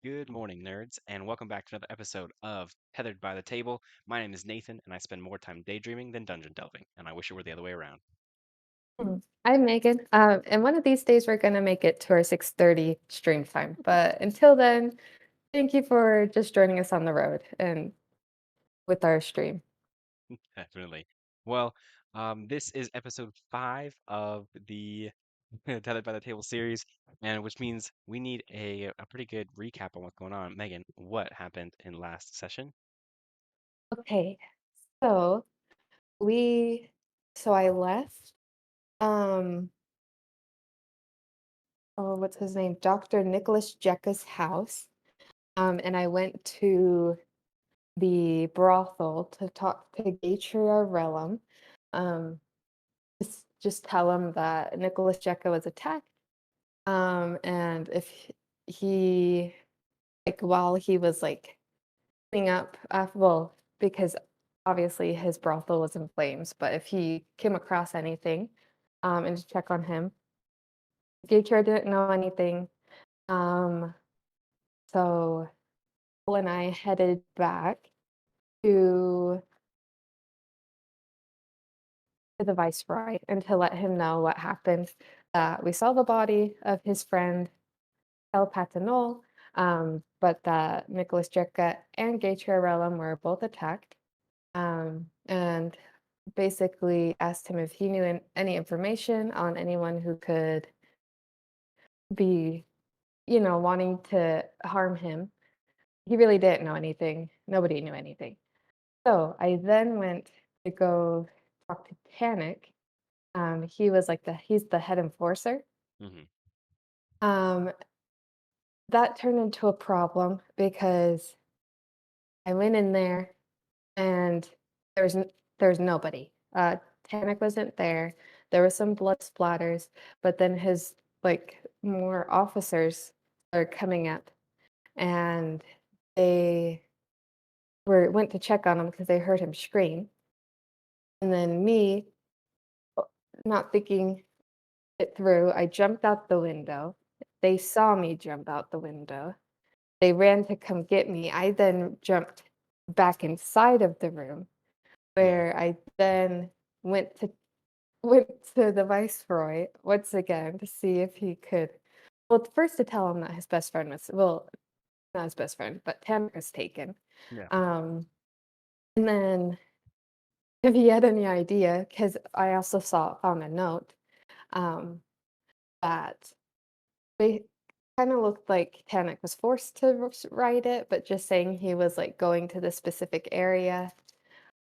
Good morning, nerds, and welcome back to another episode of Tethered by the Table. My name is Nathan, and I spend more time daydreaming than dungeon delving, and I wish it were the other way around. I'm Megan. And one of these days we're gonna make it to our 6:30 stream time. But until then, thank you for just joining us on the road and with our stream. Definitely. Well, this is episode 5 of the Tethered by the Table series, and which means we need a pretty good recap on what's going on. Megan, what happened in last session? Okay, so we so I left um what's his name? Dr. Nicholas Jecka's house. And I went to the brothel to talk to Gatria Relum. Um, just tell him that Nicholas Jecka was attacked. And if he like while he was like cleaning up, well, because obviously his brothel was in flames, but if he came across anything, and to check on him, Gator didn't know anything. Um, so Paul and I headed back to the viceroy and to let him know what happened. That we saw the body of his friend El Patanol, but that Nicholas Jekka and Gay Relum were both attacked, and basically asked him if he knew any information on anyone who could be, wanting to harm him. He really didn't know anything. Nobody knew anything. So I then went to go talk to Tannic. He's the head enforcer. Hmm. Um, that turned into a problem because I went in there and there was n there's nobody. Tannic wasn't there. There was some blood splatters, but then his, more officers are coming up, and they went to check on him because they heard him scream, and then me, uh, not thinking it through, I jumped out the window. They saw me jump out the window. They ran to come get me. I then jumped back inside of the room, Hmm. where I then went to went to the viceroy once again to see if he could, well, first to tell him that his best friend was, well, not his best friend, but Tamara was taken. Yeah. Um, and then if he had any idea, because I also found a note, um, that they kind of looked like Tanik was forced to write it, but just saying he was like going to the specific area.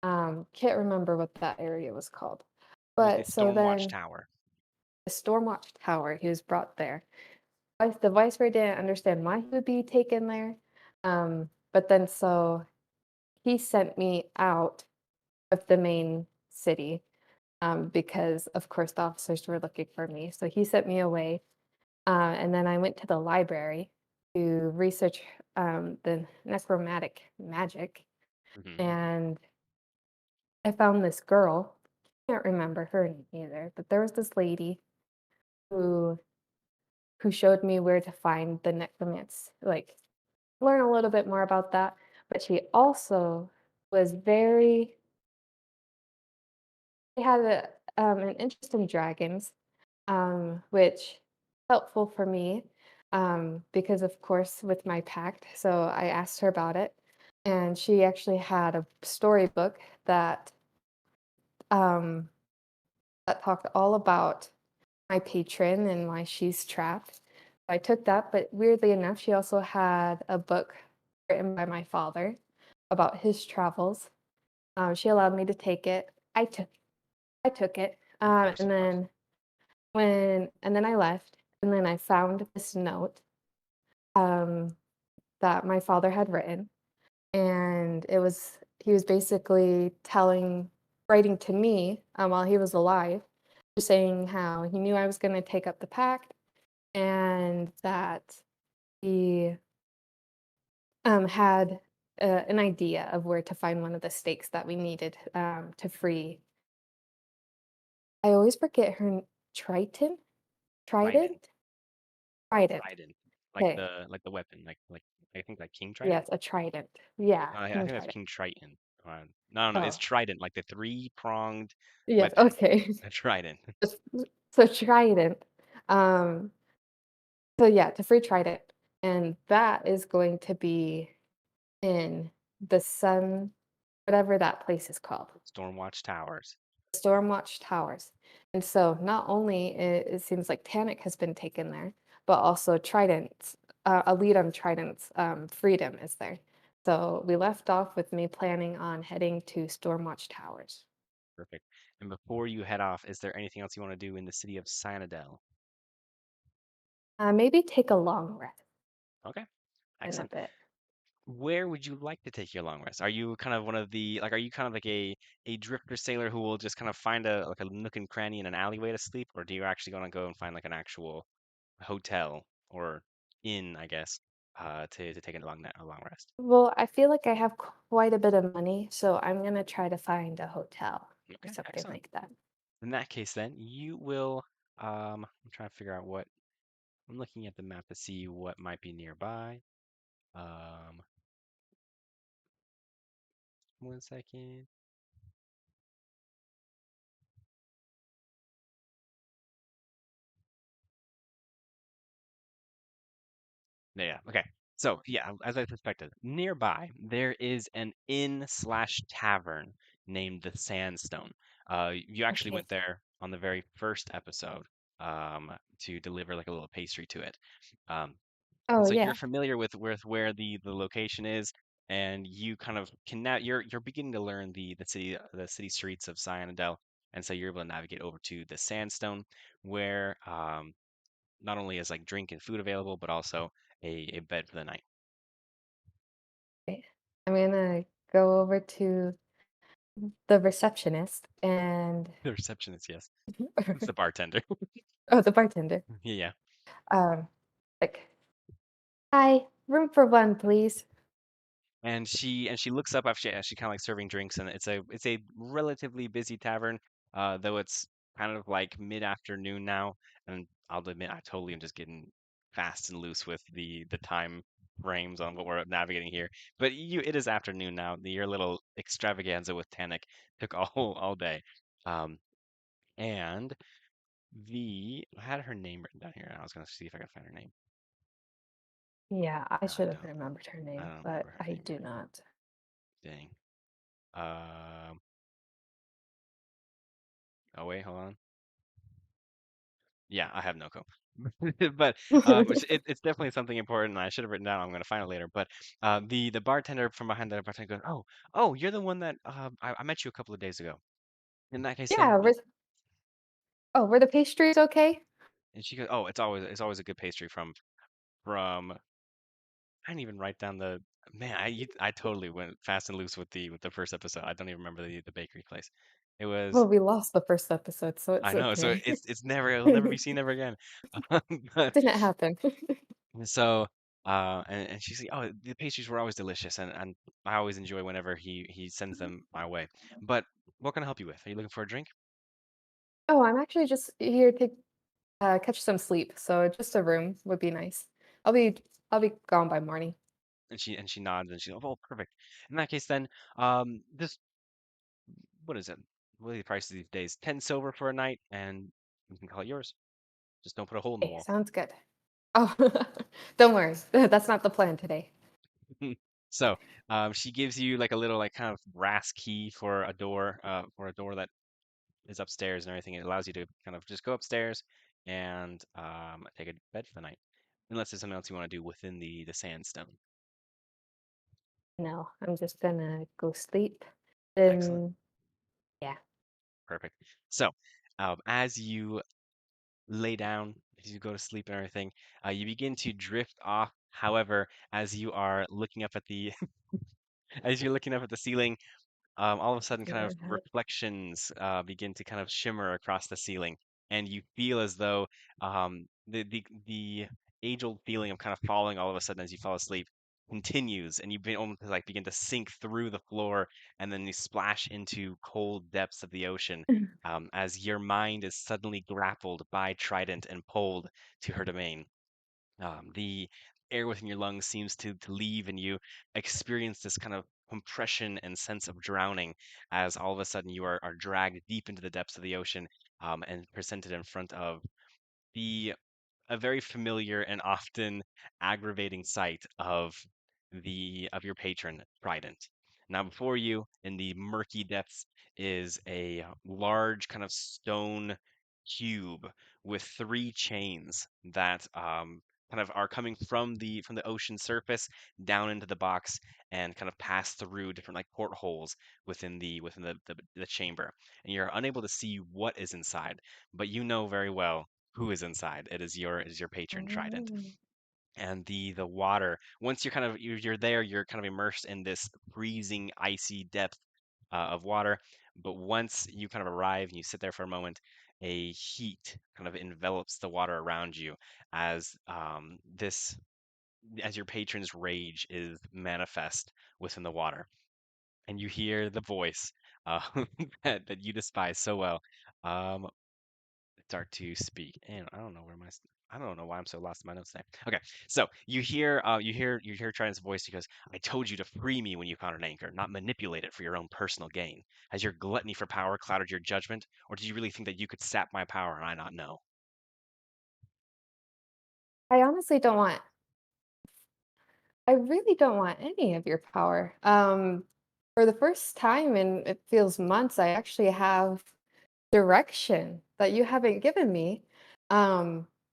Can't remember what that area was called. It was the But so Stormwatch then Tower. the Stormwatch Tower, he was brought there. The viceroy didn't understand why he would be taken there. But then so he sent me out of the main city, because of course the officers were looking for me. So he sent me away. And then I went to the library to research the necromantic magic. Hmm. And I found this girl. Can't remember her name either, but there was this lady who showed me where to find the necromants, like learn a little bit more about that. But she also was very, she had an interest in dragons, which helpful for me, because of course with my pact. So I asked her about it, and she actually had a storybook that um, that talked all about my patron and why she's trapped. I took that, but weirdly enough, she also had a book written by my father about his travels. She allowed me to take it. I took it, Of course, and of course. then I left, and then I found this note, um, that my father had written, and he was basically writing to me, while he was alive, just saying how he knew I was going to take up the pact, and that he had an idea of where to find one of the stakes that we needed, to free. I always forget her Triton. Raiden. Trident. Trident. Raiden. Okay. like the weapon, I think like King Trident. Yes, a trident. Yeah, I king think that's trident. King Triton. No, no, it's Oh, Trident, like the three-pronged yes, weapon. okay. A trident. Just so trident. Um, so yeah, to free trident, and that is going to be in the sun, whatever that place is called. Stormwatch Towers. Stormwatch Towers. And so not only it seems like Tannic has been taken there, but also Trident's a lead on Trident's freedom is there. So we left off with me planning on heading to Stormwatch Towers. Perfect. And before you head off, is there anything else you want to do in the city of Cyanidel? Maybe take a long rest Okay, in a excellent. bit. Where would you like to take your long rest? Are you kind of one of the like are you kind of like a drifter sailor who will just kind of find a like a nook and cranny in an alleyway to sleep, or do you actually want to go and find like an actual hotel or inn, I guess, to take a long rest? Well, I feel like I have quite a bit of money, so I'm gonna try to find a hotel or Okay, something excellent. like that. In that case, then you will. I'm trying to figure out what I'm looking at the map to see what might be nearby. Um, 1 second. Yeah, okay. So, yeah, as I suspected, nearby there is an inn slash tavern named the Sandstone. You actually Okay. went there on the very first episode to deliver like a little pastry to it. Um, and Oh so you're yeah. familiar with where the location is, and you kind of can now you're beginning to learn the city streets of Cyanidel, and so you're able to navigate over to the Sandstone, where not only is like drink and food available, but also a bed for the night. Okay. I'm gonna go over to the receptionist and The receptionist, yes. It's the bartender. oh, the bartender. Yeah. Um, like, "Hi, room for one, please." And she looks up after she kind of like serving drinks, and it's a relatively busy tavern, though it's kind of like mid-afternoon now, and I'll admit I totally am just getting fast and loose with the time frames on what we're navigating here. But it is afternoon now. Your little extravaganza with Tannic took all day. Um, and I had her name written down here, and I was gonna see if I could find her name. Yeah, I No, I should have don't. remembered her I name, don't remember but her I name do either. not. Dang. Um. Oh wait, hold on. Yeah, I have no clue. But it's definitely something important. And I should have written down. I'm gonna find it later. But the bartender from behind the bartender goes, "Oh, you're the one that I met you a couple of days ago." In that case, Yeah, then, were the pastries okay? and she goes, "Oh, it's always a good pastry from." I didn't even write down the man. I totally went fast and loose with the first episode. I don't even remember the bakery place. It was Well, we lost the first episode, so I it's know. So okay. it'll never be seen ever again. But Didn't happen. so and she's like, oh, the pastries were always delicious, and I always enjoy whenever he sends them my way. But what can I help you with? Are you looking for a drink? Oh, I'm actually just here to, catch some sleep, so just a room would be nice. I'll be I'll be gone by morning. And she nods and she's like, oh, perfect. In that case, then this what is it? What are the prices these days? 10 silver for a night, and you can call it yours. Just don't put a hole in the Okay, wall. sounds good. Oh, don't worry. That's not the plan today. So, she gives you like a little like kind of brass key for a door that is upstairs and everything. It allows you to kind of just go upstairs and take a bed for the night, unless there's something else you want to do within the sandstone. No, I'm just gonna go sleep. Excellent, And yeah. perfect. So, as you lay down, as you go to sleep and everything, you begin to drift off. However, as you are looking up at the as you're looking up at the ceiling, all of a sudden kind of reflections begin to kind of shimmer across the ceiling, and you feel as though the age-old feeling of kind of falling all of a sudden as you fall asleep continues, and you almost like begin to sink through the floor, and then you splash into cold depths of the ocean as your mind is suddenly grappled by Trident and pulled to her domain. The air within your lungs seems to leave, and you experience this kind of compression and sense of drowning as all of a sudden you are dragged deep into the depths of the ocean, and presented in front of the a very familiar and often aggravating sight of your patron Trident. Now before you in the murky depths is a large kind of stone cube with three chains that kind of are coming from the ocean surface down into the box and kind of pass through different like portholes within the chamber. And you're unable to see what is inside, but you know very well who is inside. It is your patron Trident. Oh. And the water, once you're there, you're kind of immersed in this freezing, icy depth of water. But once you kind of arrive and you sit there for a moment, a heat kind of envelops the water around you as this as your patron's rage is manifest within the water. And you hear the voice uh, that you despise so well. Um, Start to speak. And I don't know why I'm so lost in my notes today. Okay, so you hear Trident's voice. He goes, "I told you to free me when you found an anchor, not manipulate it for your own personal gain. Has your gluttony for power clouded your judgment, or did you really think that you could sap my power and I not know?" I honestly don't want I really don't want any of your power. For the first time in it feels months, I actually have direction that you haven't given me.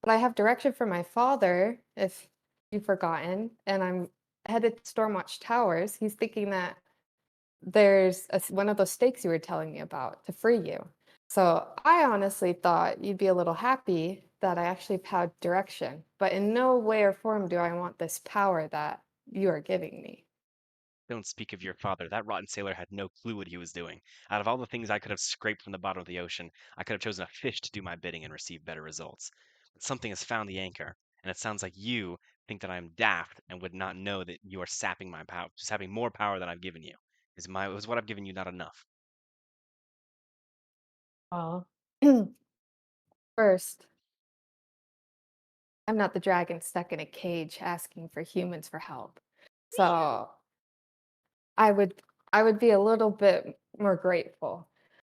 But I have direction from my father, if you've forgotten, and I'm headed to Stormwatch Towers. He's thinking that there's one of those stakes you were telling me about to free you. So I honestly thought you'd be a little happy that I actually had direction, but in no way or form do I want this power that you are giving me. Don't speak of your father. That rotten sailor had no clue what he was doing. Out of all the things I could have scraped from the bottom of the ocean, I could have chosen a fish to do my bidding and receive better results. But something has found the anchor, and it sounds like you think that I am daft and would not know that you are sapping my power, sapping more power than I've given you. Was what I've given you not enough? Oh. First, I'm not the dragon stuck in a cage asking for humans for help. So I would I would be a little bit more grateful.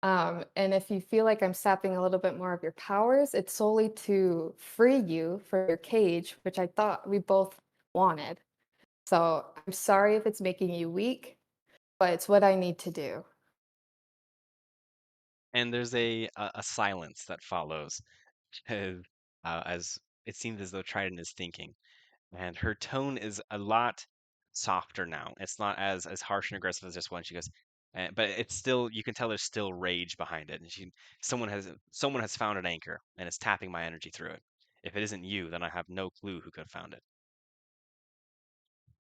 And if you feel like I'm sapping a little bit more of your powers, it's solely to free you from your cage, which I thought we both wanted. So I'm sorry if it's making you weak, but it's what I need to do. And there's a silence that follows, as, as it seems as though Trident is thinking. And her tone is a lot softer now. It's not as harsh and aggressive as this one. She goes, but it's still you can tell there's still rage behind it. And someone has found an anchor and is tapping my energy through it. If it isn't you, then I have no clue who could have found it.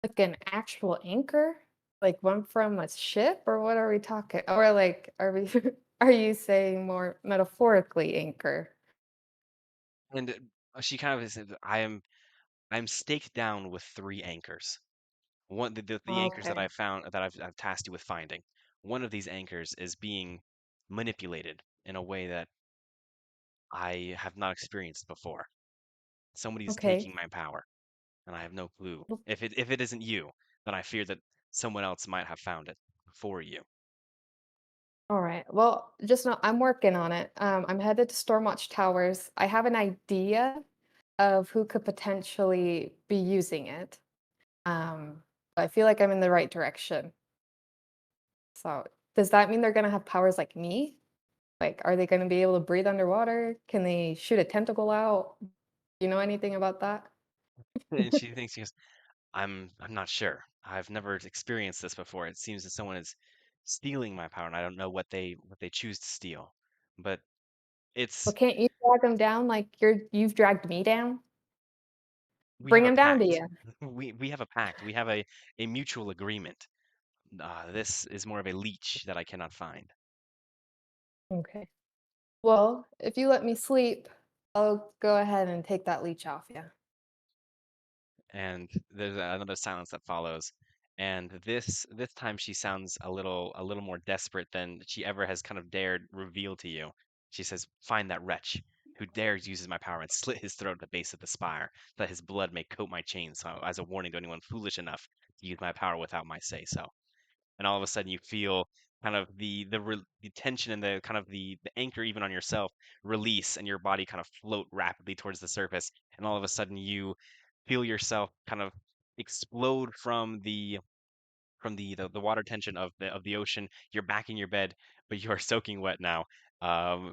Like an actual anchor? Like one from a ship, or what are we talking? Or like, are we are you saying more metaphorically anchor? And she kind of is. I'm staked down with three anchors. One the anchors that Okay. I found that I've tasked you with finding. One of these anchors is being manipulated in a way that I have not experienced before. Somebody's Okay. taking my power, and I have no clue. Well, If it isn't you, then I fear that someone else might have found it for you. all right. Well, just know I'm working on it. I'm headed to Stormwatch Towers. I have an idea of who could potentially be using it. But I feel like I'm in the right direction. So, does that mean they're gonna have powers like me? Like, are they gonna be able to breathe underwater? Can they shoot a tentacle out? You know anything about that? And she thinks she goes, I'm not sure. I've never experienced this before. It seems that someone is stealing my power, and I don't know what they choose to steal. But Well, it's can't you drag them down like you've dragged me down? we Bring have a them down to pact. you. We have a pact. We have a mutual agreement. This is more of a leech that I cannot find. Okay. Well, if you let me sleep, I'll go ahead and take that leech off you. And there's another silence that follows. And this time she sounds a little more desperate than she ever has kind of dared reveal to you. She says, "Find that wretch." who dares uses my power and slit his throat at the base of the spire, that his blood may coat my chains, so as a warning to anyone foolish enough to use my power without my say so. And all of a sudden you feel kind of the tension and the kind of the anchor even on yourself release, and your body kind of float rapidly towards the surface, and all of a sudden you feel yourself kind of explode from the water tension of the ocean. You're back in your bed, but you are soaking wet now,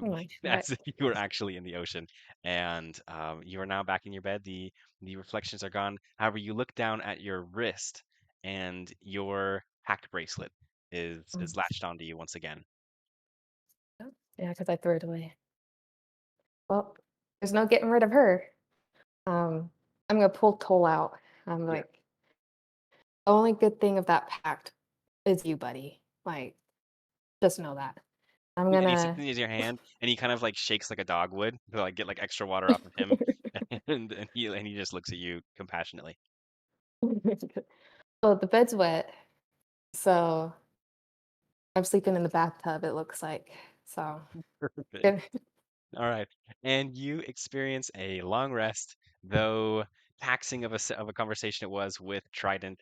Oh my God. as if you were actually in the ocean. And you are now back in your bed. The reflections are gone. However, you look down at your wrist, and your pact bracelet is Um, latched onto you once again. oh, yeah, because I threw it away. Well, there's no getting rid of her. I'm gonna pull Toll out. I'm Yeah. like, the only good thing of that pact is you, buddy. Like, just know that. I'm And he sits gonna. in your hand, and he kind of like shakes like a dog would to like get like extra water off of him, and he just looks at you compassionately. Well, the bed's wet, so I'm sleeping in the bathtub, it looks like. So, good. All right. And you experience a long rest, though taxing of of a conversation it was with Trident.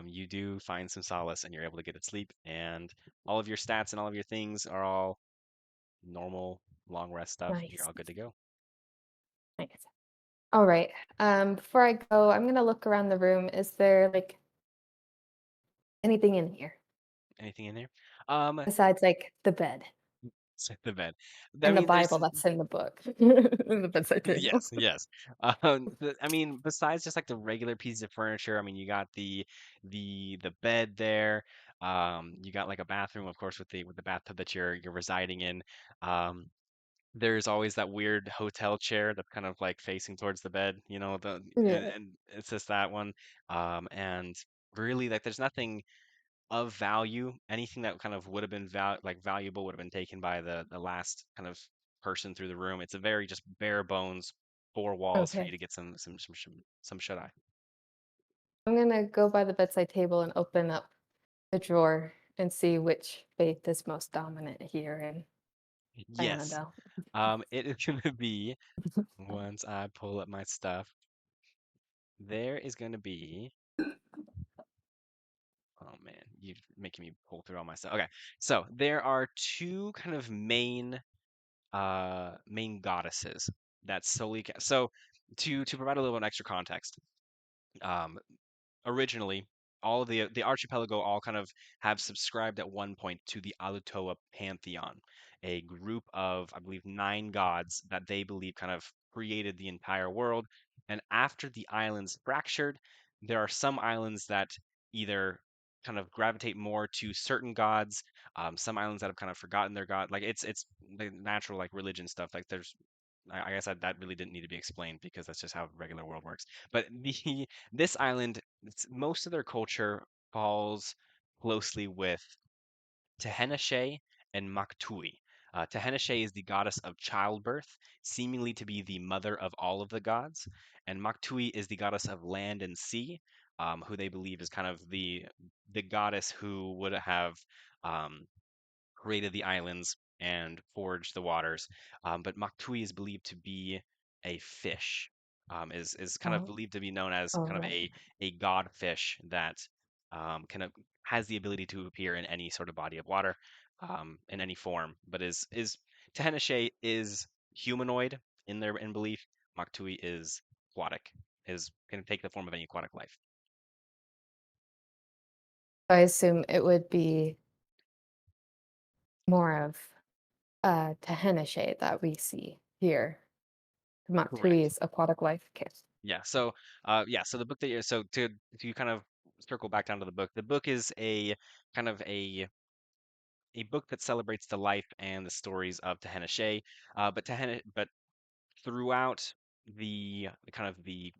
You do find some solace, and you're able to get to sleep, and all of your stats and all of your things are all normal long rest stuff. You're Nice. all good to go. Nice. All right. Before I go, I'm gonna look around the room. Is there like anything in here Anything in there? Um, besides like the bed the bed. I and the mean, there's Bible that's in the book, in the bedside table? yes, yes. I mean, besides just like the regular pieces of furniture, I mean, you got the bed there. You got like a bathroom, of course, with the bathtub that you're residing in. Um, there's always that weird hotel chair that's kind of like facing towards the bed, Yeah. and it's just that one. And really, like, there's nothing of value. Anything that kind of would have been valuable would have been taken by the last kind of person through the room. It's a very just bare bones, four walls for you Okay. to get some shut eye. I'm gonna go by the bedside table and open up the drawer and see which faith is most dominant here, and Yes. It is gonna be, once I pull up my stuff, there is gonna be, oh man, you're making me pull through all my stuff. Okay. So there are two kind of main goddesses that so to provide a little bit extra context. Um, Originally, all of the archipelago all kind of have subscribed at one point to the Alutoa pantheon, a group of, I believe, 9 gods that they believe kind of created the entire world. And after the islands fractured, there are some islands that either kind of gravitate more to certain gods, some islands that have kind of forgotten their god. Like it's the natural like religion stuff. Like there's I guess that really didn't need to be explained because that's just how regular world works. But the this island, most of their culture falls closely with Tehenashe and Maktui. Tehenashe is the goddess of childbirth, seemingly to be the mother of all of the gods, and Maktui is the goddess of land and sea, who they believe is kind of the goddess who would have um, created the islands and forged the waters. But Maktui is believed to be a fish, is kind of oh, believed to be known as all kind of right. a god fish that kind of has the ability to appear in any sort of body of water, in any form. But is Tehenashe is humanoid in their in belief. Maktui is aquatic, is can take the form of any aquatic life. I assume it would be more of Tehenashe that we see here. Correct. Matui's aquatic life. Okay. Yeah. So the book that you're so to kind of circle back down to the book is a kind of a book that celebrates the life and the stories of Tehenna but throughout the kind of the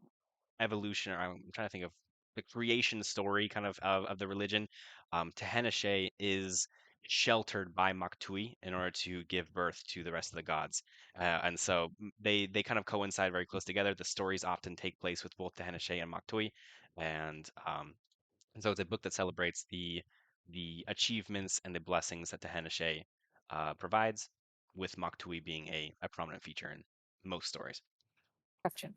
evolution, or I'm trying to think of the creation story kind of the religion, Tehenna is sheltered by Maktui in order to give birth to the rest of the gods. And so they kind of coincide very close together. The stories often take place with both Tehenna and Maktui, and so it's a book that celebrates the achievements and the blessings that Tehenna provides, with Maktui being a prominent feature in. most stories. Gotcha.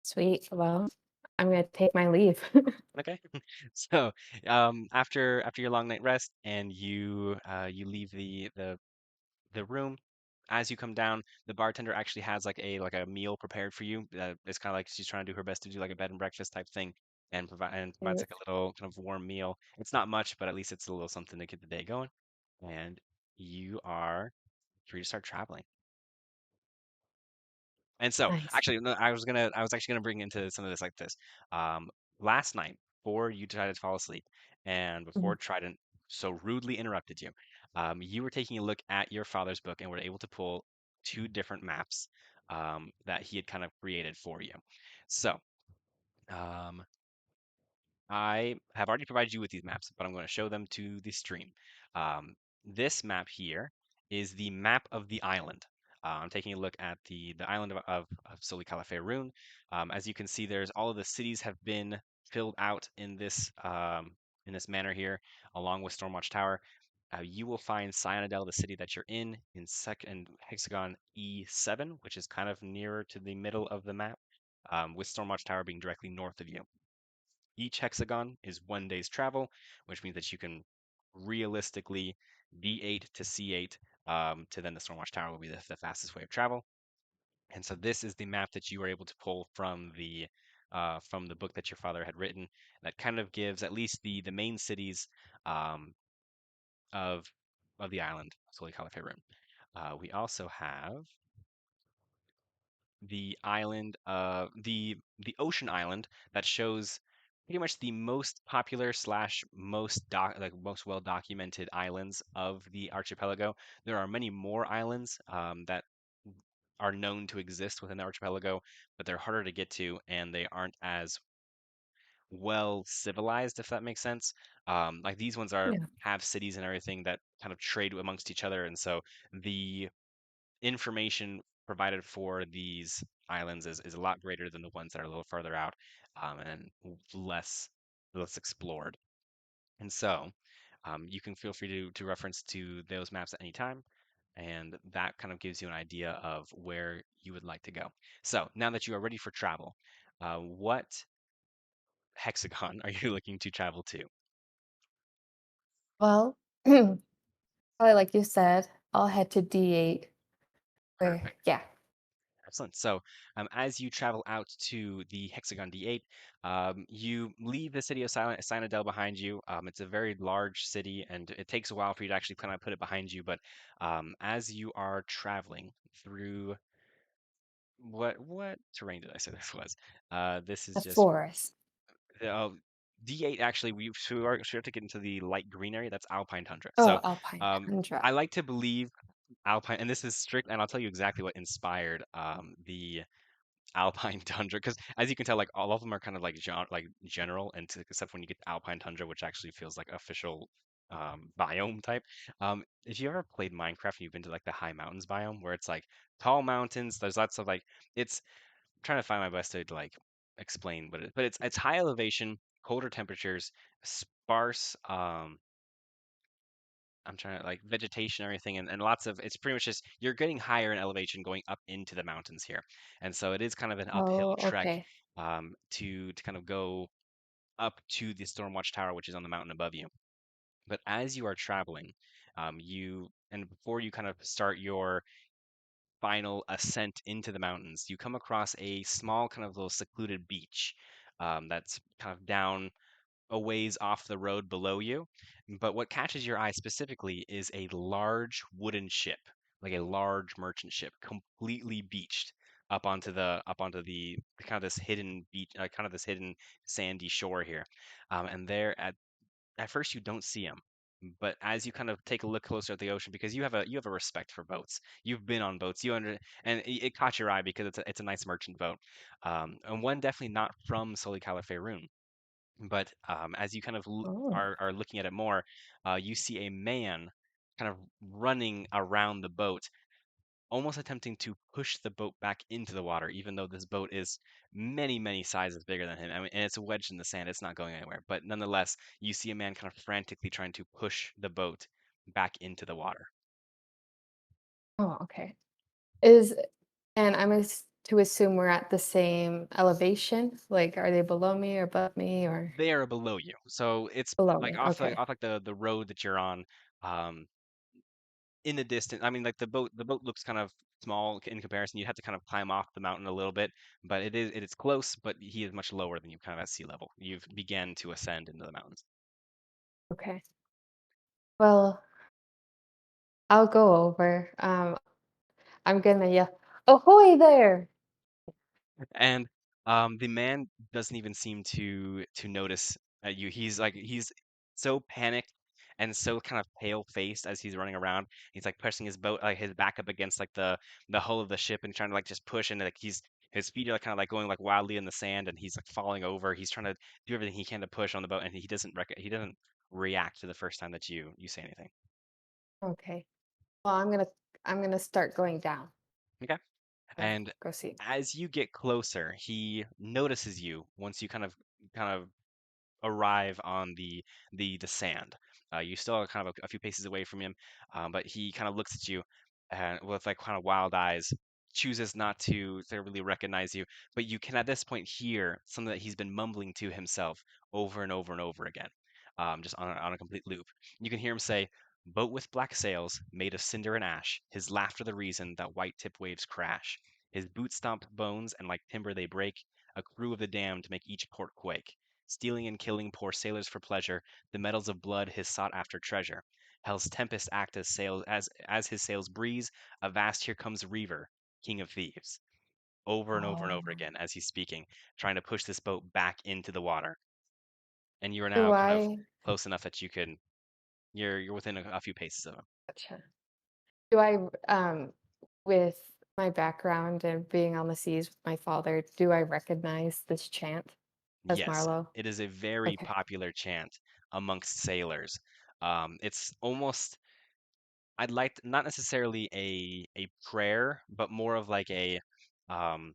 Sweet. Well, I'm gonna take my leave. Okay. So, after your long night rest and you leave the room, as you come down, the bartender actually has like a meal prepared for you. It's kind of like she's trying to do her best to do like a bed and breakfast type thing, and provides Right. like a little kind of warm meal. It's not much, but at least it's a little something to get the day going. And you are free to start traveling. And so, Nice. actually, no, I was actually gonna bring into some of this like this. Um, Last night, before you decided to fall asleep, and Mhm. before Trident so rudely interrupted you, you were taking a look at your father's book and were able to pull two different maps that he had kind of created for you. So, um, I have already provided you with these maps, but I'm going to show them to the stream. Um, this map here is the map of the island. I'm taking a look at the island of Soli Calife. As you can see, there's all of the cities have been filled out in this manner here, along with Stormwatch Tower. You will find Cyanidel, the city that you're in second hexagon E7, which is kind of nearer to the middle of the map, with Stormwatch Tower being directly north of you. Each hexagon is 1 day's travel, which means that you can realistically D8 to C8 to then the Stormwatch Tower will be the fastest way of travel. And so this is the map that you were able to pull from the book that your father had written. That kind of gives at least the main cities um, of of the island, Soli Caliphate Rim. We also have the island, the ocean island that shows pretty much the most popular slash most well documented islands of the archipelago. There are many more islands that are known to exist within the archipelago, but they're harder to get to and they aren't as well civilized, if that makes sense. Like these ones are Yeah. have cities and everything that kind of trade amongst each other, and so the information provided for these islands is a lot greater than the ones that are a little further out and less less explored. And so you can feel free to reference to those maps at any time, and that kind of gives you an idea of where you would like to go. So now that you are ready for travel, what hexagon are you looking to travel to? Well, probably like you said, I'll head to D8 where Perfect. yeah. Excellent. So, as you travel out to the Hexagon D8, you leave the city of Cyanidel behind you. It's a very large city, and it takes a while for you to actually kind of put it behind you. But as you are traveling through what terrain did I say this was? This is The just forest. oh, D8 actually. We have to get into the light green area. That's Alpine Tundra. Oh, So, Alpine um, tundra. I like to believe Alpine, and this is strict, and I'll tell you exactly what inspired the Alpine Tundra, because as you can tell, like all of them are kind of like general, and except when you get to Alpine Tundra, which actually feels like official biome type. If you ever played Minecraft and you've been to like the high mountains biome, where it's like tall mountains, there's lots of like it's I'm trying to find my best way to like explain what it is, but it's high elevation, colder temperatures, sparse I'm trying to like vegetation and everything, and lots of it's pretty much just you're getting higher in elevation going up into the mountains here. And so it is kind of an uphill Oh, trek okay. to kind of go up to the Stormwatch Tower, which is on the mountain above you. But as you are traveling, you and before you kind of start your final ascent into the mountains, you come across a small kind of little secluded beach that's kind of down a ways off the road below you. But what catches your eye specifically is a large wooden ship, like a large merchant ship, completely beached up onto the kind of this hidden beach, kind of this hidden sandy shore here. And there at first you don't see them. But as you kind of take a look closer at the ocean, because you have a respect for boats, you've been on boats, and it caught your eye because it's a nice merchant boat, and one definitely not from Soli Calife. But as you kind of Oh. are looking at it more, you see a man kind of running around the boat, almost attempting to push the boat back into the water, even though this boat is many, many sizes bigger than him. I mean, and it's wedged in the sand, it's not going anywhere. But nonetheless, you see a man kind of frantically trying to push the boat back into the water. Oh, okay. Is And to assume we're at the same elevation? Like, are they below me or above me or They are below you, so it's below like me? Okay. off like the road that you're on. Um, in the distance, I mean, like the boat looks kind of small in comparison. You have to kind of climb off the mountain a little bit, but it is close. But he is much lower than you, kind of at sea level. You've began to ascend into the mountains. Okay. Well, I'll go over. I'm gonna yell, "Ahoy there!" And the man doesn't even seem to notice you. He's so panicked and so kind of pale faced as he's running around. He's like pressing his boat, like his back up against like the hull of the ship and trying to like just push, and like his feet are like, kind of like going like wildly in the sand, and he's like falling over. He's trying to do everything he can to push on the boat, and he doesn't react to the first time that you say anything. Okay. Well, I'm gonna start going down. Okay. Go And go see. as you get closer, he notices you once you kind of arrive on the sand. You still are kind of a few paces away from him, but he kind of looks at you and with like kind of wild eyes, chooses not to really recognize you, but you can at this point hear something that he's been mumbling to himself over and over and over again, just on a complete loop. You can hear him say, "Boat with black sails, made of cinder and ash, his laughter the reason that white tip waves crash. His boot stomp bones and like timber they break, a crew of the damned make each port quake. Stealing and killing poor sailors for pleasure, the metals of blood his sought after treasure. Hell's tempest act as sails as his sails breeze, a vast here comes Reaver, king of thieves." Over and over and over Oh. again as he's speaking, trying to push this boat back into the water. And you are Do now kind of I close enough that you're within a few paces of him. Gotcha. Do I, with my background and being on the seas with my father, do I recognize this chant as Yes, Marlow? it is a very Okay. popular chant amongst sailors. It's almost I'd like not necessarily a prayer, but more of like um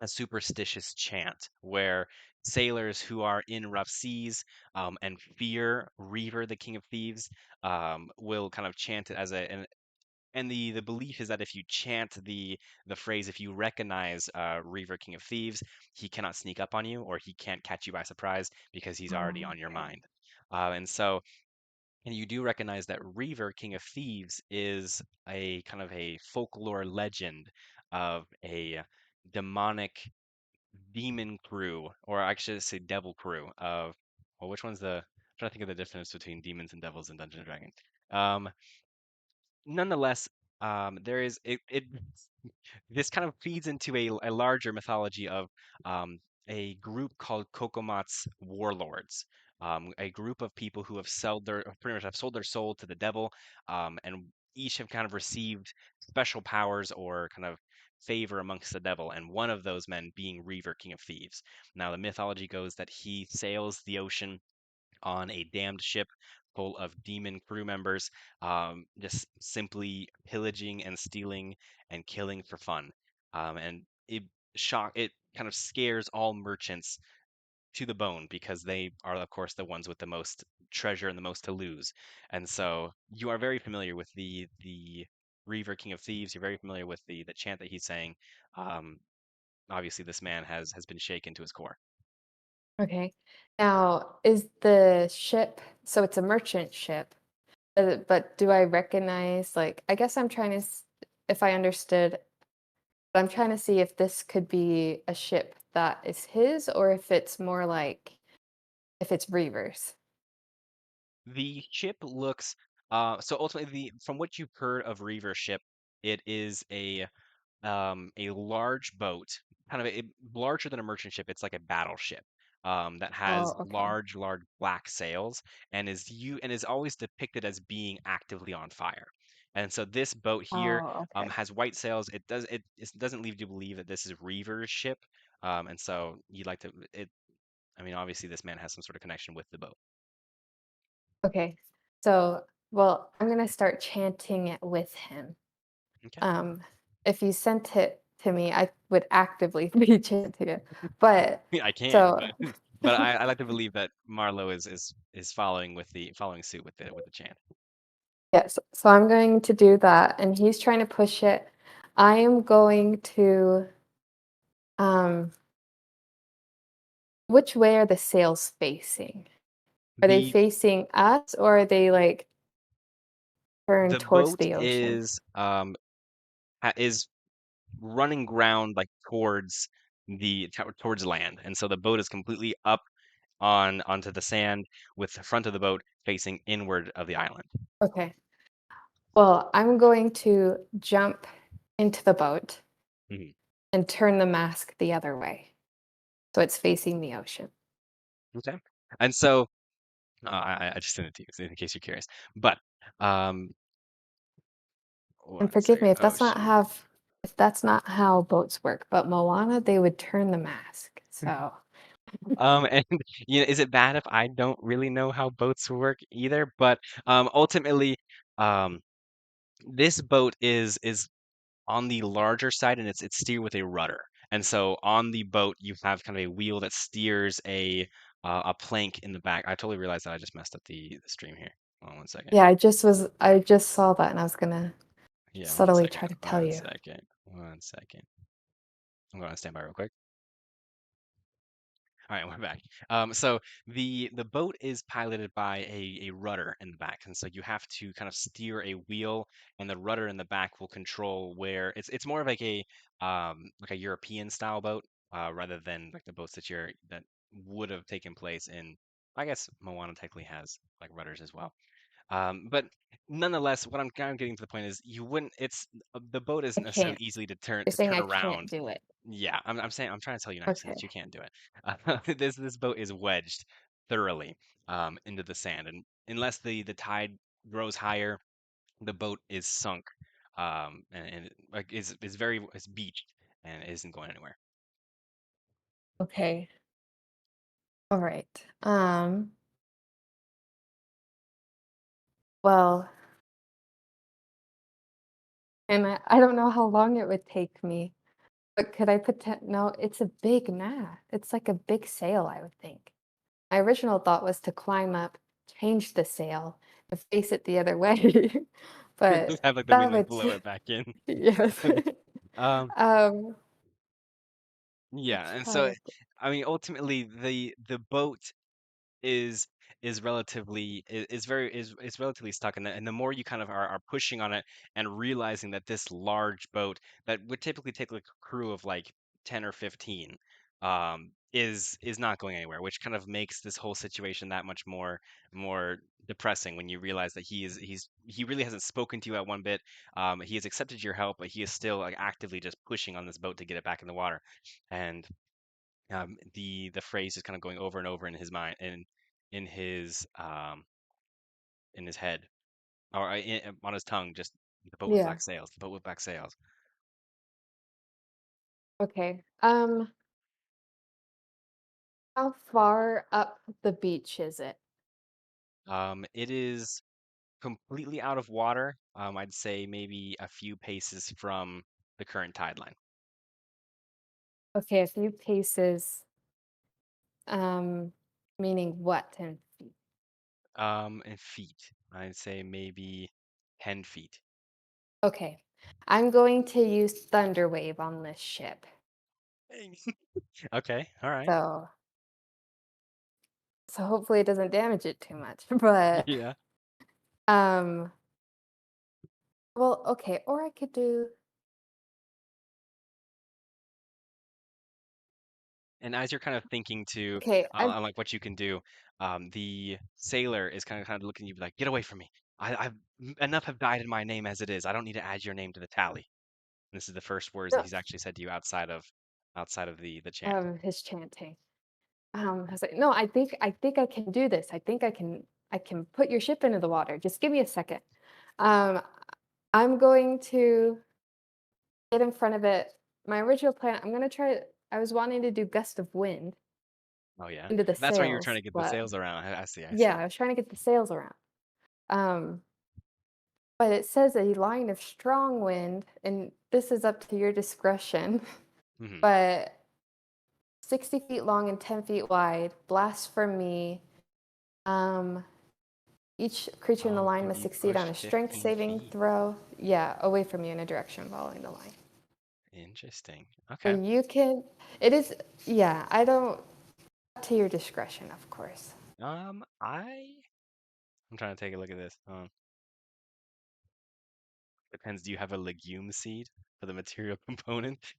a superstitious chant where sailors who are in rough seas and fear Reaver, the King of Thieves, will kind of chant it as and the belief is that if you chant the phrase, if you recognize Reaver, King of Thieves, he cannot sneak up on you or he can't catch you by surprise because he's already Oh, on your okay. mind. And so and you do recognize that Reaver, King of Thieves, is a kind of a folklore legend of a demonic demon crew, or I should say devil crew of, well, which one's I'm trying to think of the difference between demons and devils in Dungeons and Dragons. Um, Nonetheless, there is it this kind of feeds into a larger mythology of um, a group called Kokomat's warlords, a group of people who have pretty much have sold their soul to the devil, and each have kind of received special powers or kind of favor amongst the devil, and one of those men being Reaver, King of Thieves. Now, the mythology goes that he sails the ocean on a damned ship full of demon crew members, just simply pillaging and stealing and killing for fun. And it kind of scares all merchants to the bone because they are, of course, the ones with the most treasure and the most to lose. And so you are very familiar with the Reaver King of Thieves. You're very familiar with the chant that he's saying. Um, Obviously, this man has been shaken to his core. Okay. Now, is the ship, so it's a merchant ship, but do I recognize, like, I guess I'm trying to, if I understood, I'm trying to see if this could be a ship that is his or if it's more like, if it's Reavers. The ship looks so ultimately from what you've heard of Reaver ship, it is a large boat, kind of larger than a merchant ship. It's like a battleship that has Oh, okay. large black sails and is always depicted as being actively on fire. And so this boat here Oh, okay. has white sails. It doesn't leave you to believe that this is Reaver's ship. And so you'd like to it. I mean, obviously this man has some sort of connection with the boat. Okay. So, well, I'm gonna start chanting it with him. Okay. Um, if you sent it to me, I would actively be chanting it. But I can't, so but I like to believe that Marlowe is following suit with the chant. yes, so I'm going to do that, and he's trying to push it. I am going to, um, which way are the sails facing? Are they The facing us or are they like turned the towards boat the ocean? is running ground like towards land, and so the boat is completely up onto the sand with the front of the boat facing inward of the island. Okay. Well, I'm going to jump into the boat Mhm. and turn the mask the other way. So it's facing the ocean. Okay. And so I just sent it to you so in case you're curious. But um, And one forgive second. me if Oh that's not shoot. how if that's not how boats work, but Moana, they would turn the mask. So, And is it bad if I don't really know how boats work either? But ultimately, um, this boat is on the larger side, and it's steered with a rudder. And so on the boat, you have kind of a wheel that steers a plank in the back. I totally realized that I just messed up the stream here. Hold on one second. yeah, I just saw that and I was gonna Yeah, one subtly second. try to tell One you. second. One second. I'm going to stand by real quick. All right, we're back. So the boat is piloted by a rudder in the back, and so you have to kind of steer a wheel, and the rudder in the back will control where it's more of like a European style boat, rather than like the boats that would have taken place in. I guess Moana technically has like rudders as well. But nonetheless, what I'm kind of getting to the point is you wouldn't. The boat I isn't necessarily can't. easily to turn You're to saying turn I can't around. do it. Yeah, I'm saying I'm trying to tell you nicely that you Okay. can't do it. This boat is wedged thoroughly into the sand, and unless the tide grows higher, the boat is sunk, like is beached and isn't going anywhere. Okay. All right. Well, and I don't know how long it would take me, but could I no, it's a big mast. It's like a big sail, I would think. My original thought was to climb up, change the sail, and face it the other way. Just But have like the wind that like would blow it back in. yes. Um, Um, I'm yeah, and so trying to I mean ultimately the boat is is relatively stuck, and the more you kind of are pushing on it and realizing that this large boat that would typically take like a crew of like 10 or 15 is not going anywhere, which kind of makes this whole situation that much more depressing when you realize that he really hasn't spoken to you at one bit. He has accepted your help, but he is still like actively just pushing on this boat to get it back in the water. And the phrase is kind of going over and over in his mind in his um in his head or on his tongue, just the boat with yeah. black sails, the boat with black sails. Okay. How far up the beach is it? It is completely out of water. I'd say maybe a few paces from the current tide line. Okay, a few paces. Um, Meaning what in feet? In feet, I'd say maybe 10 feet. Okay. I'm going to use Thunder Wave on this ship. Dang. Okay, all right. So so hopefully it doesn't damage it too much. But Yeah. um well, okay, or I could do And as you're kind of thinking to okay, I've on like what you can do, the sailor is kind of looking at you like, "Get away from me! Enough have died in my name as it is. I don't need to add your name to the tally." And this is the first words that no, he's actually said to you outside of the chant. his chanting. I was like, no, I think I can do this. I can put your ship into the water. Just give me a second. Um I'm going to get in front of it. My original plan, I'm gonna try I was wanting to do gust of wind Oh yeah, into the that's why you were trying sails, to get the but sails around. I see, I yeah, see. I was trying to get the sails around. Um, but it says a line of strong wind, and this is up to your discretion, Hmm. but 60 feet long and 10 feet wide, blast from me. Um, each creature in the Oh, line you'll must be succeed on pushed a strength 15 saving feet. throw. Yeah, away from you in a direction following the line. Interesting. Okay. And you can it is yeah, I don't up to your discretion, of course. I'm trying to take a look at this. Depends. Do you have a legume seed for the material component?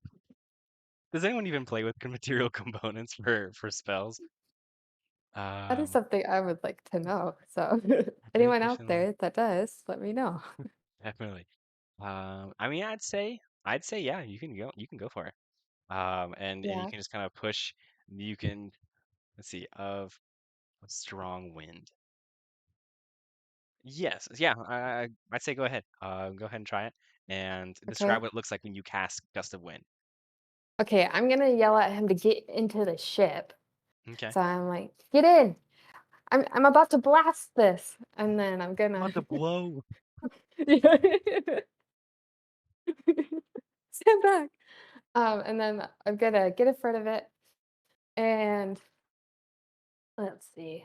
Does anyone even play with material components for spells? That is Um, something I would like to know. So anyone out Additionally, there that does, let me know. definitely. I mean, I'd say, yeah, you can go for it. And you Yeah. can just kind of push. You can, let's see, of a strong wind. Yes, yeah, I'd say go ahead. Go ahead and try it, and describe Okay. what it looks like when you cast gust of wind. Okay, I'm gonna yell at him to get into the ship. Okay. So I'm like, get in. I'm about to blast this. And then I'm I'm gonna about to blow. stand back. And then I'm gonna get in front of it and let's see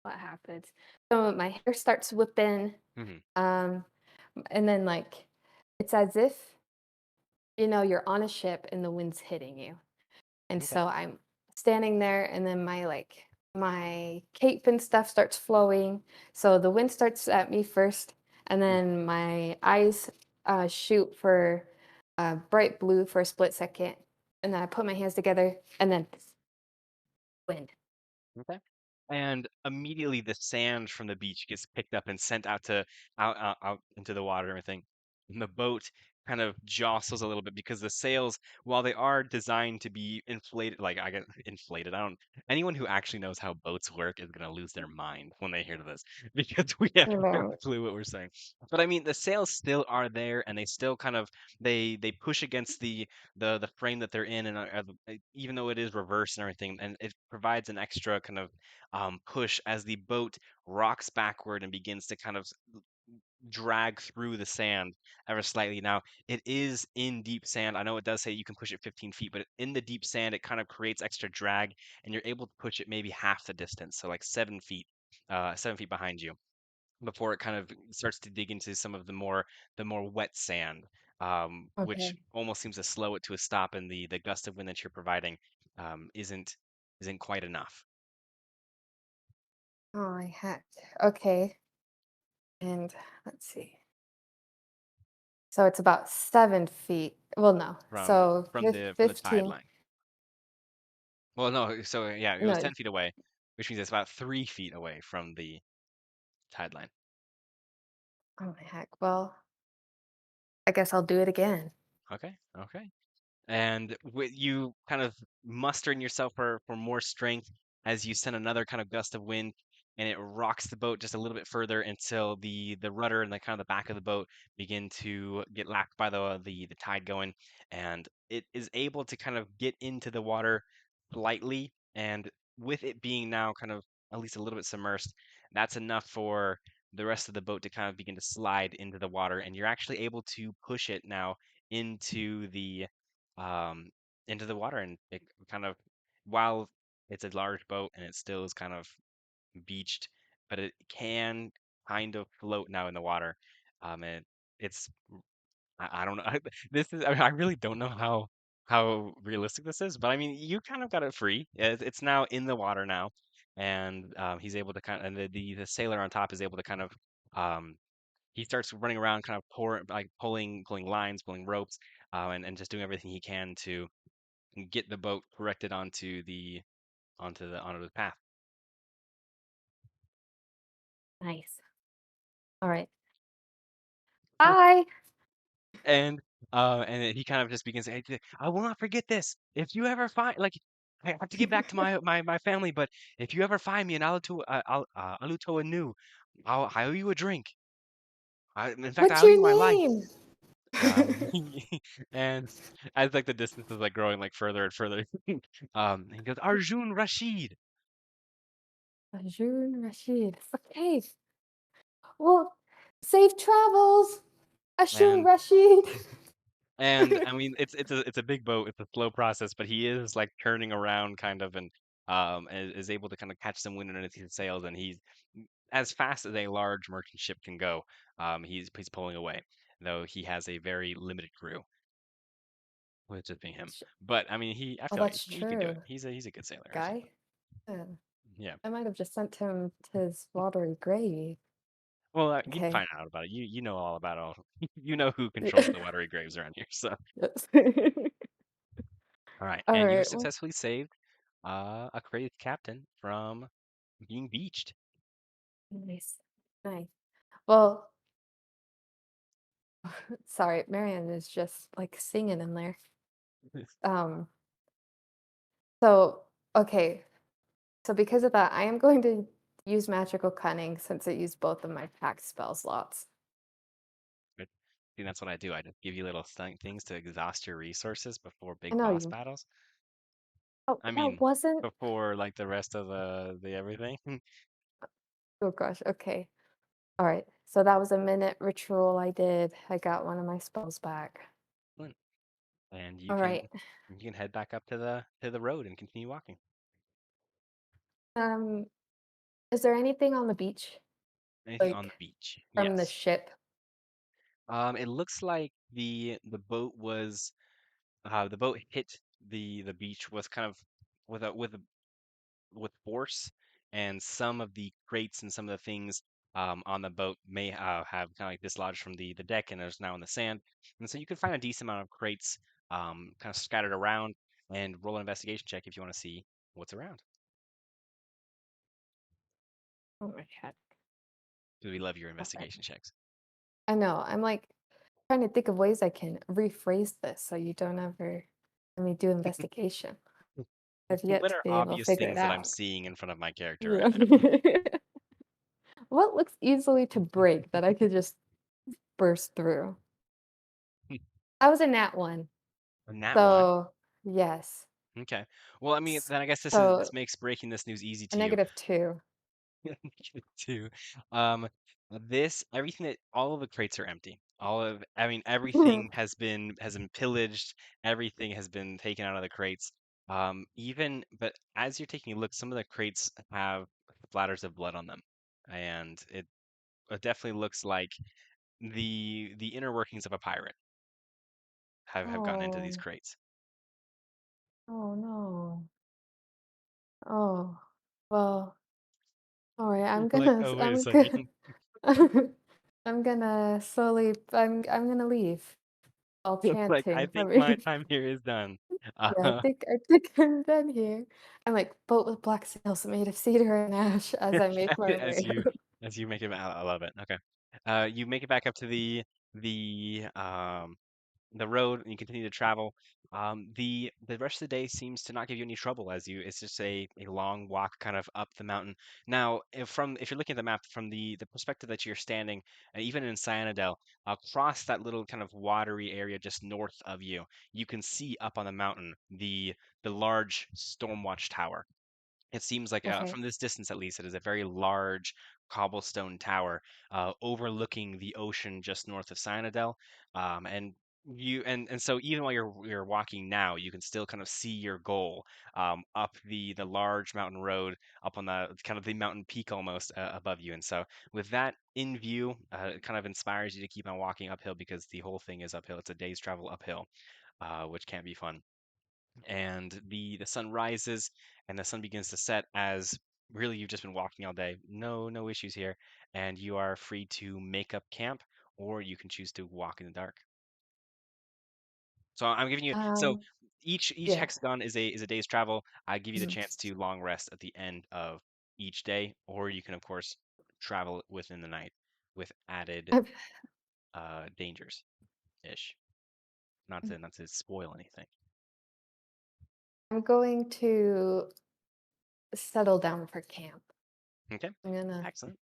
what happens. So my hair starts whipping. Hmm. Um, and then like it's as if you're on a ship and the wind's hitting you. And Okay. so I'm standing there and then my cape and stuff starts flowing. So the wind starts at me first and Mm. then my eyes shoot for bright blue for a split second. And then I put my hands together and then wind. Okay. And immediately the sand from the beach gets picked up and sent out into the water and everything. And the boat kind of jostles a little bit because the sails, while they are designed to be inflated, like I get inflated. I don't. Anyone who actually knows how boats work is gonna lose their mind when they hear this because we have no Around. clue what we're saying. But I mean, the sails still are there, and they still kind of they push against the frame that they're in, and even though it is reversed and everything, and it provides an extra kind of push as the boat rocks backward and begins to kind of drag through the sand ever slightly. Now, it is in deep sand. I know it does say you can push it 15 feet, but in the deep sand, it kind of creates extra drag, and you're able to push it maybe half the distance, so like 7 feet, 7 feet behind you before it kind of starts to dig into some of the more wet sand, which Okay. almost seems to slow it to a stop, and the gust of wind that you're providing isn't quite enough Oh, I hacked. Okay. And let's see. So it's about 7 feet. Well, no. So from the tide 15. line. Well, no, so yeah, it was No. 10 feet away, which means it's about 3 feet away from the tide line. Oh, my heck. Well, I guess I'll do it again. Okay, okay. And with you kind of mustering yourself for more strength as you send another kind of gust of wind, and it rocks the boat just a little bit further until the rudder and the kind of the back of the boat begin to get lapped by the tide going, and it is able to kind of get into the water slightly, and with it being now kind of at least a little bit submersed, that's enough for the rest of the boat to kind of begin to slide into the water, and you're actually able to push it now into um, the water, and it kind of, while it's a large boat and it still is kind of beached, but it can kind of float now in the water. And it's I don't know. This is I really don't know how realistic this is, but I mean you kind of got it free. It's now in the water now, and he's able to kind of, and the sailor on top is able to kind of um, he starts running around, kind of pulling lines, pulling ropes, and just doing everything he can to get the boat corrected onto the path. Nice. All right. Bye. And then he kind of just begins. I will not forget this. If you ever find like. I have to get back to my family, but if you ever find me in Alutoa Nu, I owe you a drink. In fact, I What's owe you your my life. name? Um, and as like the distance is like growing like further and further, he goes, Arjun Rashid. Ajun Rashid. Okay. Well, safe travels. Ashun And Rashid. and I mean it's a big boat, it's a slow process, but he is like turning around kind of, and is able to kind of catch some wind underneath his sails, and he's as fast as a large merchant ship can go. He's pulling away, though he has a very limited crew. with just being him. Sh- But I mean, I Oh, feel like that's he can do it. true. He's a good sailor or something. Guy? Yeah. Yeah. I might have just sent him to his watery grave. Well, you'd Okay. find out about it. You know all about all. You know who controls the watery graves around here. So, Yes. all right, All and you right. Well, successfully saved a crazy captain from being beached. nice. Nice. Well, sorry, Marianne is just like singing in there. Um, so okay. So because of that, I am going to use magical cunning since it used both of my pact spell slots. But I think that's what I do. I just give you little things to exhaust your resources before I big know boss you. battles. Oh, I that mean, wasn't. before like the rest of the everything. Oh gosh. Okay. All right. So that was a minute ritual I did. I got one of my spells back. And All right. you can head back up to the road and continue walking. Um, is there anything on the beach, Anything on like the beach? from the Yes. ship? It looks like the boat was the boat hit the beach was kind of with a with force, and some of the crates and some of the things on the boat may have kind of like dislodged from the deck and is now in the sand. And so you can find a decent amount of crates kind of scattered around and roll an investigation check if you want to see what's around. Oh my God. Because we love your All right. investigation checks. I know. I'm like trying to think of ways I can rephrase this so you don't ever let me do investigation. I've yet What to are be able to obvious figure it things that I'm out. seeing in front of my character right Yeah. now? What looks easily to break that I could just burst through? I was a nat one. And that one. So, yes. Okay. Well, I mean, then I guess So, this makes breaking this news easy a to you. -2. Too. Um, this everything that all of the crates are empty. I mean, everything has been pillaged. Everything has been taken out of the crates. But as you're taking a look, some of the crates have splatters of blood on them, and it definitely looks like the inner workings of a pirate have gotten into these Oh, crates. oh no. Oh, well, all right. You're like, oh, wait a I'm gonna, second. I'm gonna slowly, I'm gonna leave while Like, I chanting. I think my mean, time here is done. yeah, I think I'm done here. I'm like boat with black sails made of cedar and ash as I make my as way. you as you make it I love it. Okay. You make it back up to the the road and you continue to travel. The rest of the day seems to not give you any trouble as you it's just a long walk kind of up the mountain. Now, if you're looking at the map from the perspective that you're standing, even in Cyanidel, across that little kind of watery area just north of you, you can see up on the mountain the large Stormwatch Tower. It seems like, Okay. from this distance at least, it is a very large cobblestone tower overlooking the ocean just north of Cyanidel. And and so even while you're walking now, you can still kind of see your goal up the large mountain road up on the kind of the mountain peak almost above you. And so with that in view, it kind of inspires you to keep on walking uphill because the whole thing is uphill. It's a day's travel uphill, which can be fun. And the sun rises and the sun begins to set as really you've just been walking all day. No issues here, and you are free to make up camp, or you can choose to walk in the dark. So I'm giving you Um, each yeah. hexagon is a day's travel. I give you the Mhm. chance to long rest at the end of each day, or you can of course travel within the night with added I'm, dangers ish. Not to spoil anything. I'm going to settle down for camp. Okay, I'm gonna, excellent.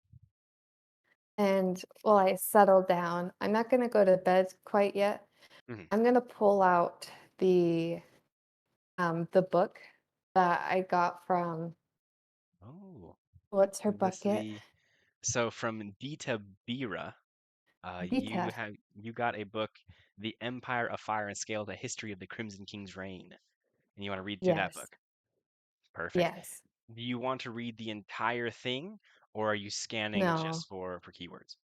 and while I settle down, I'm not gonna go to bed quite yet. Hmm. I'm gonna pull out the book that I got from Oh, what's her is this bucket? the So from Dita Bira, Vita. you got a book, The Empire of Fire and Scale: The History of the Crimson King's Reign, and you want to read through that Yes. book. Perfect. Yes. Do you want to read the entire thing, or are you scanning No. just for keywords?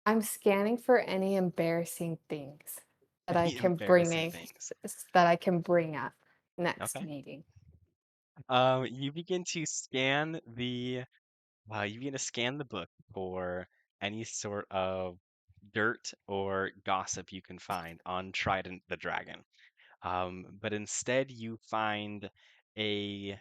I'm scanning for any embarrassing things. that I can Embarrassing bring things. that I can bring up next Okay. meeting. You begin to scan the book for any sort of dirt or gossip you can find on Trident the dragon. But instead you find a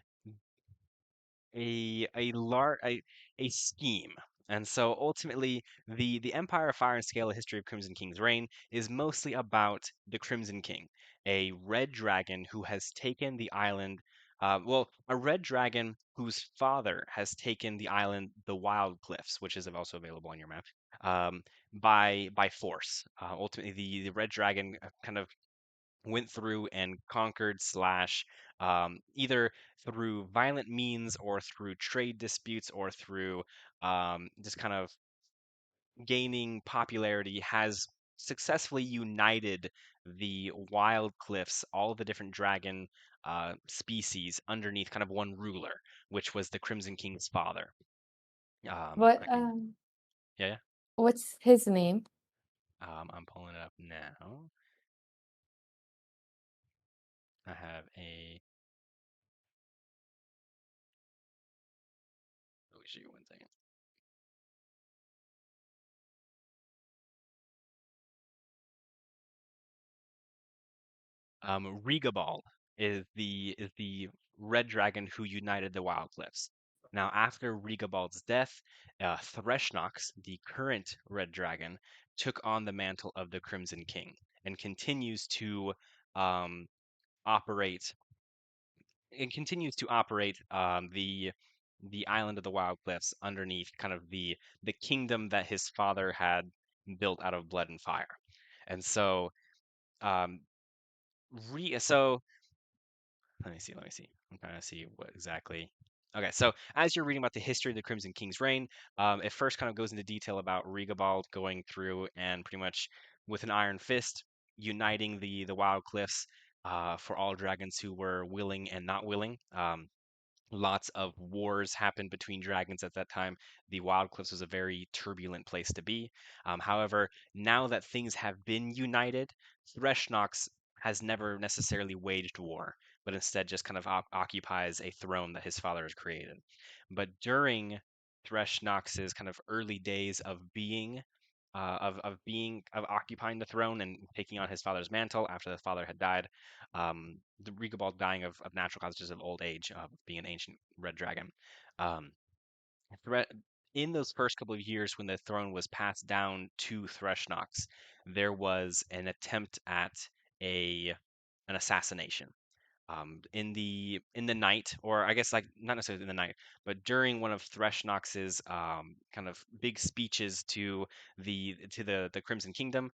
a scheme. And so ultimately, the Empire of Fire and Scale: A History of Crimson King's Reign is mostly about the Crimson King, a red dragon who has taken the island. A red dragon whose father has taken the island, the Wild Cliffs, which is also available on your map, by force. Ultimately, the red dragon kind of went through and conquered slash either through violent means or through trade disputes or through just kind of gaining popularity has successfully united the wild cliffs, all the different dragon species underneath kind of one ruler, which was the Crimson King's father. What I can, yeah, yeah. what's his name? I'm pulling it up now. I have a. Oh, shoot, 1 second. Rigobald is the red dragon who united the Wild Cliffs. Now, after Rigobald's death, Threshnox, the current red dragon, took on the mantle of the Crimson King and um, operate continues to operate the island of the Wild Cliffs underneath kind of the kingdom that his father had built out of blood and fire. And so, um, so let me see. I'm trying to see what exactly. Okay, so as you're reading about the history of the Crimson King's reign, it first kind of goes into detail about Rigobald going through and pretty much with an iron fist uniting the Wild Cliffs for all dragons who were willing and not willing. Lots of wars happened between dragons at that time. The Wild Cliffs was a very turbulent place to be. However, now that things have been united, Threshnox has never necessarily waged war, but instead just kind of occupies a throne that his father has created. But during Threshnox's kind of early days of occupying the throne and taking on his father's mantle after the father had died, the Rigobald dying of natural causes of old age, of being an ancient red dragon. Um, thre- in those first couple of years when the throne was passed down to Threshnox, there was an attempt at a an assassination in the night, or I guess like not necessarily in the night, but during one of Threshnox's kind of big speeches to the Crimson Kingdom,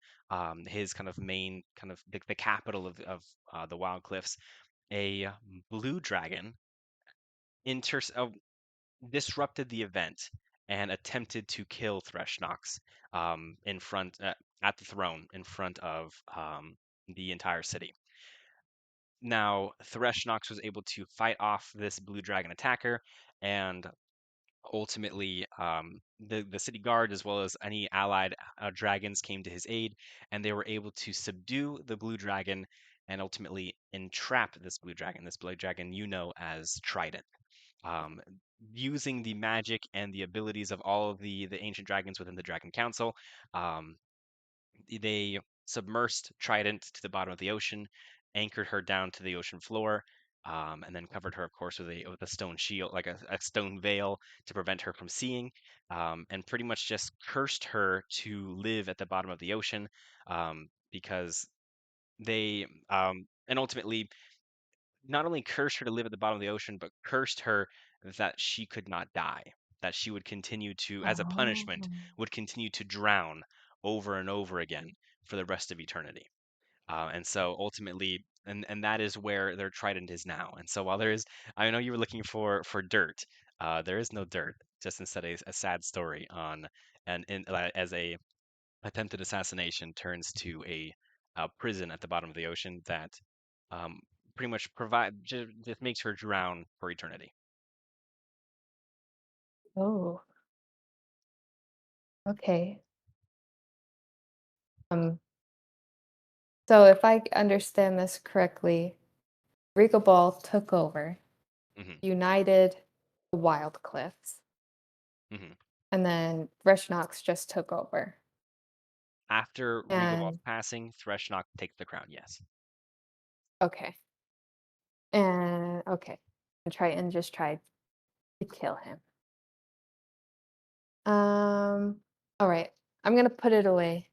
his kind of main kind of the capital of the Wild Cliffs, a blue dragon inter- uh, disrupted the event and attempted to kill Threshnox in front at the throne in front of the entire city. Now, Threshnox was able to fight off this blue dragon attacker, and ultimately, the city guard, as well as any allied dragons, came to his aid, and they were able to subdue the blue dragon and ultimately entrap this blue dragon you know as Trident. Um, Using the magic and the abilities of all of the ancient dragons within the Dragon Council, um, they submersed Trident to the bottom of the ocean, anchored her down to the ocean floor, and then covered her, of course, with a stone shield, like a stone veil, to prevent her from seeing, and pretty much just cursed her to live at the bottom of the ocean, because and ultimately not only cursed her to live at the bottom of the ocean, but cursed her that she could not die, that she would continue to, as a Oh. punishment, would continue to drown over and over again for the rest of eternity. And so ultimately, and that is where their trident is now. And so while there is, I know you were looking for dirt. There is no dirt, just instead a sad story on as a attempted assassination turns to a prison at the bottom of the ocean that um, pretty much just makes her drown for eternity. Oh, okay. Um, So if I understand this correctly, Rico Ball took over, Hmm. united the Wild Cliffs, Hmm. and then Reshnox just took over. After Rigobald's And passing, Threshnok takes the crown. Yes. okay. And okay. And try to kill him. All right. I'm gonna put it away.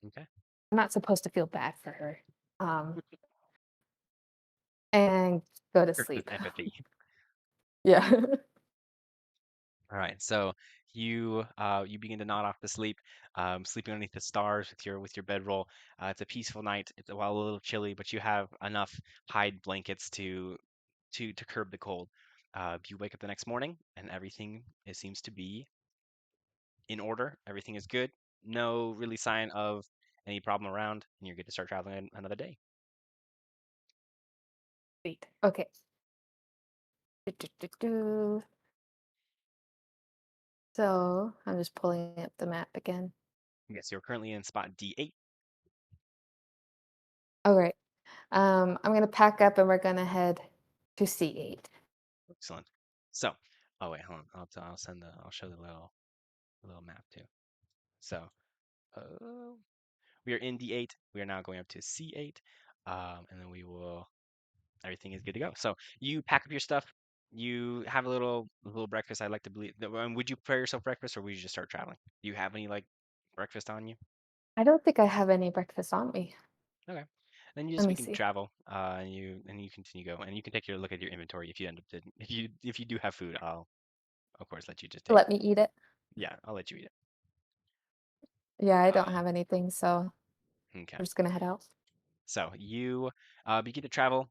Okay. I'm not supposed to feel bad for her. Um, and go to Versus sleep. empathy. Yeah. All right, so you begin to nod off to sleep, sleeping underneath the stars with your bedroll. It's a peaceful night. It's while a little chilly, but you have enough hide blankets to curb the cold. You wake up the next morning, and everything it seems to be in order. Everything is good. No really sign of any problem around, and you're good to start traveling another day. Wait. Okay. Do. So I'm just pulling up the map again. Yes, you're currently in spot D8. All right. I'm gonna pack up and we're gonna head to C8. Excellent. So, oh wait, hold on. I'll show the little map too. So, uh, we are in D8. We are now going up to C8, and then everything is good to go. So you pack up your stuff. You have a little breakfast. I'd like to believe. Would you prepare yourself breakfast, or would you just start traveling? Do you have any like breakfast on you? I don't think I have any breakfast on me. Okay. Then you Let just me begin to see. travel, and you continue go, and you can take your look at your inventory if you end up to, if you do have food. I'll of course let you just take. Let me eat it. Yeah, I'll let you eat it. Yeah, I don't Uh, have anything, so okay. we're just gonna head out. So you begin to travel.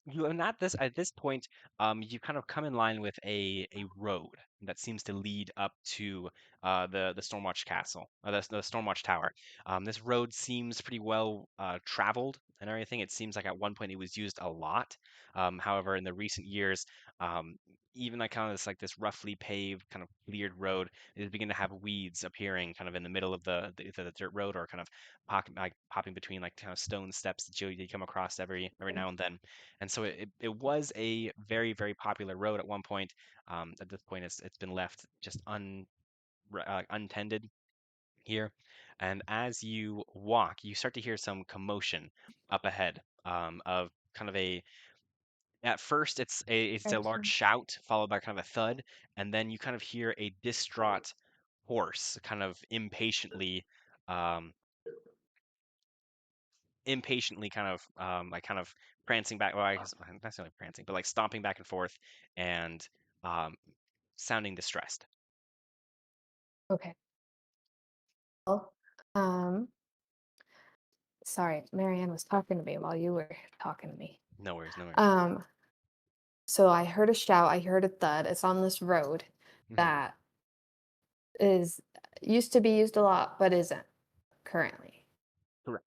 You and at this point, you kind of come in line with a road that seems to lead up to the Stormwatch Castle, the Stormwatch Tower. This road seems pretty well traveled and everything. It seems like at one point it was used a lot. However, in the recent years, um, even like kind of this roughly paved, kind of cleared road is beginning to have weeds appearing kind of in the middle of either the dirt road or kind of popping between like kind of stone steps that you come across every now and then. And so it was a very, very popular road at one point. At this point, it's been left just untended here. And as you walk, you start to hear some commotion up ahead, of kind of a at first it's a large Person. shout followed by kind of a thud, and then you kind of hear a distraught horse kind of um, impatiently kind of prancing back. Well, I guess not necessarily prancing, but like stomping back and forth and um, sounding distressed. Okay. Well, um, sorry, Marianne was talking to me while you were talking to me. No worries, no worries. Um, so I heard a shout, I heard a thud. It's on this road Hmm. that is used to be used a lot, but isn't currently. Correct.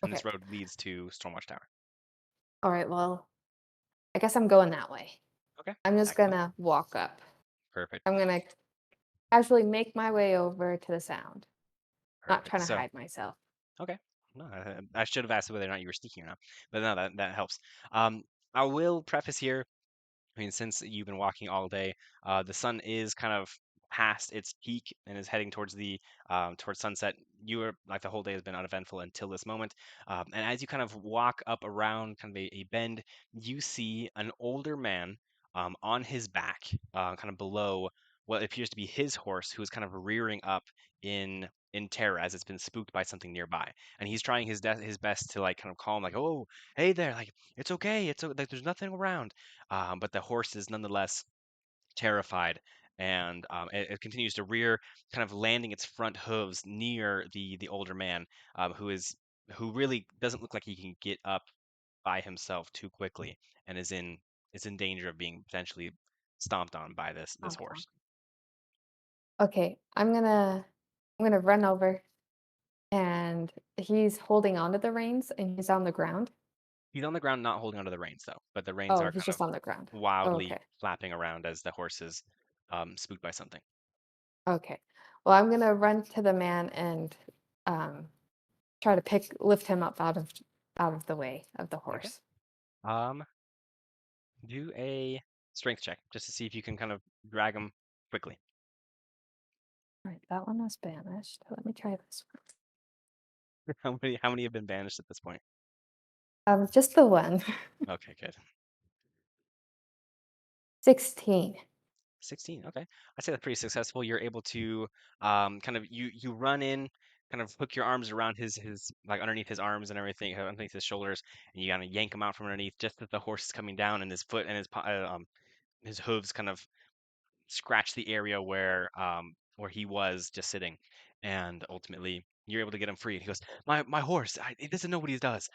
And Okay. this road leads to Stormwatch Tower. All right. Well, I guess I'm going that way. Okay, I'm just excellent, gonna walk up. perfect, I'm gonna casually make my way over to the sound, not perfect. trying to So, hide myself. okay, no, I should have asked whether or not you were sneaking or not, but no, that helps. Um, I will preface here. I mean, since you've been walking all day, the sun is kind of past its peak and is heading towards sunset. You are like the whole day has been uneventful until this moment. And as you kind of walk up around kind of a bend, you see an older man on his back, kind of below what appears to be his horse, who is kind of rearing up in terror as it's been spooked by something nearby. And he's trying his best to like kind of calm, like, "Oh, hey there, like it's okay, like there's nothing around." But the horse is nonetheless terrified, and it continues to rear, kind of landing its front hooves near the older man, who really doesn't look like he can get up by himself too quickly, and is in danger of being potentially stomped on by this Calm down. horse. Okay, I'm gonna run over, and he's holding onto the reins, and he's on the ground. He's on the ground, not holding onto the reins though, but the reins Oh, are he's kind just of on the ground. wildly Okay, flapping around as the horse is spooked by something. okay. Well, I'm gonna run to the man and um try to lift him up out of the way of the Okay. horse. Um, do a strength check just to see if you can kind of drag him quickly. All right, that one was banished. Let me try this How many have been banished at this point? one. Just the one. Okay, good. 16. 16. Okay. I'd say that's pretty successful. You're able to kind of you run in, kind of hook your arms around his like underneath his arms and everything, underneath his shoulders, and you kind of yank him out from underneath just as the horse is coming down, and his foot and his hooves kind of scratch the area where he was just sitting, and ultimately you're able to get him free. And he goes, "My horse, he doesn't know what he does.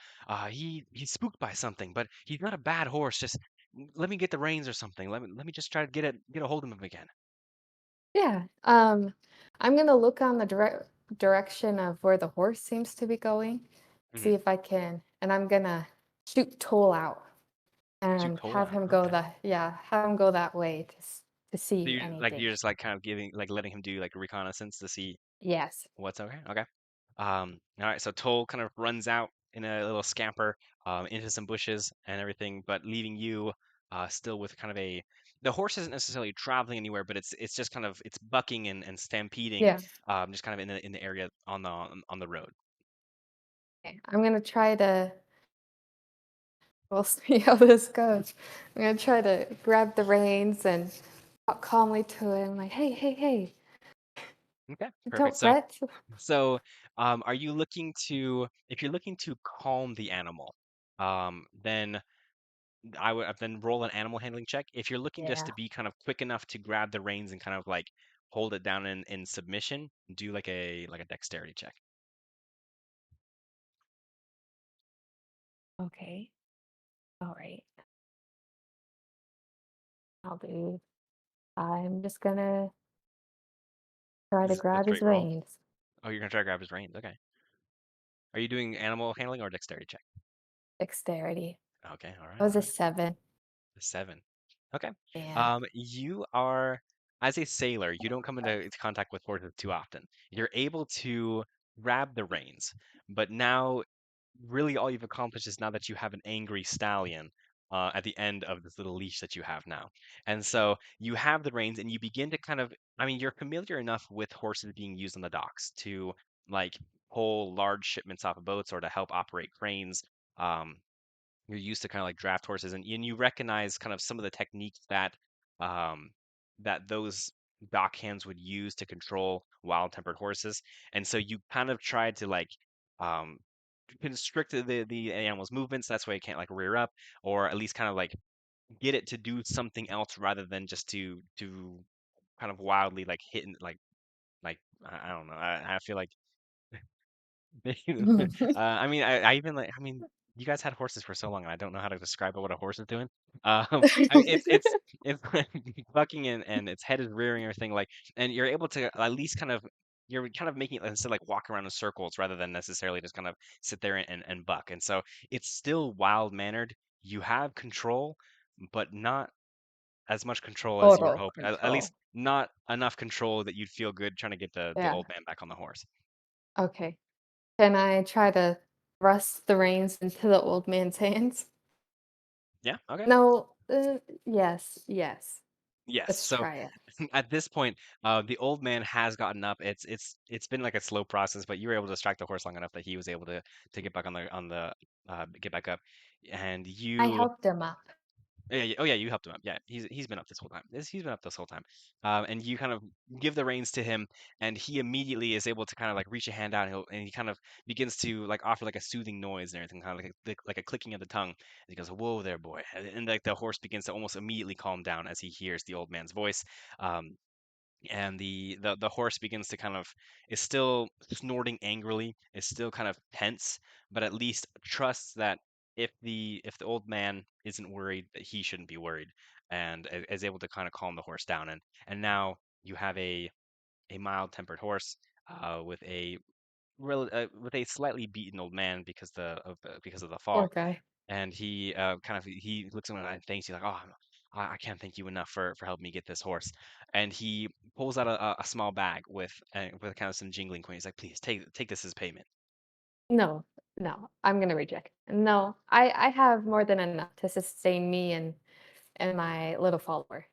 He's spooked by something, but he's not a bad horse. Just let me get the reins or something. Let me just try to get a hold of him again." Yeah. I'm gonna look on the direction of where the horse seems to be going, Hmm. see if I can, and I'm gonna shoot Toll out Shoot and Toll have out. him go Okay. the yeah, have him go that way to So see you're anything. just like kind of giving like letting him do like a reconnaissance to see Yes. what's okay. Okay. All right, so Toll kind of runs out in a little scamper into some bushes and everything, but leaving you still with kind of the horse isn't necessarily traveling anywhere, but it's just kind of it's bucking and stampeding, Yeah. just kind of in the area on the road. Okay. I'm gonna try to we'll see how this goes. I'm gonna try to grab the reins and talk calmly to him, like, hey, hey, hey, Okay, perfect. don't So fret. so are you looking to if you're looking to calm the animal, then I would then roll an animal handling check. If you're looking just Yeah. to be kind of quick enough to grab the reins and kind of like hold it down in submission, do like a dexterity check. Okay. All right. I'll do. I'm just gonna try to Is it a grab his straight roll? reins. Oh, you're gonna try to grab his reins. Okay. Are you doing animal handling or dexterity check? Dexterity. Okay. All That right. was All a right. 7. A 7. Okay. Yeah. You are as a sailor, you don't come into contact with horses too often. You're able to grab the reins, but now really all you've accomplished is now that you have an angry stallion at the end of this little leash that you have now. And so you have the reins and you begin to kind of, I mean, you're familiar enough with horses being used on the docks to like pull large shipments off of boats or to help operate cranes. Um, you're used to kind of like draft horses and you recognize kind of some of the techniques um, that those dock hands would use to control wild-tempered horses. And so you kind of tried to like um, constrict the animal's movements. That's why it can't like rear up, or at least kind of like get it to do something else rather than just to kind of wildly like hit and like I don't know. I feel like I mean, I even like, I mean, you guys had horses for so long, and I don't know how to describe what a horse is doing. I mean, it's like bucking and its head is rearing and everything like, and you're able to at least kind of you're kind of making it instead like walk around in circles rather than necessarily just kind of sit there and buck. And so it's still wild mannered. You have control, but not as much control as you were Total hoping. At least control. not enough control that you'd feel good trying to get the Yeah. old man back on the horse. Okay. Can I try to thrust the reins into the old man's hands? Yeah. Okay. No. Yes. Yes. Yes. Let's So try it. at this point, the old man has gotten up. It's been like a slow process, but you were able to distract the horse long enough that he was able to get back on the get back up, and I you. helped him up. Yeah, yeah, oh yeah, you helped him up. Yeah, he's been up this whole time. He's been up this whole time. And you kind of give the reins to him, and he immediately is able to kind of like reach a hand out, and he kind of begins to like offer like a soothing noise and everything, kind of like a clicking of the tongue. And he goes, "Whoa there, boy," and like the horse begins to almost immediately calm down as he hears the old man's voice. Um, and the horse begins to kind of is still snorting angrily, is still kind of tense, but at least trusts that if the old man isn't worried, that he shouldn't be worried, and is able to kind of calm the horse down. And now you have a mild-tempered horse with a slightly beaten old man because of the Poor fall, guy. and he kind of he looks at him and thanks you like, oh, I can't thank you enough for helping me get this horse. And he pulls out a small bag with kind of some jingling coins. He's like, please take this as payment. No, no, I'm gonna reject. No, I have more than enough to sustain me and my little follower.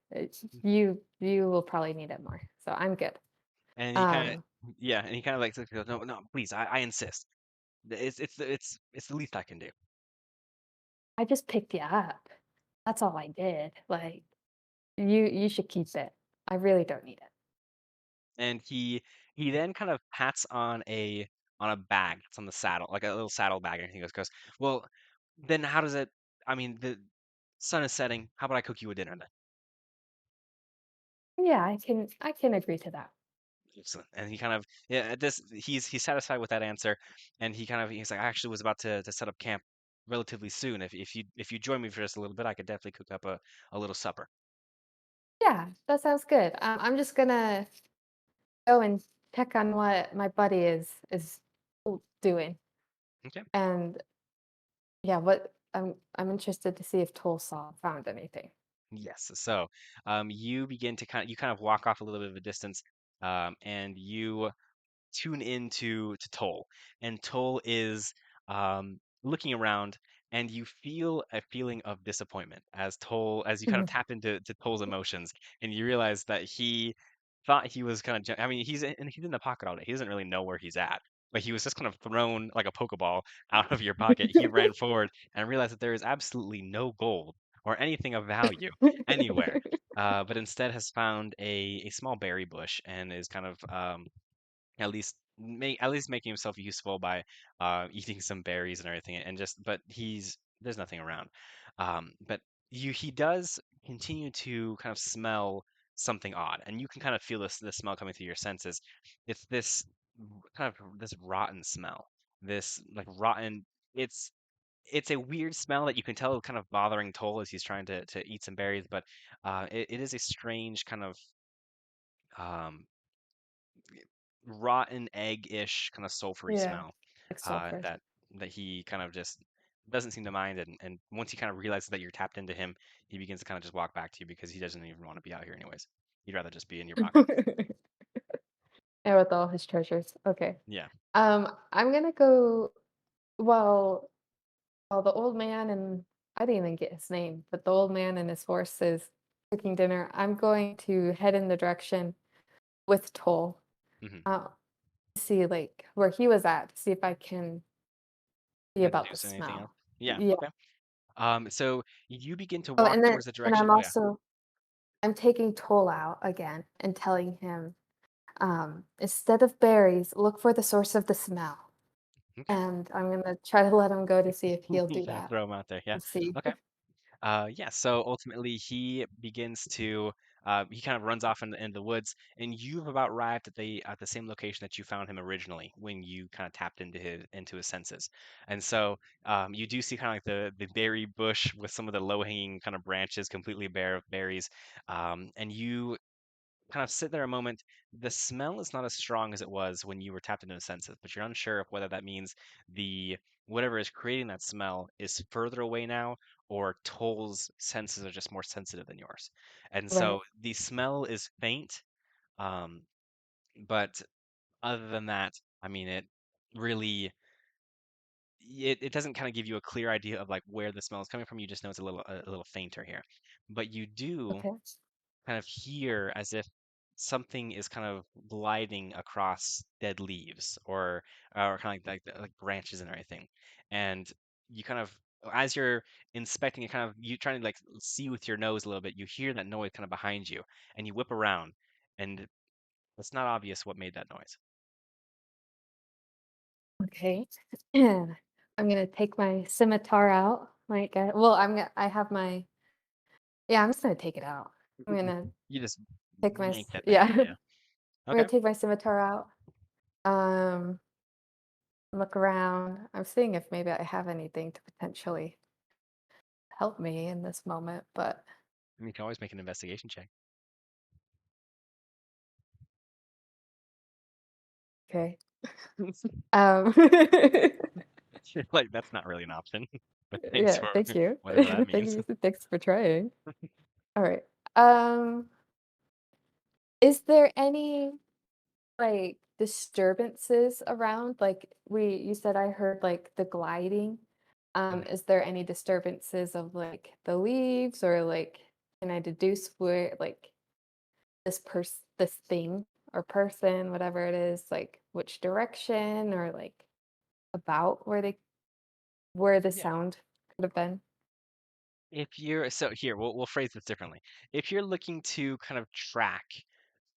You will probably need it more, so I'm good. And he kind of, Um, yeah, and he kind of like goes, no, no, please, I insist. It's the least I can do. I just picked you up. That's all I did. Like, you should keep it. I really don't need it. And he then kind of pats on a bag that's on the saddle, like a little saddle bag, and he goes, well, then how does it? I mean, the sun is setting. How about I cook you a dinner then? Yeah, I can agree to that. Excellent. And he kind of, yeah, at this he's satisfied with that answer, and he's like, I actually was about to set up camp relatively soon. If you join me for just a little bit, I could definitely cook up a little supper. Yeah, that sounds good. I'm just gonna go and check on what my buddy is doing, Okay. and yeah, what I'm interested to see if Tulsa found anything. Yes. So, you kind of walk off a little bit of a distance, and you tune into to Toll, and Toll is looking around, and you feel a feeling of disappointment as you kind of Mhm. tap into Toll's emotions, and you realize that he thought he was kind of. I mean, he's in the pocket all day. He doesn't really know where he's at. But he was just kind of thrown like a Pokeball out of your pocket. He ran forward and realized that there is absolutely no gold or anything of value anywhere. But instead has found a small berry bush and is kind of at least making himself useful by eating some berries and everything, and just but there's nothing around. But he does continue to kind of smell something odd, and you can kind of feel this smell coming through your senses. It's this kind of this rotten smell, this like rotten. It's it's a weird smell that you can tell kind of bothering Toll as he's trying to eat some berries, but it is a strange kind of um, rotten egg-ish kind of sulfury Yeah, smell like sulfur. that he kind of just doesn't seem to mind, and once he kind of realizes that you're tapped into him, he begins to kind of just walk back to you because he doesn't even want to be out here anyways. He'd rather just be in your pocket. And with all his treasures. Okay. Yeah. I'm gonna go while while the old man and I didn't even get his name, but the old man and his horse is cooking dinner. I'm going to head in the direction with Toll, Hmm. uh, see like where he was at, see if I can see Kind of about the deduce anything else? smell. Yeah. Yeah. Okay. So you begin to Oh, walk towards the and direction. I'm Oh yeah. also I'm taking Toll out again and telling him, instead of berries, look for the source of the smell. Okay. And I'm gonna try to let him go to see if he'll You do kind of that throw him out there. Yeah. and see. Okay. Yeah, so ultimately he begins to he kind of runs off in the woods, and you've about arrived at the same location that you found him originally when you kind of tapped into his senses. And so you do see kind of like the berry bush with some of the low-hanging kind of branches completely bare of berries. And you kind of sit there a moment. The smell is not as strong as it was when you were tapped into the senses, but you're unsure of whether that means the whatever is creating that smell is further away now, or Toll's senses are just more sensitive than yours. And so Right. the smell is faint, um, but other than that, I mean, really it doesn't kind of give you a clear idea of like where the smell is coming from. You just know it's a little fainter here, but you do Okay. kind of hear as if something is kind of gliding across dead leaves or kind of like branches and everything. And you kind of as you're inspecting it, kind of you trying to like see with your nose a little bit, you hear that noise kind of behind you, and you whip around, and it's not obvious what made that noise. Okay. And I'm gonna take my scimitar out. Like, well, I have my yeah. I'm just gonna take it out. I'm gonna You just take my yank that thing yeah. out, I'm yeah. gonna Okay. take my scimitar out. Um, look around. I'm seeing if maybe I have anything to potentially help me in this moment. But You can always make an investigation check. okay. Um, Like that's not really an option, but thanks yeah. for Thank you. whatever that Thank means. you. Thanks for trying. All right. Um, is there any like? disturbances around? Like you said I heard like the gliding. Mhm. Is there any disturbances of like the leaves or like can I deduce where like this thing or person, whatever it is, like which direction or like about where the Yeah. sound could have been? If you're so here, we'll phrase this differently. If you're looking to kind of track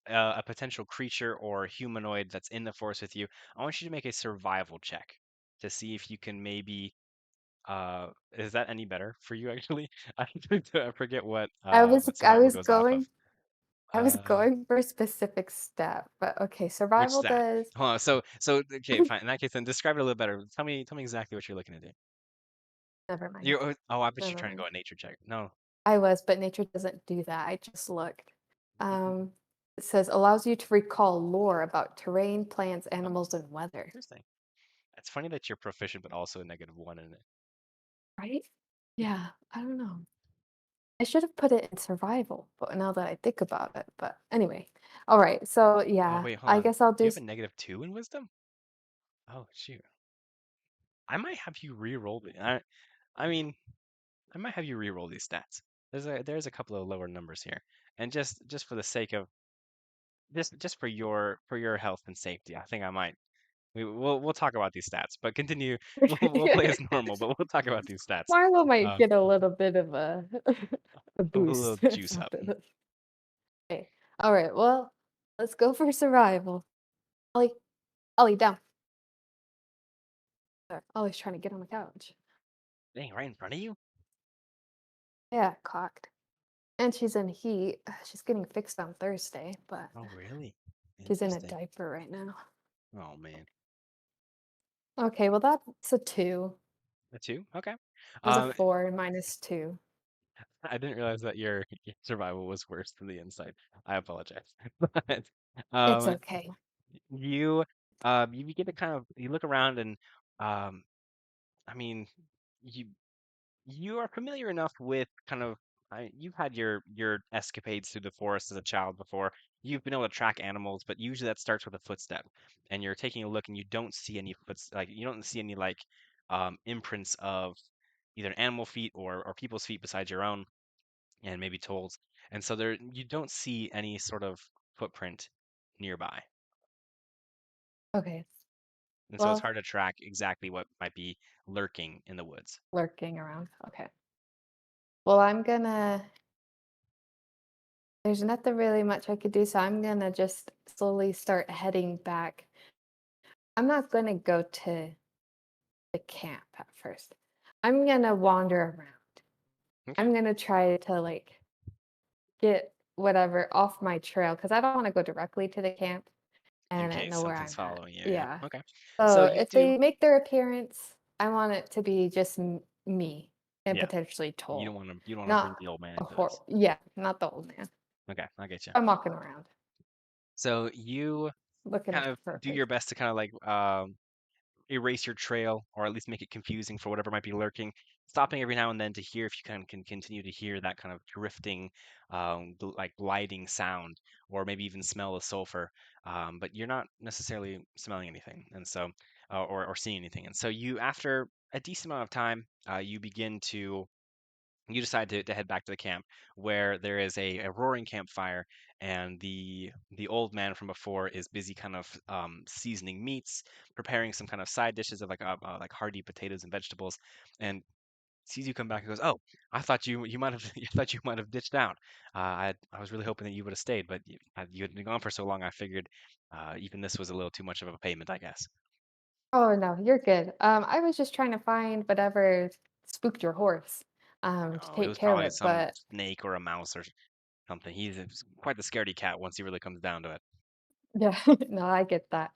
a potential creature or humanoid that's in the forest with you, I want you to make a survival check to see if you can maybe. Is that any better for you actually? I forget what I survival was goes off of. going I was Uh, going for a specific step, but okay, which survival stat? does Hold on. So okay, fine. In that case, then describe it a little better. Tell me exactly what you're looking to do. never mind. Oh, I bet you're Never trying to go mind. a nature check. No. I was, but nature doesn't do that. I just looked. Mhm. Um, it says allows you to recall lore about terrain, plants, Oh, animals, and weather. interesting. It's funny that you're proficient, but also a -1 in it. Right? Yeah, I don't know. I should have put it in survival, but now that I think about it, but anyway. All right, so Oh, yeah, wait, hold I on. guess I'll Do you do have a -2 in wisdom? Oh, shoot. I might have you re-roll it. I mean, I might have you re-roll these stats. There's a couple of lower numbers here, and just for the sake of just for your health and safety, I think I might. We'll talk about these stats, but continue. We'll play as normal, but we'll talk about these stats. Marlow might Uh, get a little bit of a a a little boost juice up. after this. Okay. All right, well, let's go for survival. Ollie, Ollie, down. Sorry, Ollie's trying to get on the couch. Dang, right in front of you? Yeah, cocked. And she's in heat. She's getting fixed on Thursday, but Oh, really? she's in a Interesting. diaper right now. Oh man, Okay, well that's a 2. a two? Okay. It was a Um, 4 minus 2. I didn't realize that your survival was worse than the inside. I apologize. But It's um, okay. you you get to kind of you look around and um, I mean you you are familiar enough with kind of you've had your escapades through the forest as a child before. You've been able to track animals, but usually that starts with a footstep, and you're taking a look and you don't see any you don't see any like imprints of either animal feet or people's feet besides your own and maybe tolls. And so there you don't see any sort of footprint nearby. Okay. And so it's Well, hard to track exactly what might be lurking in the woods. lurking around. Okay. Well, there's nothing really much I could do, so I'm gonna just slowly start heading back. I'm not gonna go to the camp at first. I'm gonna wander around. Okay. I'm gonna try to like get whatever off my trail because I don't want to go directly to the camp In and case know where something's I'm at. following you. Yeah. Yeah. Okay. So So you if do. they make their appearance, I want it to be just me and Yeah. potentially Toll, You don't want to bring not the old man a into this. yeah, not the old man. Okay, I get you. I'm walking around So you looking kind of for a do your face. best to kind of like erase your trail or at least make it confusing for whatever might be lurking, stopping every now and then to hear if you can continue to hear that kind of drifting, like gliding sound, or maybe even smell the sulfur. But you're not necessarily smelling anything, and so or seeing anything. And so you, after a decent amount of time, you begin to you decide to head back to the camp where there is a roaring campfire and the old man from before is busy kind of seasoning meats, preparing some kind of side dishes of like hearty potatoes and vegetables, and sees you come back and goes, "Oh, I thought you might have I thought you might have ditched out. I was really hoping that you would have stayed, but you had been gone for so long. I figured even this was a little too much of a payment, I guess." Oh no, you're good. I was just trying to find whatever spooked your horse, to Oh, it take was care of probably it. some But snake or a mouse or something. He's quite the scaredy cat once he really comes down to it. yeah, no, I get that.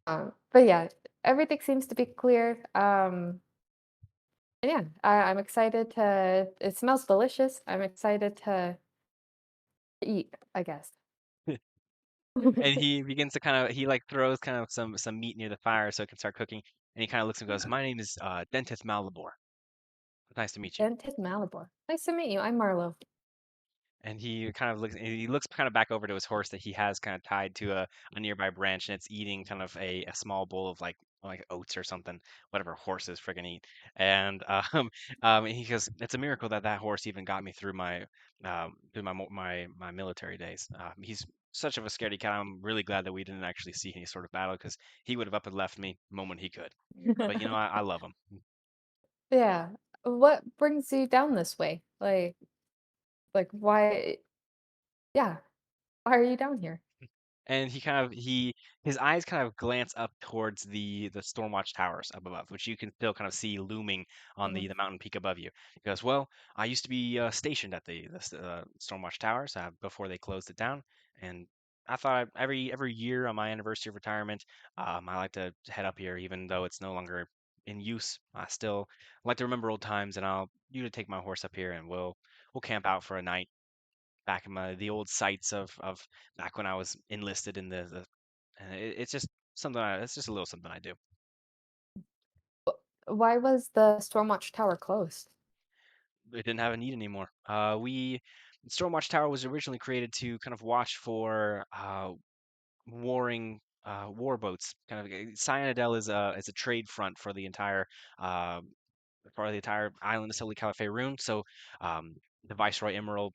But yeah, everything seems to be clear. And yeah, I'm excited to. It smells delicious. I'm excited to eat, I guess. And he begins to kind of he like throws kind of some meat near the fire so it can start cooking. And he kind of looks and goes, "My name is Dentist Malibor. Nice to meet you." Dented Malibor. Nice to meet you. I'm Marlow. And he looks kind of back over to his horse that he has kind of tied to a nearby branch, and it's eating kind of a small bowl of like oats or something, whatever horses friggin' eat. And and he goes, it's a miracle that that horse even got me through my military days. He's such of a scaredy cat. I'm really glad that we didn't actually see any sort of battle because he would have up and left me the moment he could. But I love him. Yeah. What brings you down this way? Why yeah, why are you down here? And his eyes kind of glance up towards the Stormwatch towers up above, which you can still kind of see looming on Mhm. the mountain peak above you. He goes, "Well, I used to be stationed at the Stormwatch towers before they closed it down, and I thought every year on my anniversary of retirement, I like to head up here, even though it's no longer in use. I still like to remember old times, and I'll you to take my horse up here, and we'll camp out for a night back in the old sites of back when I was enlisted in the and it's just it's just a little something I do. Why was the Stormwatch Tower closed? It didn't have a need anymore. We Stormwatch Tower was originally created to kind of watch for warring war boats. Kind of Cyanidel is a trade front uh, for the entire island of Silly Califaroon. So the Viceroy Emerald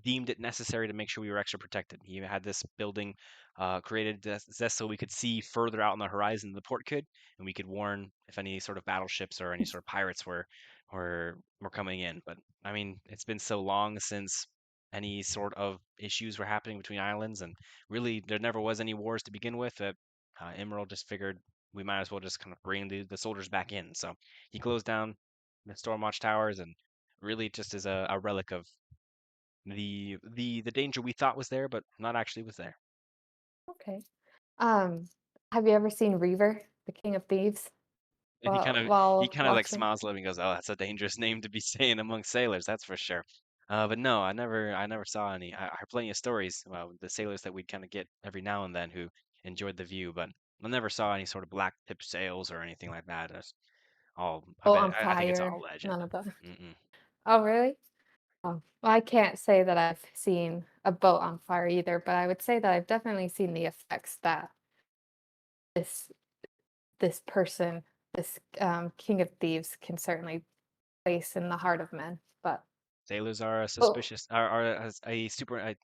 deemed it necessary to make sure we were extra protected. He had this building created just so we could see further out on the horizon than the port could, and we could warn if any sort of battleships or any sort of pirates were coming in. But I mean, it's been so long since any sort of issues were happening between islands, and really there never was any wars to begin with. That Emerald just figured we might as well just kind of bring the soldiers back in. So he closed down the Stormwatch towers and really just as a relic of the danger we thought was there, but not actually was there. Okay. Um, have you ever seen Reaver, the King of Thieves, And he while kind of like watching? smiles a little and goes, "Oh, that's a dangerous name to be saying among sailors, that's for sure." But no, I never saw any. I heard plenty of stories about the sailors that we'd kind of get every now and then who enjoyed the view, but I never saw any sort of black tip sails or anything like that. It's all, Boat on I think it's all fire? legend. None of that. Mm-mm. Oh, really? Oh, well, I can't say that I've seen a boat on fire either, but I would say that I've definitely seen the effects that this this person, this King of Thieves, can certainly place in the heart of men. But Sailors are oh, a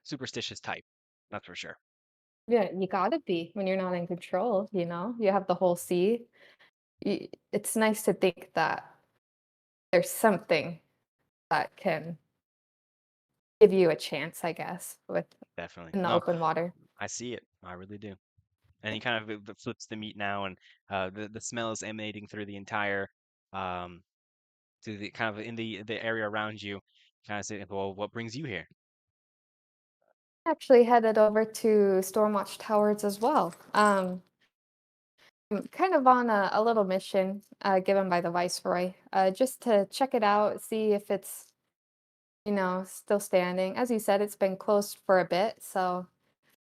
superstitious type, that's for sure. yeah, you gotta be when you're not in control. You have the whole sea. It's nice to think that there's something that can give you a chance, I guess, with Definitely. in the No, open water. I see it. I really do. And he kind of flips the meat now, and the smell is emanating through the entire um to the kind of in the area around you. Kind of say, well, what brings you here? Actually headed over to Stormwatch Towers as well. I'm kind of on a little mission given by the Viceroy, just to check it out, see if it's, still standing. As you said, it's been closed for a bit, so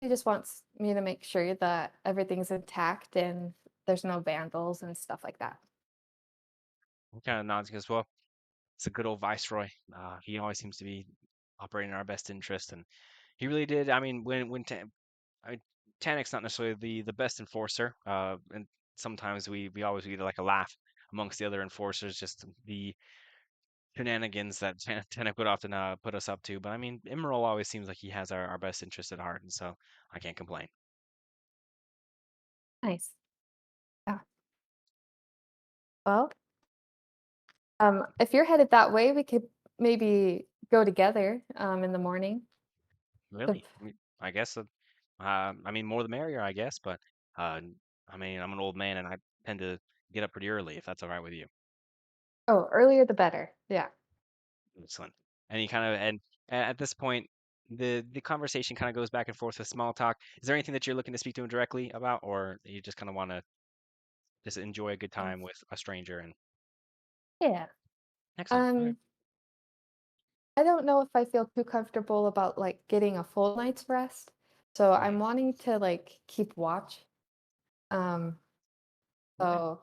he just wants me to make sure that everything's intact and there's no vandals and stuff like that. He kind of nods and goes, well, it's a good old viceroy. He always seems to be operating in our best interest, and he really did. I mean, I mean, Tanik's not necessarily the best enforcer, and sometimes we always get like a laugh amongst the other enforcers, just the shenanigans that Tanik would often put us up to. But I mean, Emerald always seems like he has our best interest at heart, and so I can't complain. Nice. Yeah. Well, if you're headed that way, we could maybe go together in the morning. The- Really, I guess. I mean, more the merrier, I guess. But uh, I mean, I'm an old man, and I tend to get up pretty early, if that's all right with you. Oh, earlier the better. Yeah. Excellent. And he at this point, the conversation kind of goes back and forth with small talk. Is there anything that you're looking to speak to him directly about, or you just kind of want to just enjoy a good Um, time with a stranger? And yeah. excellent. All right. Um, I don't know if I feel too comfortable about like getting a full night's rest. So Mhm. I'm wanting to like keep watch. Um, Okay. so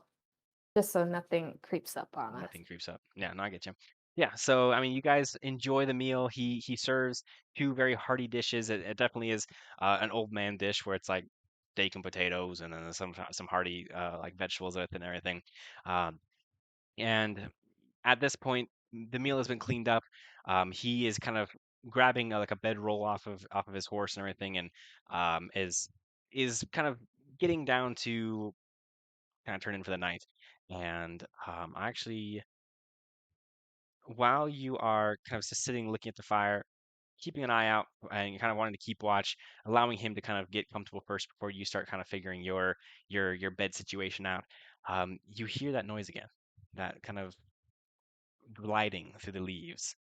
just so nothing creeps up on us. Nothing creeps up. Yeah, no, I get you. Yeah, so I mean, you guys enjoy the meal. He serves two very hearty dishes. It definitely is an old man dish where it's like steak and potatoes, and then some hearty like vegetables with it and everything. Um, and at this point, the meal has been cleaned up. He is kind of grabbing like a bedroll off of his horse and everything, and is kind of getting down to kind of turn in for the night. And actually, while you are kind of just sitting looking at the fire, keeping an eye out and kind of wanting to keep watch, allowing him to kind of get comfortable first before you start kind of figuring your bed situation out. You hear that noise again, that kind of gliding through the leaves,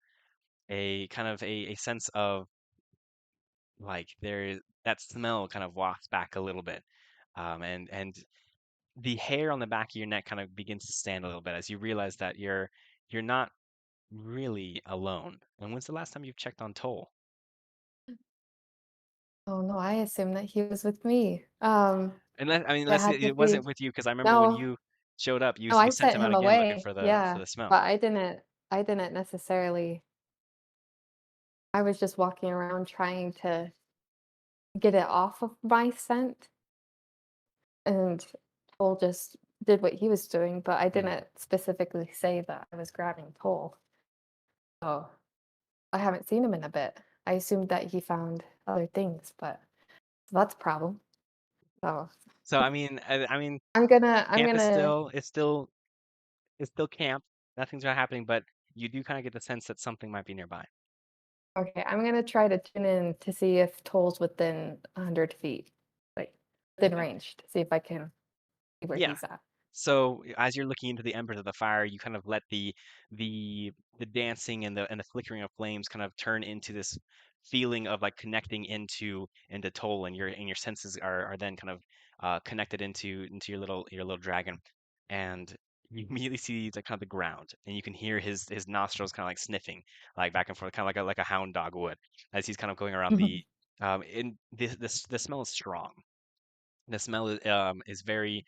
a kind of a sense of like that smell kind of wafts back a little bit, and the hair on the back of your neck kind of begins to stand a little bit as you realize that you're not really alone. And when's the last time you've checked on Toll? Oh, no, I assumed that he was with me. Unless, I mean, It unless had to it be wasn't with you, because I remember when no, you showed up, no, you I sent sent him out him again looking away, for the yeah, smell. but I didn't necessarily I was just walking around trying to get it off of my scent, and Toll just did what he was doing, but I Mm. didn't specifically say that I was grabbing Toll. So, I haven't seen him in a bit. I assumed that he found other things, but that's a problem. So, So I mean, I'm camp is gonna still camp. Nothing's not happening, but you do kind of get the sense that something might be nearby. okay, I'm gonna try to tune in to see if Toll's within 100 feet, like, within Okay. range to see if I can see where Yeah. he's at. So as you're looking into the embers of the fire, you kind of let the the dancing and the flickering of flames kind of turn into this feeling of like connecting into Toll, and your senses are then kind of connected into your little dragon, and you immediately see the kind of the ground, and you can hear his nostrils kind of like sniffing like back and forth, kind of like a hound dog would, as he's kind of going around the in this the smell is strong. The smell is very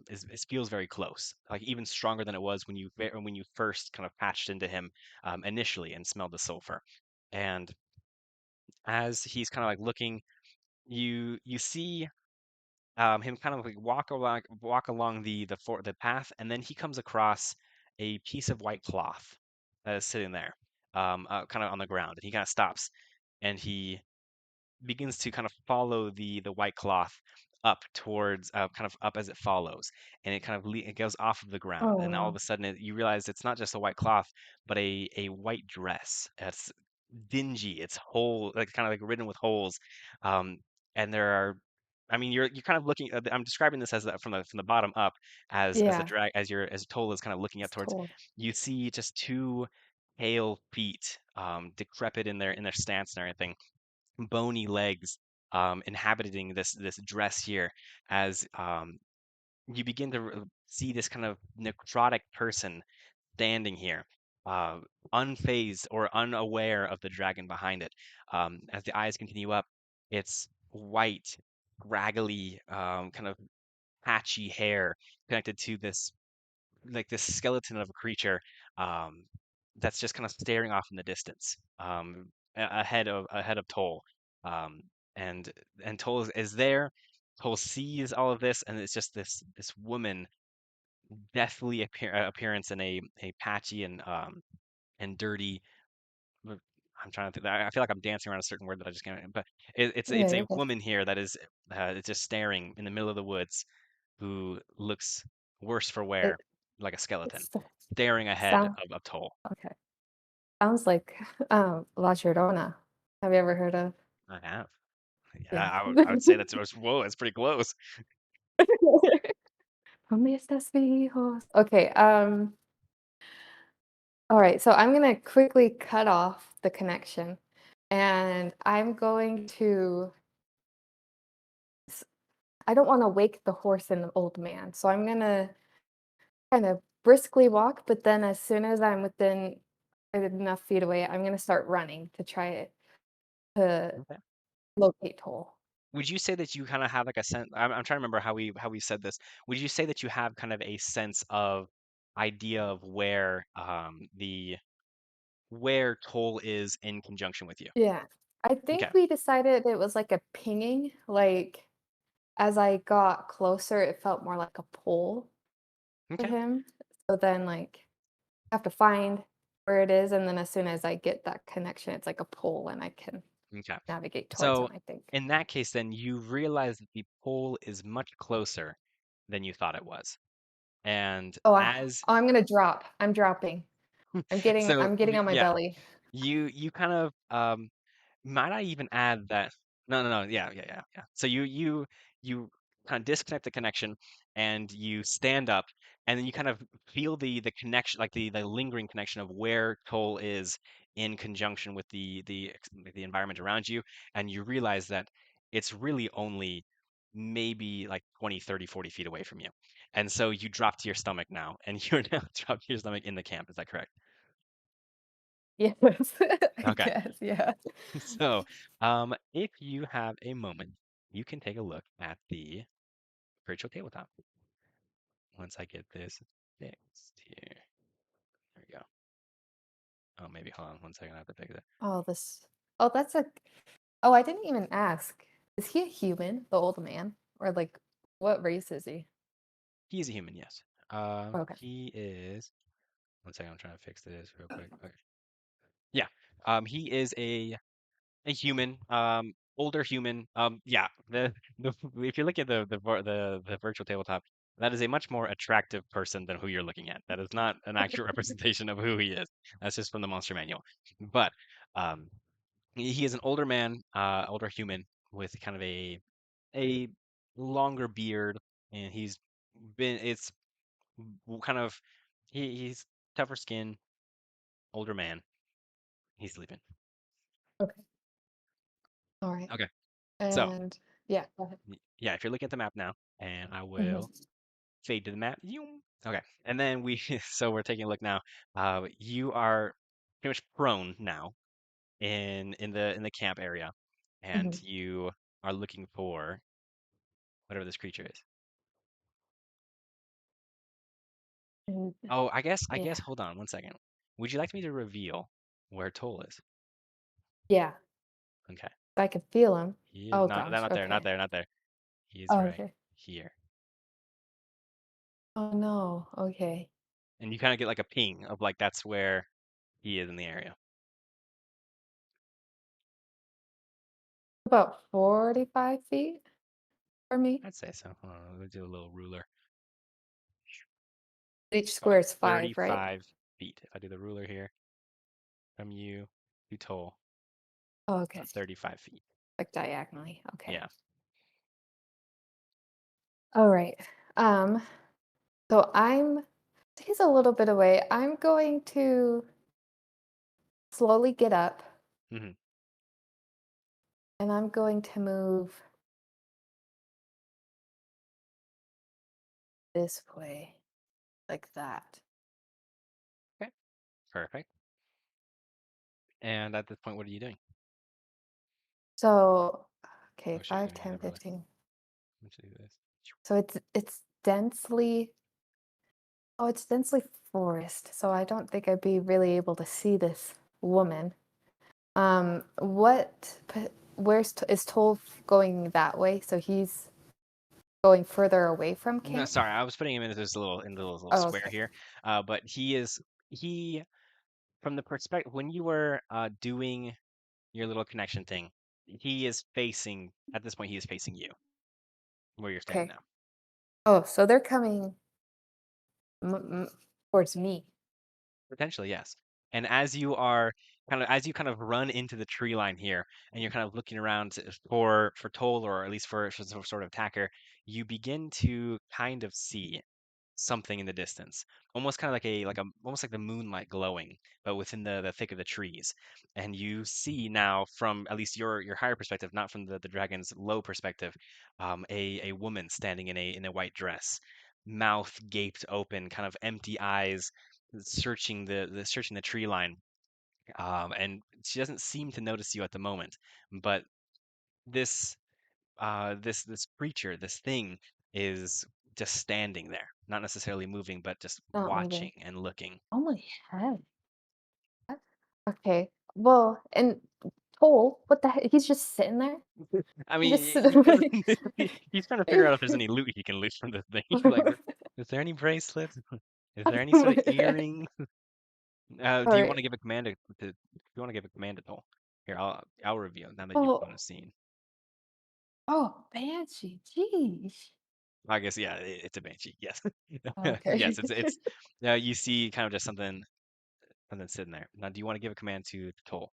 is feels very close, like even stronger than it was when you first kind of patched into him initially and smelled the sulfur. And as he's kind of like looking, you see him kind of like walk along the path, and then he comes across a piece of white cloth that is sitting there, kind of on the ground, and he kind of stops and he begins to kind of follow the white cloth up towards kind of up as it follows, and it kind of it goes off of the ground, Oh, and all of no. a sudden you realize it's not just a white cloth but a white dress. It's dingy, it's whole, like kind of like ridden with holes, um and there are, I mean, you're kind of looking I'm describing this as from the bottom up, as the Yeah, drag as Toll is kind of looking up it's towards. Toll. You see just two pale feet, decrepit in their stance and everything, bony legs, inhabiting this dress here, as you begin to see this kind of necrotic person standing here, uh, unfazed or unaware of the dragon behind it. As the eyes continue up, it's white, raggedy, kind of patchy hair connected to this skeleton of a creature, um, that's just kind of staring off in the distance, ahead of Toll, um, and Toll is there. Toll sees all of this, and it's just this woman, deathly appearance in a patchy and dirty. w- I'm trying to think. I feel like I'm dancing around a certain word that I just can't. But Yeah, it's a you're good. woman here that is just staring in the middle of the woods, who looks worse for wear, It like a skeleton, it's staring ahead sound of Toll. okay. Sounds like, La Llorona. Have you ever heard of I have. Yeah, yeah. I would say that's whoa, it's pretty close. ¿Dónde estás, mi hijos? Okay, alright, so I'm gonna quickly cut off the connection, and I'm going to s I don't wanna wake the horse and the old man, so I'm gonna kinda briskly walk, but then as soon as I'm within enough feet away, I'm gonna start running to try to Okay. locate Toll. Would you say that you kind of have like a sense? I'm trying to remember how we said this. Would you say that you have kind of a sense of idea of where where Toll is in conjunction with you. Yeah. I Okay. think we decided it was like a pinging, like, as I got closer, it felt more like a pull to Okay. him. So then, like, I have to find where it is, and then as soon as I get that connection, it's like a pull, and I can Okay. navigate towards So him, I think. in that case, then you realize that the pole is much closer than you thought it was. And Oh, as I'm gonna drop. I'm dropping. so I'm getting on my yeah, belly. you kind of might I even add that no, yeah. So you kind of disconnect the connection and you stand up and then you kind of feel the connection, like the lingering connection of where Toll is in conjunction with the environment around you, and you realize that it's really only maybe like 20, 30, 40 feet away from you. And so you drop to your stomach now, and you're now dropped to your stomach in the camp. Is that correct? Yes, I Okay. guess, yeah. So, if you have a moment, you can take a look at the virtual tabletop. Once I get this fixed here. There we go. Oh, maybe hold on 1 second. I have to fix it. Oh, this oh, that's a oh, I didn't even ask. Is he a human, the old man? Or, like, what race is he? He's a human, yes. Okay. He is. 1 second. I'm trying to fix this real quick. Okay. Yeah. He is a human, older human. Yeah, the if you look at the virtual tabletop, that is a much more attractive person than who you're looking at. That is not an accurate representation of who he is. That's just from the monster manual. But um, he is an older man, older human with kind of a longer beard, and it's kind of he's tougher skin, older man. He's sleeping. Okay. Alright. Okay, so And yeah, go ahead. yeah, if you're looking at the map now, and I will Mhm. fade to the map. Yoom. Okay, and then we so we're taking a look now. You are pretty much prone now in the camp area, and Mhm. you are looking for whatever this creature is. And Oh, I guess yeah. hold on 1 second. Would you like me to reveal where Toll is? Yeah, Okay, I can feel him. he is Oh not gosh, not there, not okay. there, not there. He is Oh, right okay. here, Oh, no, okay. and you kind of get like a ping of like that's where he is in the area. About 45 feet from me. I'd say so. Hold on, let's do a little ruler. Each About square is 5, right? 35 feet. If I do the ruler here from you to Toll, Oh, okay. about 35 feet. Like diagonally, okay. Yeah. Alright. Um, so he's a little bit away. I'm going to slowly get up, Hmm. and I'm going to move this way, like that. Okay. Perfect. And at this point, what are you doing? So, okay, Oh shoot, 5, let me get 10, a ruler. 15. Let's do this. So it's densely oh, it's densely forest, so I don't think I'd be really able to see this woman. Is Tolf going that way? So he's going further away from No, camp? sorry, I was putting him in this little in the little Oh, square okay. here. But he from the perspective when you were doing your little connection thing, he is facing at this point he is facing you where you're standing Okay. now. Oh, so they're coming m m towards me. Potentially, yes. And as you kind of run into the tree line here, and you're kind of looking around for Toll or at least for some sort of attacker, you begin to kind of see something in the distance, almost kind of like a almost like the moonlight glowing, but within the thick of the trees. And you see now from at least your higher perspective, not from the dragon's low perspective, a woman standing in a white dress, mouth gaped open, kind of empty eyes, searching the tree line. And she doesn't seem to notice you at the moment, but this this creature, this thing, is just standing there, not necessarily moving, but just Not moving. watching and looking. Oh my head. What? Okay. Well, and Toll, what the heck? He's just sitting there. I He just mean, sitting there like he's trying to figure out if there's any loot he can loot from this thing. He's like, is there any bracelets? Is there any sort of earring? Do you want Alright. to give a command do you want to give a command at all? Here, I'll review it now that you've Oh, gone seen. oh, Banshee, jeez. I guess yeah, it's a banshee. Yes, Okay. yes, it's you see kind of just something sitting there. Now, do you want to give a command to Toll?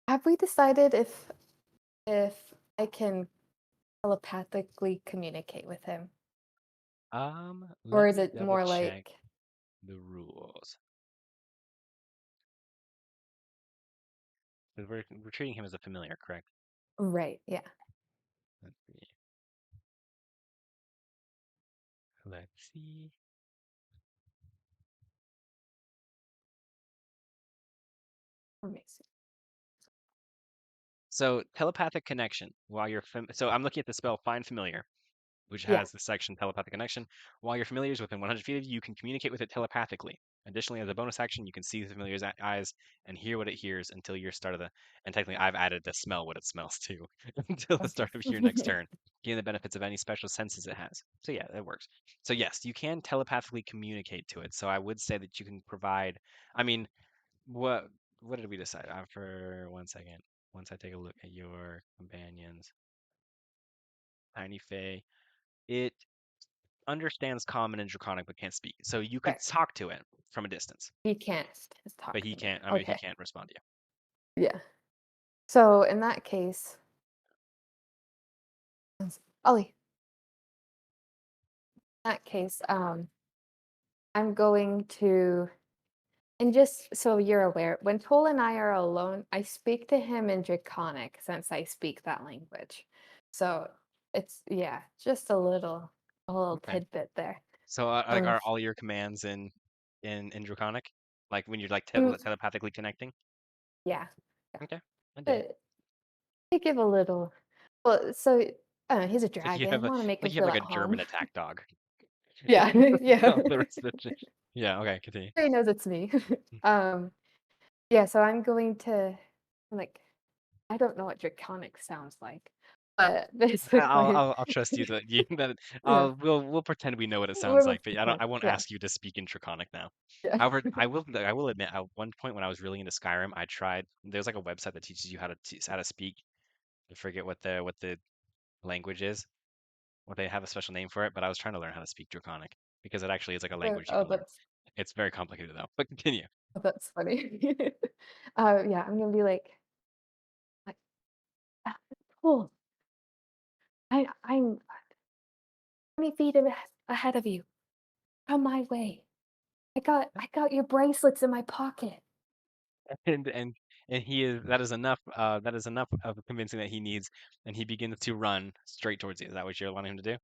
Have we decided if I can telepathically communicate with him? Or Let is me it double more check like the rules. 'Cause we're treating him as a familiar, correct? right, yeah. Let's see. Let's see. Amazing. So telepathic connection. So I'm looking at the spell Find Familiar, which Yeah. has the section telepathic connection. While your familiar is within 100 feet of you, you can communicate with it telepathically. Additionally, as a bonus action, you can see the familiar's eyes and hear what it hears until your start of the. And technically, I've added the smell what it smells too until the Okay. start of your next turn, gain the benefits of any special senses it has. So yeah, that works. So yes, you can telepathically communicate to it. So I would say that you can provide. I mean, what what did we decide? After 1 second, once I take a look at your companions, Tiny Fey, it understands common and draconic but can't speak. So you could Correct. talk to it from a distance, He can't just but talk he to me. can't. I mean, he Okay. can't respond to you. Yeah. So in that case, Ollie, in that case, I'm going to, and just so you're aware, when Toll and I are alone, I speak to him in Draconic since I speak that language. So it's, yeah, just a little Okay. tidbit there. So like, Um, are all your commands in draconic? Like when you're like mm, telepathically connecting? yeah, yeah. Okay, I dig it. But they give a little, well, so he's a It's dragon. Want to make him like you have feel like at a home. German attack dog. Yeah, yeah. All the rest of the yeah. Okay, continue. He knows it's me. um, yeah, so I'm going to like I don't know what draconic sounds like, but basically, I'll trust you that you that yeah, we'll pretend we know what it sounds we'll like, but pretend. I won't Yeah, ask you to speak in Draconic now. yeah. However, I will admit at one point when I was really into Skyrim, I tried there's like a website that teaches you how to speak. I forget what the language is. What they have a special name for it, but I was trying to learn how to speak Draconic because it actually is like a language you Oh, can learn. It's very complicated though. But continue. that's funny. Yeah, I'm gonna be like, "Ah, cool. I'm 20 feet ahead of you. Come my way. I got your bracelets in my pocket." And and and he is that is enough of convincing that he needs, and he begins to run straight towards you. Is that what you're wanting him to do?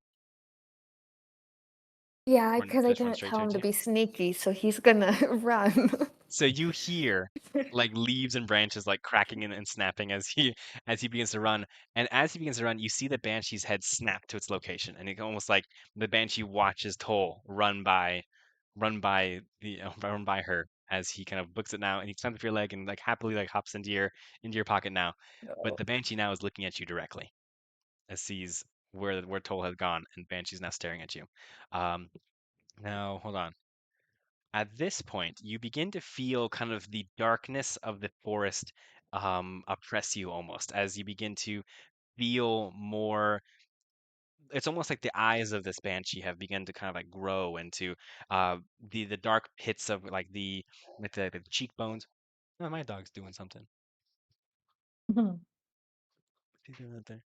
Yeah, Or because I just run didn't straight tell him towards to you? be sneaky, so he's gonna run. So you hear like leaves and branches like cracking and snapping as he begins to run. And as he begins to run, you see the banshee's head snap to its location, and it almost like the banshee watches Toll run by her as he kind of books it now, and he climbs up your leg and like happily like hops into your pocket now. But No. the banshee now is looking at you directly and sees where Toll has gone, and banshee's now staring at you. Um, Now hold on. At this point, you begin to feel kind of the darkness of the forest oppress you almost as you begin to feel more. It's almost like the eyes of this banshee have begun to kind of like grow into the dark pits of like the cheekbones. Oh, my dog's doing something. What's he doing out there?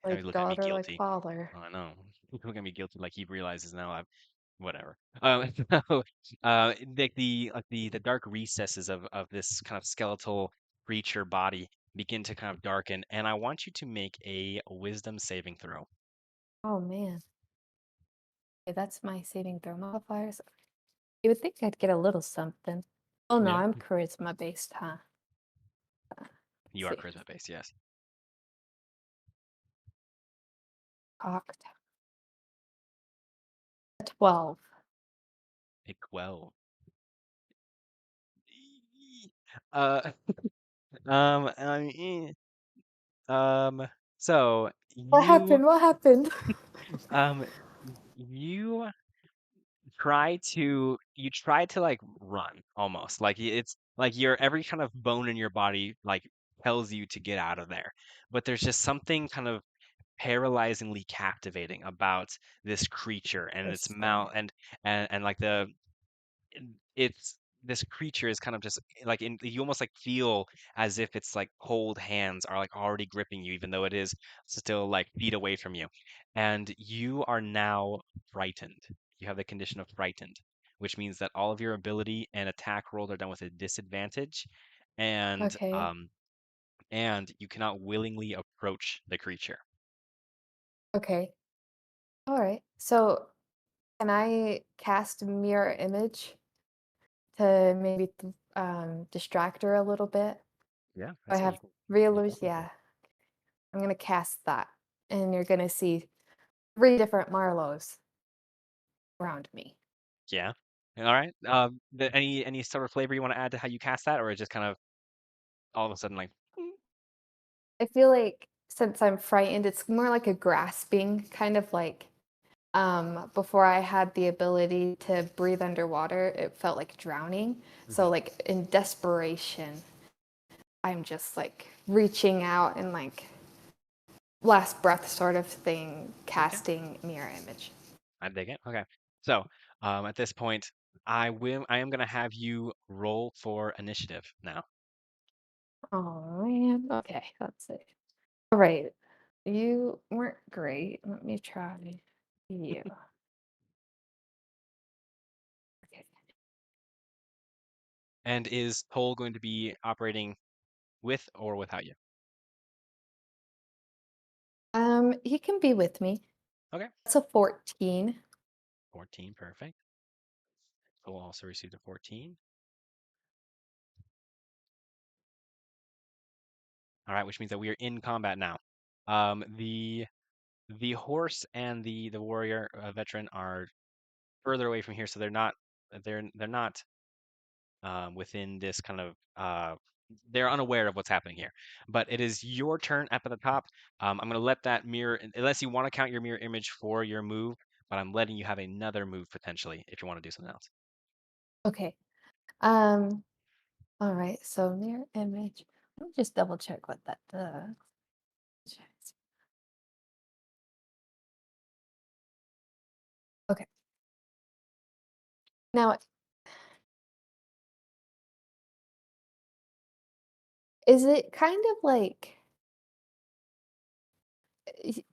Now Like he's looking at me daughter, like guilty. father. Oh, I know. He's looking at me guilty like he realizes now I've whatever. So, the dark recesses of this kind of skeletal creature body begin to kind of darken, and I want you to make a wisdom saving throw. Oh man. Okay, that's my saving throw modifiers. You would think I'd get a little something. Oh no, Yeah, I'm charisma based, huh? Let's you are see. charisma based, yes. Cocked. 12. A 12. Uh, I mean, so What you, happened? What happened? um, you try to like run almost like it's like your every kind of bone in your body like tells you to get out of there, but there's just something kind of paralyzingly captivating about this creature and its Interesting. mouth and like it's this creature is kind of just like you almost like feel as if it's like cold hands are like already gripping you even though it is still like feet away from you, and you are now frightened. You have the condition of frightened, which means that all of your ability and attack rolls are done with a disadvantage, and Okay. you cannot willingly approach the creature. Okay. All right. So can I cast mirror image to maybe distract her a little bit? Yeah, I that's it. have yeah. I'm gonna cast that, and you're gonna see 3 different Marlows around me. Yeah. All right. Any sort of flavor you want to add to how you cast that, or is just kind of all of a sudden like, I feel like since I'm frightened, it's more like a grasping, kind of like, before I had the ability to breathe underwater, it felt like drowning. So, mhm. like, in desperation, I'm just, like, reaching out and, like, last breath sort of thing, Okay. casting mirror image. I dig it. Okay. So, at this point, I am gonna have you roll for initiative now. Oh, man. Okay, let's see. Alright. You weren't great. Let me try you. Okay. And is Toll going to be operating with or without you? He can be with me. Okay. That's a 14. 14, perfect. Toll also received a 14. All right, which means that we are in combat now. The horse and the warrior veteran are further away from here, so they're not within this kind of they're unaware of what's happening here. But it is your turn up at the top. I'm gonna let that mirror, unless you want to count your mirror image for your move, but I'm letting you have another move potentially if you want to do something else. Okay. Um, all right. So mirror image. Let me just double check what that does. Okay. Now, is it kind of like i-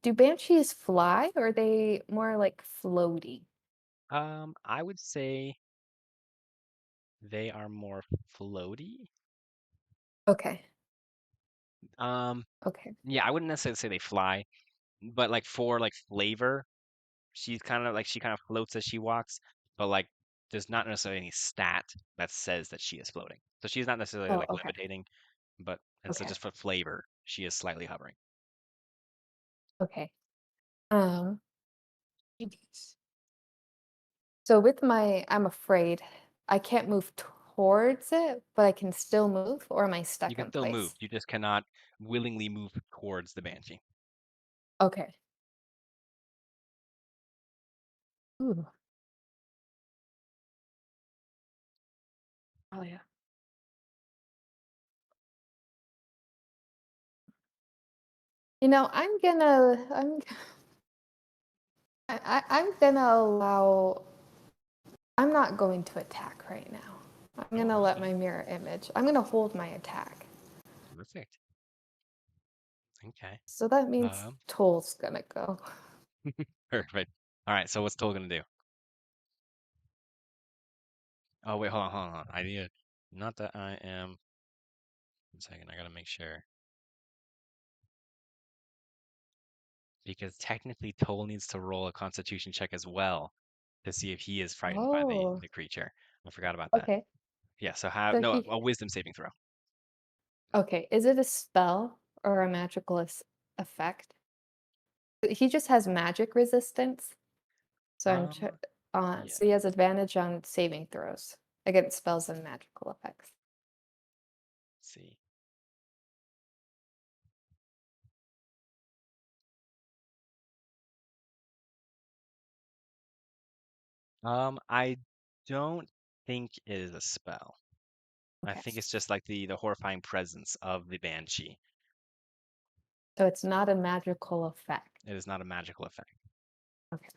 do banshees fly or are they more like floaty? I would say they are more floaty. Okay. Um, Okay. yeah, I wouldn't necessarily say they fly, but like for like flavor, she kind of floats as she walks, but like there's not necessarily any stat that says that she is floating. So she's not necessarily Oh, like okay. levitating, but and so Okay. just for flavor, she is slightly hovering. Okay. Um, so with I'm afraid I can't move towards it, but I can still move, or am I You stuck can in still move. place? You just cannot willingly move towards the banshee. Okay. Ooh. Oh yeah. I'm gonna allow I'm not going to attack right now. I'm Oh, gonna let okay. my mirror image. I'm gonna hold my attack. Perfect. Okay. So that means Um, Toll's gonna go. perfect. All right. So what's Toll gonna do? Oh wait, hold on. I need to, not that I am. 1 second. I gotta make sure because technically Toll needs to roll a Constitution check as well to see if he is frightened by the Oh, the creature. I forgot about that. okay. Yeah. So have So no he a Wisdom saving throw. okay. Is it a spell or a magical effect? He just has magic resistance. So Um. so he Yeah. has advantage on saving throws. against spells and magical effects. Let's see. I don't think it is a spell. I Okay. think it's just like the horrifying presence of the banshee. So it's not a magical effect. It is not a magical effect. Okay.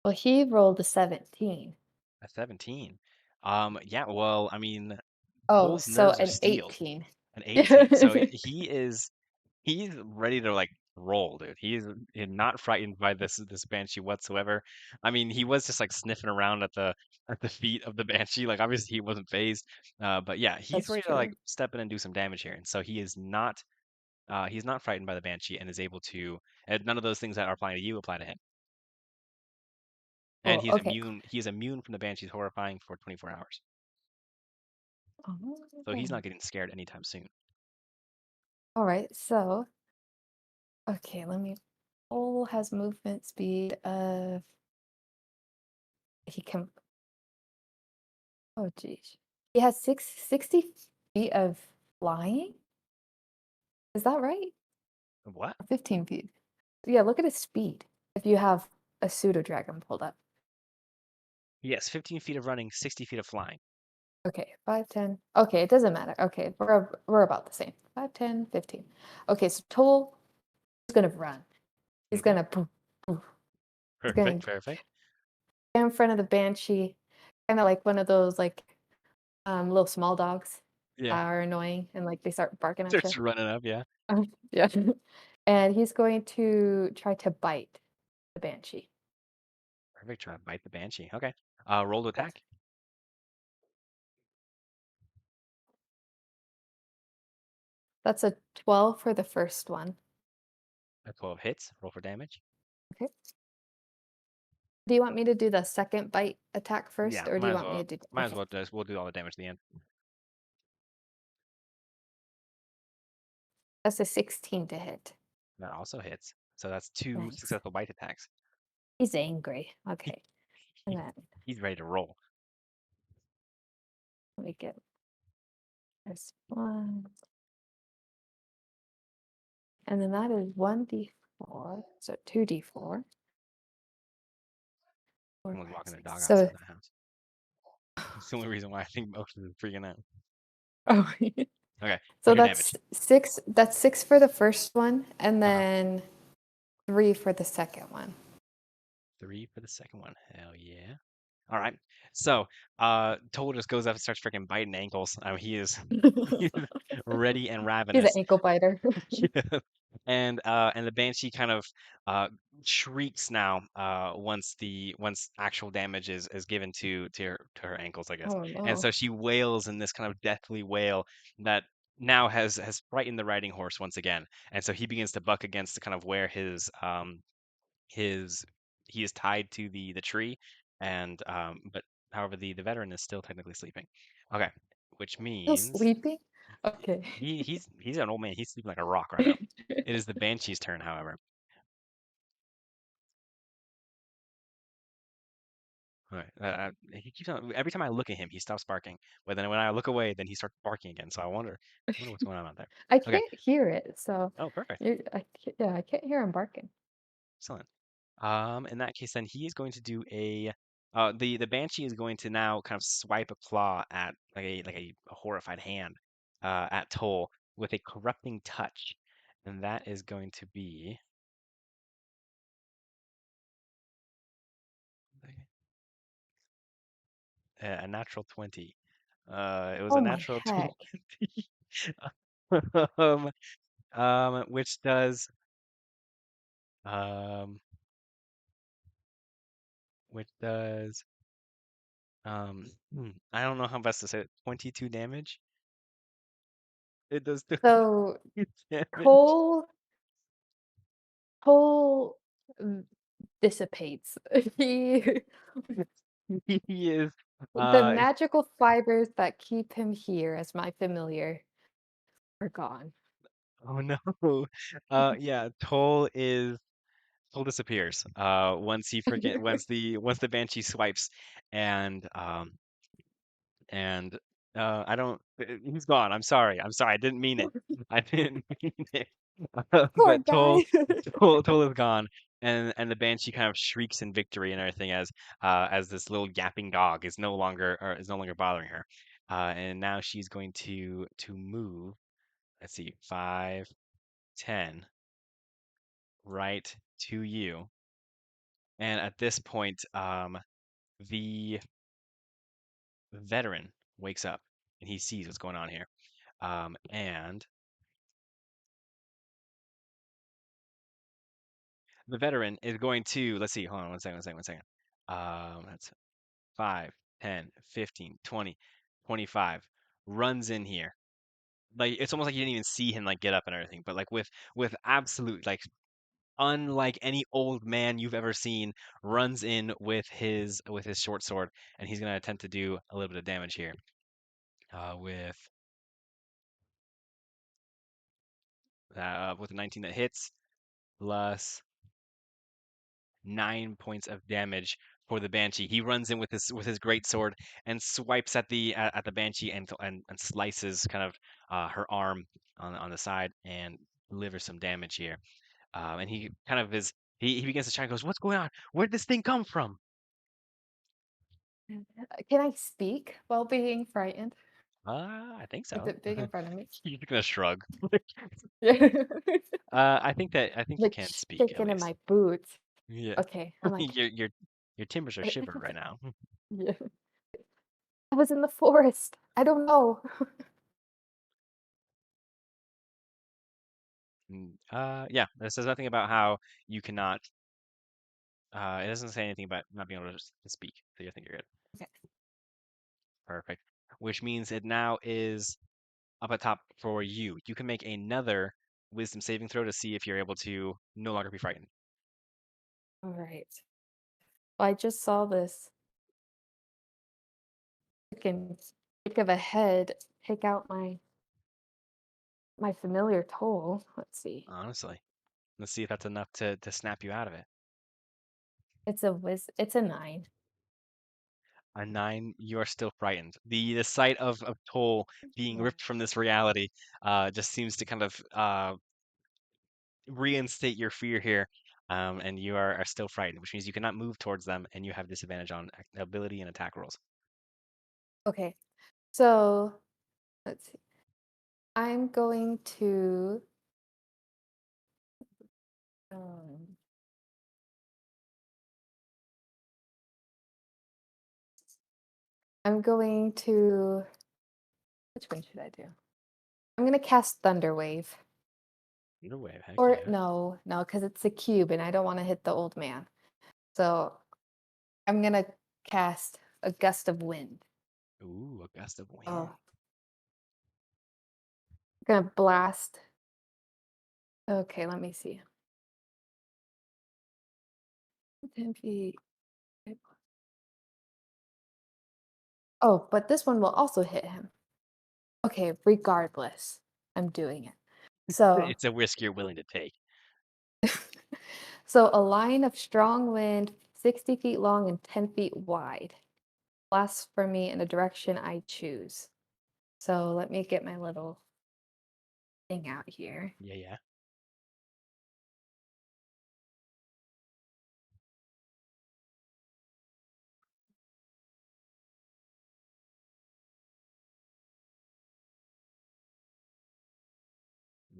Well, he rolled a 17. A 17. Yeah, well, I mean, Oh, Cole's so nerves are an steeled. 18. An Yeah. 18. So he's ready to like roll, dude. He's not frightened by this banshee whatsoever. I mean, he was just like sniffing around at the feet of the banshee. Like obviously he wasn't phased. But yeah, he's That's ready to like true. step in and do some damage here. And so he's not frightened by the banshee and is able to and none of those things that are applying to you apply to him. And Cool. Okay, cool. he is immune from the banshee's horrifying for 24 hours. So he's not Oh. getting scared anytime soon. All right, so okay, let me. Cole has movement speed of he can. Oh, geez. He has 60 feet of flying? Is that right? What? Or 15 feet? Yeah, look at his speed. If you have a pseudo dragon pulled up. Yes, 15 feet of running, 60 feet of flying. Okay, 5, 10. Okay, it doesn't matter. Okay, we're about the same. 5, 10, 15. Okay, so Toll is gonna run. He's Okay. gonna poof, poof. He's gonna Perfect, perfect. get in front of the banshee, kind of like one of those like little small dogs Yeah. that are annoying and like they start barking at you. Starts running up, yeah. Yeah. And he's going to try to bite the banshee. Perfect. Try to bite the banshee. Okay. Roll to Yes. attack. That's a 12 for the first one. A 12 hits. Roll for damage. Okay. Do you want me to do the second bite attack first, Yeah, or do you want me to do? Might as Okay. well just we'll do all the damage at the end. That's a 16 to hit. That also hits. So that's two Nice. successful bite attacks. He's angry. Okay. And then He's ready to roll. let me get this one. And then that is 1d4. So 2d4. Four, Someone's five, walking their six. dog So outside that house. It's the only reason why I think most of them are freaking out. oh, Okay, so what's your damage? that's 6 for the first one, and Uh-huh. then 3 for the second one. 3 for the second one. Hell yeah. All right. So, Toll just goes up and starts freaking biting ankles. He is ready and He's an ravenous. ankle biter. Yeah. And the banshee kind of uh shrieks now once actual damage is given to her ankles, I guess. Oh And no. so she wails in this kind of deathly wail that now has frightened the riding horse once again. And so he begins to buck against kind of where his he is tied to the tree and but however the veteran is still technically sleeping. Okay, which Still means sleeping? Okay. he's an old man. He's sleeping like a rock right now. It is the banshee's turn, however. All right. He keeps on every time I look at him, he stops barking. But then when I look away, then he starts barking again. So I wonder what's going on out there. I Okay. can't hear it, so Oh, perfect. yeah, I can't hear him barking. Excellent. In that case, then he is going to do a the banshee is going to now kind of swipe a claw at a horrified hand at Toll with a corrupting touch, and that is going to be a natural 20. It was a Oh my natural heck. 20, um, which does um, which does I don't know how best to say it. 22 damage. It does So 22 damage. Cole Cole mm, dissipates. He He is the uh magical fibers that keep him here as my familiar are gone. oh no. Yeah, Toll is Toll disappears. Once he freaking once the banshee swipes, and and I don't. He's gone. I'm sorry. I'm sorry. I didn't mean it. I didn't mean it. Poor But guy. Toll is gone, and the banshee kind of shrieks in victory and everything as this little yapping dog is no longer bothering her, and now she's going to move. Let's see, 5, 10, right to you. And at this point, the veteran wakes up and he sees what's going on here. And the veteran is going to, let's see, hold on 1 second. That's 5, 10, 15, 20, 25. Runs in here. Like it's almost like you didn't even see him like get up and everything, but like with absolute like unlike any old man you've ever seen, runs in with his short sword, and he's gonna attempt to do a little bit of damage here. With a 19 that hits, plus 9 points of damage for the banshee. He runs in with his great sword and swipes at the banshee and slices kind of her arm on the side and delivers some damage here. And he kind of is he begins to try and goes, "What's going on? Where did this thing come from?" Can I speak while being frightened I think with so. it big in front of me? You're gonna shrug. Yeah. I think you Like can speak at shaking in least. my boots. Yeah. Okay, I'm like, Your timbers are shivering right now. yeah. I was in the forest. I don't know. Yeah. This says nothing about how you cannot. It doesn't say anything about not being able to speak. So you think you're good. Okay. Perfect. Which means it now is up at top for you. You can make another wisdom saving throw to see if you're able to no longer be frightened. All right. Well, I just saw this freaking stick of a head take out my familiar toll. Let's see. Honestly. Let's see if that's enough to snap you out of it. It's a 9. A 9, you are still frightened. The sight of Toll being Yeah. ripped from this reality just seems to kind of reinstate your fear here. And you are still frightened, which means you cannot move towards them and you have disadvantage on ability and attack rolls. Okay. So, let's see. I'm going to um I'm going to which one should I do? I'm going to cast Thunder Wave. No way, heck Or yeah. no, no, because it's a cube and I don't want to hit the old man. So I'm gonna cast a gust of wind. Ooh, a gust of wind. Oh, gonna blast. Okay, let me see. 10 feet. Oh, but this one will also hit him. Okay, regardless, I'm doing it. So, It's a risk you're willing to take. so a line of strong wind, 60 feet long and 10 feet wide, blasts for me in a direction I choose. So let me get my little thing out here. Yeah, yeah.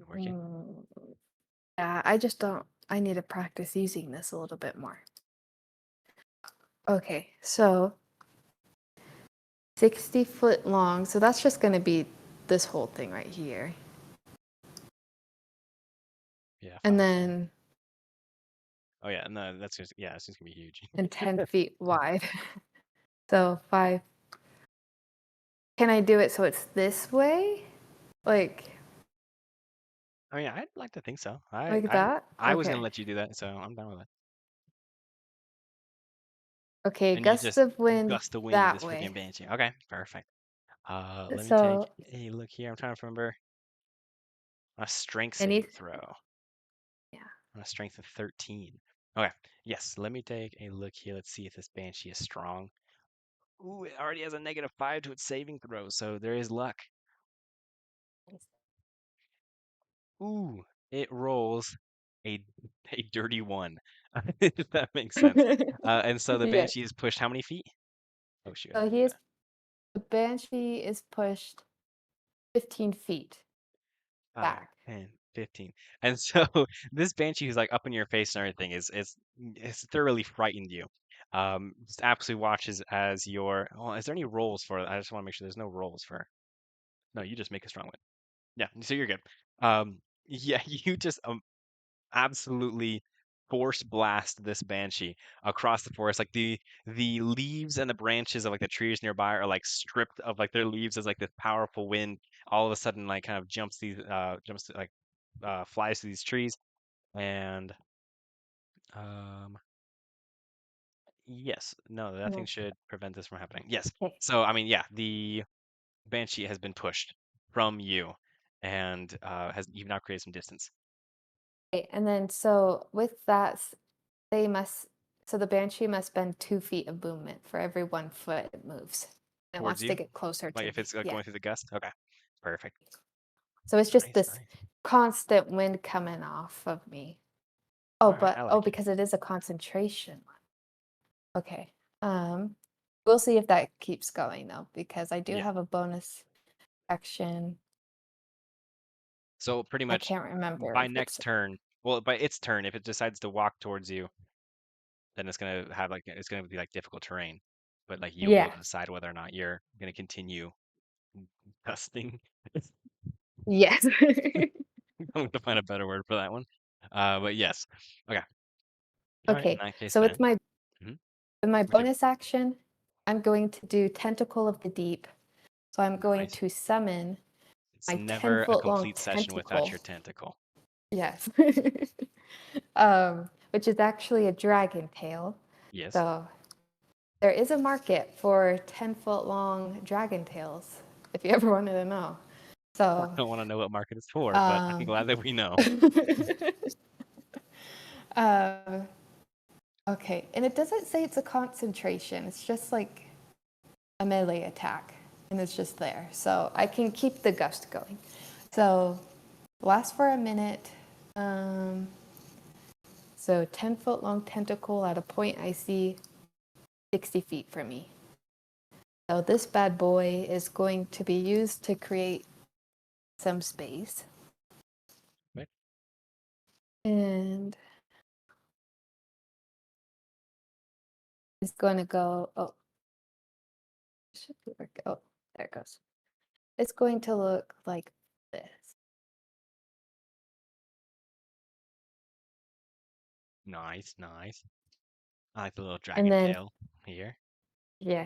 Working. Mm, yeah, I just don't. I need to practice using this a little bit more. Okay, so 60-foot long. So that's just going to be this whole thing right here. Yeah, And 5, 10. then Oh yeah, no, that's just yeah, it's just gonna be huge. and 10 feet wide. So 5. Can I do it so it's this way? Like I mean, I'd like to think so. like that? I was gonna Okay. let you do that, so I'm down with it. Okay, And you gust just of wind gust the wind that this freaking way. banshee. Okay, perfect. Let me take So a look here. I'm trying to remember a strength I need saving throw. yeah. On a strength of 13. Okay. Yes. Let me take a look here. Let's see if this banshee is strong. Ooh, it already has a -5 to its saving throw, so there is luck. Ooh, it rolls a a dirty one. If that makes sense. And so the Yeah. banshee is pushed how many feet? Oh shoot, I So didn't do he is that. the banshee is pushed 15 feet 5, back. 10, 15. And so this banshee who's like up in your face and everything is thoroughly frightened you. Just absolutely watches as your. Oh, is there any rolls for it? I just want to make sure there's no rolls for. No, you just make a strong one. Yeah, so you're good. Yeah, you just absolutely force blast this banshee across the forest. Like the leaves and the branches of like the trees nearby are like stripped of like their leaves as like this powerful wind all of a sudden like kind of jumps to, like flies to these trees and um yes, no, nothing No. should prevent this from happening. Yes. Okay. So I mean, yeah, the banshee has been pushed from you and has you've now created some distance Okay, and then so with that, they must so the banshee must bend 2 feet of movement for every 1 foot it moves. It towards wants to you. get closer Like to if me. it's like Yeah. going through the gust. Okay. Perfect. So it's just Nice, this nice. constant wind coming off of me. All right, I like it. Because it is a concentration one. Okay. We'll see if that keeps going though, because I do Yeah. have a bonus action. So pretty I much can't remember by if next it's turn, well, by its turn, if it decides to walk towards you, then it's gonna have like it's gonna be like difficult terrain. But like you'll be able yeah. to decide whether or not you're gonna continue dusting. Yes. I'm going to find a better word for that one. But yes. Okay. All right. In Okay. that case, So then. Mhm. with my What'd you? bonus action, I'm going to do Tentacle of the Deep. So I'm going Nice. to summon It's my 10 never a foot long complete session without tentacle. your tentacle. Yes. Which is actually a dragon tail. Yes. So there is a market for 10-foot long dragon tails, if you ever wanted to know. I So, don't want to know what market it's for, but I'm um, glad that we know. uh, okay. And it doesn't say it's a concentration, it's just like a melee attack, and it's just there. So I can keep the gust going. So, last for a minute. Um, so 10-foot long tentacle at a point I see 60 feet from me. So this bad boy is going to be used to create some space. Right? And it's going to go, oh, should work. Oh, there it goes. It's going to look like this. Nice, nice. I like the little And dragon then, tail here. yeah.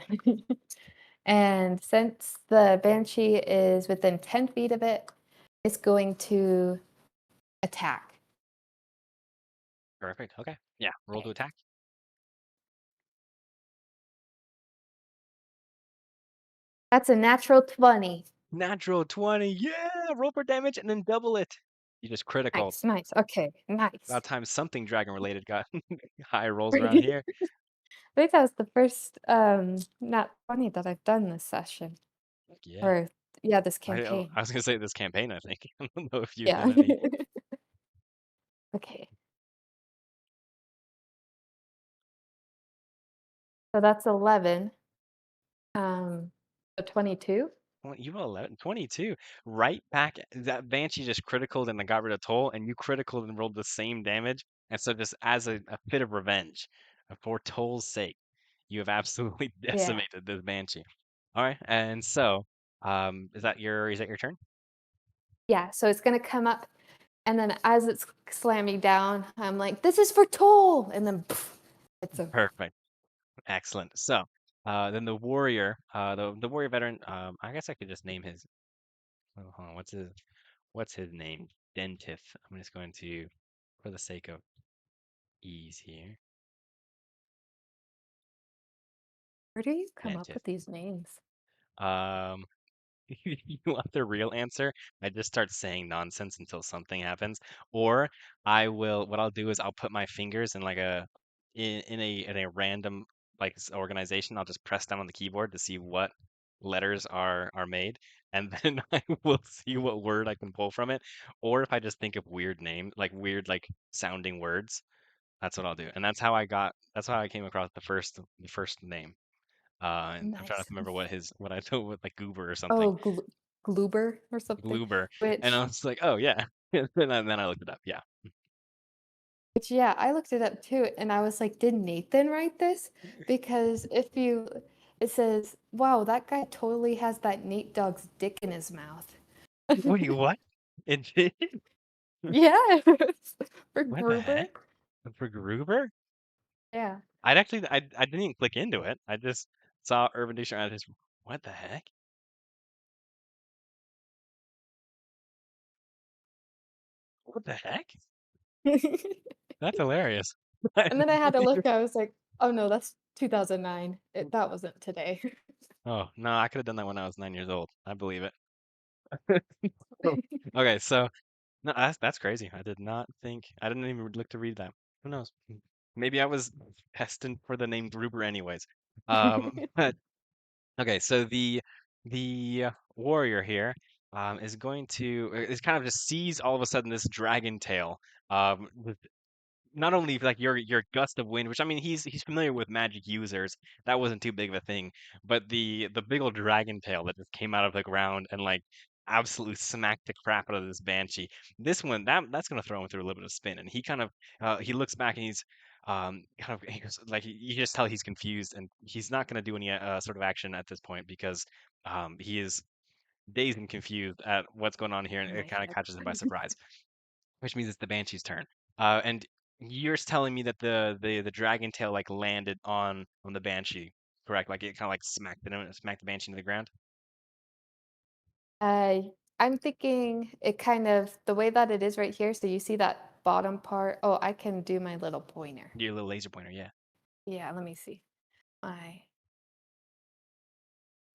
And since the banshee is within 10 feet of it, it's going to attack. Perfect. Okay. Yeah. Roll to Okay. attack. That's a natural 20. Natural 20. Yeah. Roll for damage and then double it. You just critical. Nice, nice. Okay, nice. About time something dragon related got high rolls around I here. think that was the first nat 20 that I've done this session. Yeah. Or yeah, this I campaign. was gonna say this campaign, I think. I don't know if you've Yeah. done any. Okay. So that's 11. So 22. Well, you roll 11, 22. Right back. That Banshee just critical and then got rid of Toll, and you critical and rolled the same damage. And so, just as a fit of revenge, for Toll's sake, you have absolutely Yeah. decimated this Banshee. All right, and so, is that your turn? Yeah, so it's gonna come up, and then as it's slamming down, I'm like, "This is for toll!" And then pff, it's over. Perfect, excellent. So, then the warrior, the warrior veteran. I guess I could just name his. Oh, hold on, what's his name? Dentith. I'm just going to, for the sake of ease here, Where do you come up Dentith. with these names? Um, you want the real answer, I just start saying nonsense until something happens. Or what I'll do is I'll put my fingers in like in a random like organization. I'll just press down on the keyboard to see what letters are made, and then I will see what word I can pull from it. Or if I just think of weird names, like weird like sounding words, that's what I'll do. And that's how I came across the first name. And I'm trying to Nice. remember what I told with like Goober or something. Oh, Gloober or something, Gloober. And I which was like, oh yeah. And then I looked it up. Yeah. which yeah, I looked it up too, and I was like, did Nathan write this? Because it says, wow, that guy totally has that Nate Dogg's dick in his mouth. Wait, what? It did? Yes, for What the heck? Gruber. For Gruber? Yeah. I didn't even click into it. I just saw Urban Dictionary. I just what the heck? What the heck? That's hilarious. And then I had to look, I was like, oh no, that's 2009. That wasn't today. Oh no, I could have done that when I was 9 years old. I believe it. Okay, so no, that's crazy. I didn't even look to read that. Who knows? Maybe I was destined for the name Gruber anyways. But okay, so the warrior here is going to is kind of just sees all of a sudden this dragon tail with not only like your gust of wind, which I mean he's familiar with magic users, that wasn't too big of a thing, but the big old dragon tail that just came out of the ground and like absolutely smacked the crap out of this banshee. This one that's gonna throw him through a little bit of spin, and he kind of he looks back and he's kind of he goes, like you just tell he's confused and he's not gonna do any sort of action at this point because he is dazed and confused at what's going on here, and Oh it my kind of heck. catches him by surprise, which means it's the Banshee's turn. And you're telling me that the dragon tail like landed on the Banshee, correct? Like it kind of like smacked the Banshee into the ground. I'm thinking it kind of the way that it is right here. So you see that bottom part? Oh, I can do my little pointer. Your little laser pointer, yeah. Yeah, let me see. My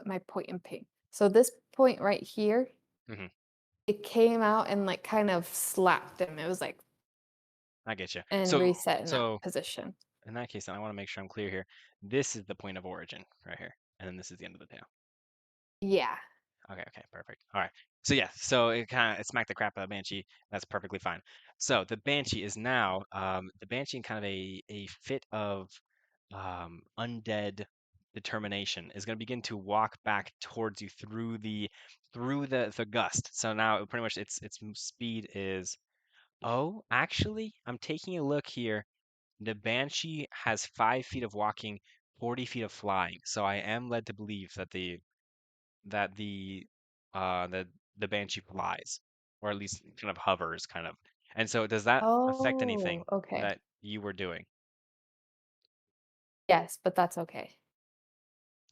my point and ping. So this point right here, Hmm. it came out and like kind of slapped him. It was like I get you. and So reset in that so position. in that case, then I want to make sure I'm clear here. This is the point of origin right here, and then this is the end of the tail. Yeah. Okay, okay, perfect. All right. So yeah, so it smacked the crap out of Banshee. That's perfectly fine. So the Banshee is now the Banshee in kind of a fit of undead determination is going to begin to walk back towards you through the gust. So now pretty much its speed is oh, actually, I'm taking a look here. The Banshee has 5 feet of walking, 40 feet of flying. So I am led to believe that the Banshee flies, or at least kind of hovers, kind of. And so, does that affect anything Oh, okay. that you were doing? Yes, but that's okay.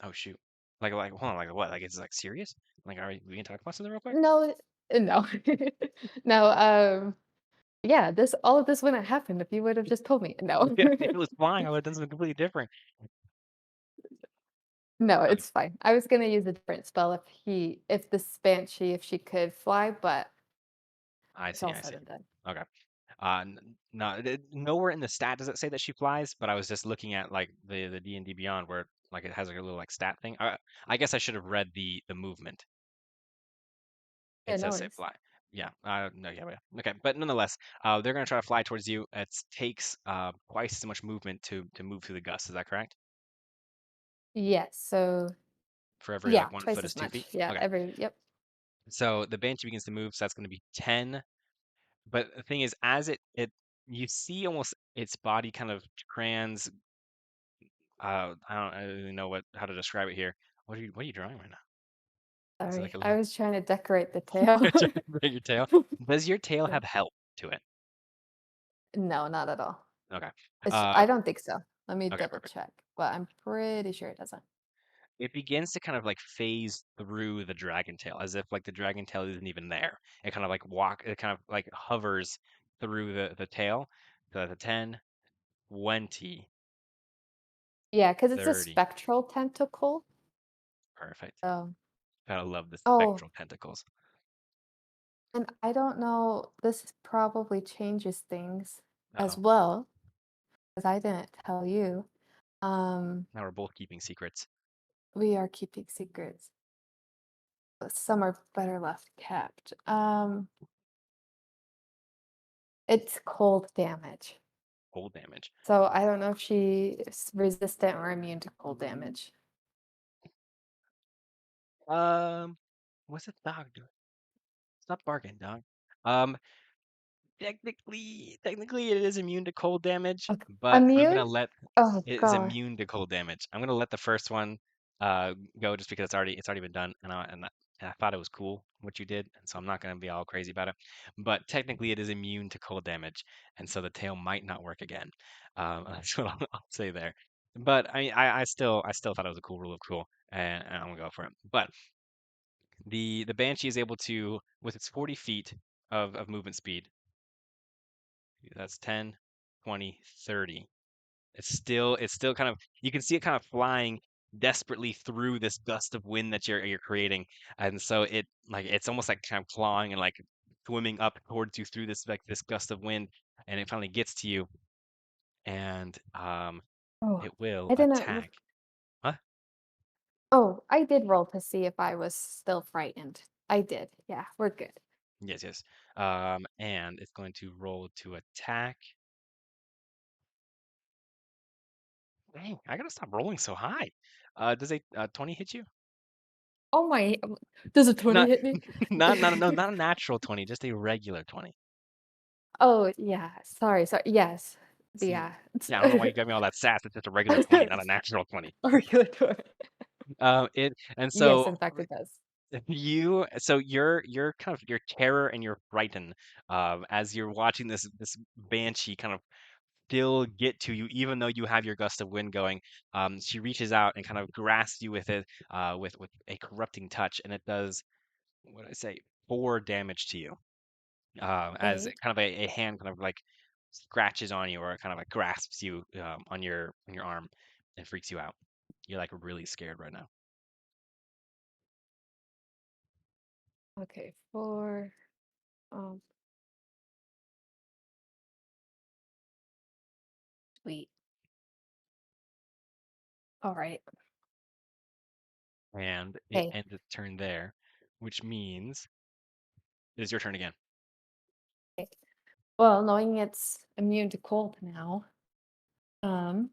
Oh shoot! Like hold on, like what? Like it's like serious? Like, are we gonna talk about something real quick? No, no. No, yeah, this all of this wouldn't happen if you would have just told me. No. Yeah, if it was flying, I would have done something completely different. No, Okay, it's fine. I was gonna use a different spell if this banshee, if she could fly, but I it's see, all I said see. and done. Okay. No, nowhere in the stat does it say that she flies, but I was just looking at like the D&D Beyond where like it has like a little like stat thing. I guess I should have read the movement. Yeah, It no says say worries. fly. Yeah. No. Yeah. Yeah. Okay. But nonetheless, they're gonna try to fly towards you. It takes twice as much movement to move through the gust. Is that correct? Yes, so For every yeah, like 1 foot twice is as 2 feet. much. Yeah, Okay. every yep. So the banshee begins to move. So that's gonna be 10. But the thing is, as it you see almost its body kind of I don't really know how to describe it here. What are you drawing right now? Is it like Sorry. a I little was trying to decorate the tail. trying to bring your tail? Does your tail Yeah. have help to it? No, not at all. Okay. I Uh, don't think so. Let me okay, double perfect. check, but I'm pretty sure it doesn't. It begins to kind of like phase through the dragon tail as if like the dragon tail isn't even there. It kind of like hovers through the tail. So that's a 10, 20, Yeah, because it's a 30. spectral tentacle. Perfect. So Gotta love the Oh, spectral tentacles. and I don't know, this probably changes things as Uh-oh. well, because I didn't tell you. Um, Now we're both keeping secrets. we are keeping secrets. But some are better left kept. It's cold damage. Cold damage. So I don't know if she is resistant or immune to cold damage. Um, what's the dog doing? Stop barking, dog. Um, technically, it is immune to cold damage, Okay. but I'm gonna Immune? let Oh it is god. immune to cold damage. I'm gonna let the first one go just because it's already been done, and I thought it was cool what you did, and so I'm not gonna be all crazy about it. But technically, it is immune to cold damage, and so the tail might not work again. That's what I'll say there. But I still thought it was a cool rule of cool, and I'm gonna go for it. But the banshee is able to, with its 40 feet of movement speed, that's 10, 20, 30. It's still kind of, you can see it kind of flying desperately through this gust of wind that you're creating, and so it's almost like kind of clawing and like swimming up towards you through this gust of wind, and it finally gets to you, and Oh, it will I didn't. attack. Huh? Oh, I did roll to see if I was still frightened. I did. Yeah, we're good. Yes, yes. And it's going to roll to attack. Dang, I gotta stop rolling so high. Does a 20 hit you? Oh my, does a 20 Not, hit me? not a natural 20, just a regular 20. Oh, yeah. Sorry. Yes. See, Yeah. yeah, I don't know why you got me all that sass. It's just a regular 20, not a natural 20. Regulatory. And Yes, so in fact, it does. your kind of your terror and your frighten, as you're watching this banshee kind of still get to you, even though you have your gust of wind going. She reaches out and kind of grasps you with it, with a corrupting touch, and it does, what did I say, 4 damage to you. As Okay. kind of a hand kind of like scratches on you or kind of like grasps you on your arm and freaks you out. You're like really scared right now. Okay. 4. Um, sweet. All right. And it Okay. ends its turn there, which means it is your turn again. Okay. Well, knowing it's immune to cold now, um,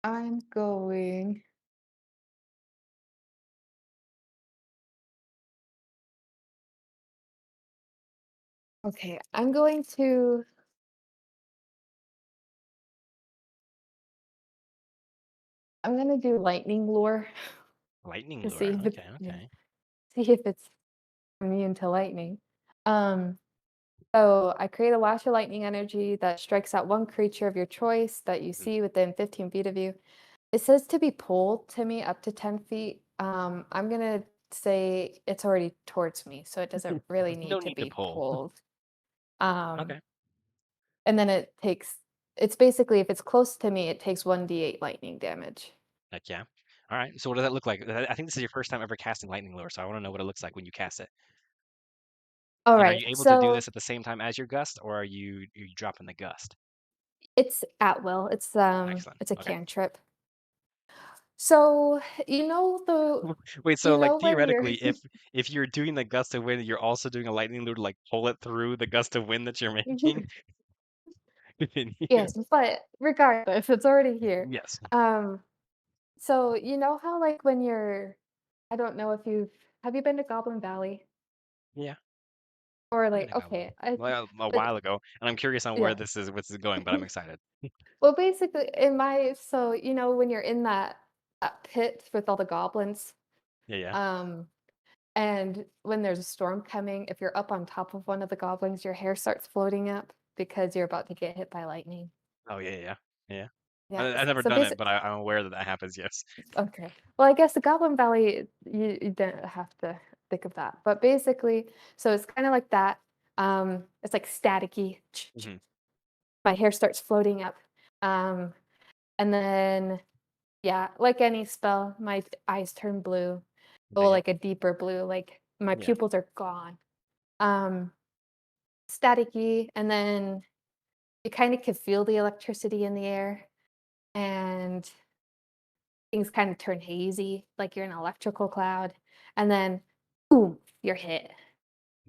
I'm going. Okay, I'm gonna do lightning lure Lightning to see lure. if it's Okay, yeah, okay. see if it's immune to lightning. Um, so I create a lash of lightning energy that strikes at one creature of your choice that you Mhm. see within 15 feet of you. It says to be pulled to me up to 10 feet. I'm gonna say it's already towards me, so it doesn't really No need to need to be pull. pulled. Um, Okay. and then it's basically if it's close to me, it takes 1d8 lightning damage. Heck yeah. All right. So what does that look like? I think this is your first time ever casting lightning lure, so I want to know what it looks like when you cast it. All And are right, you able to do so this at the same time as your gust, or are you dropping the gust? it's at will. Excellent. It's a Okay. cantrip. So Wait, so you like know when you're theoretically, if you're doing the gust of wind, you're also doing a lightning lure to like pull it through the gust of wind that you're making? Can you- yes, but regardless, it's already here. Yes. Um, so you know how like when you're I don't know if you've have you been to Goblin Valley? Yeah. Or I've been like to Goblin. okay, I Well, a but while ago, and I'm curious on where yeah. this is going, but I'm excited. Well, basically in my so you know when you're in that pit with all the goblins, Yeah, yeah. um and when there's a storm coming, if you're up on top of one of the goblins, your hair starts floating up because you're about to get hit by lightning. Oh, yeah, yeah, yeah. Yeah. Yeah. I've never So done it, basically but I'm aware that that happens. Yes. okay. Well, I guess the Goblin Valley, you don't have to think of that. But basically, so it's kind of like that. It's like staticky. Hmm. My hair starts floating up. Um, And then, yeah, like any spell, my eyes turn blue. Dang Well, it. like a deeper blue, like my Yeah. pupils are gone. Um, Staticky, and then you kind of can feel the electricity in the air, and things kind of turn hazy, like you're in an electrical cloud, and then boom, you're hit.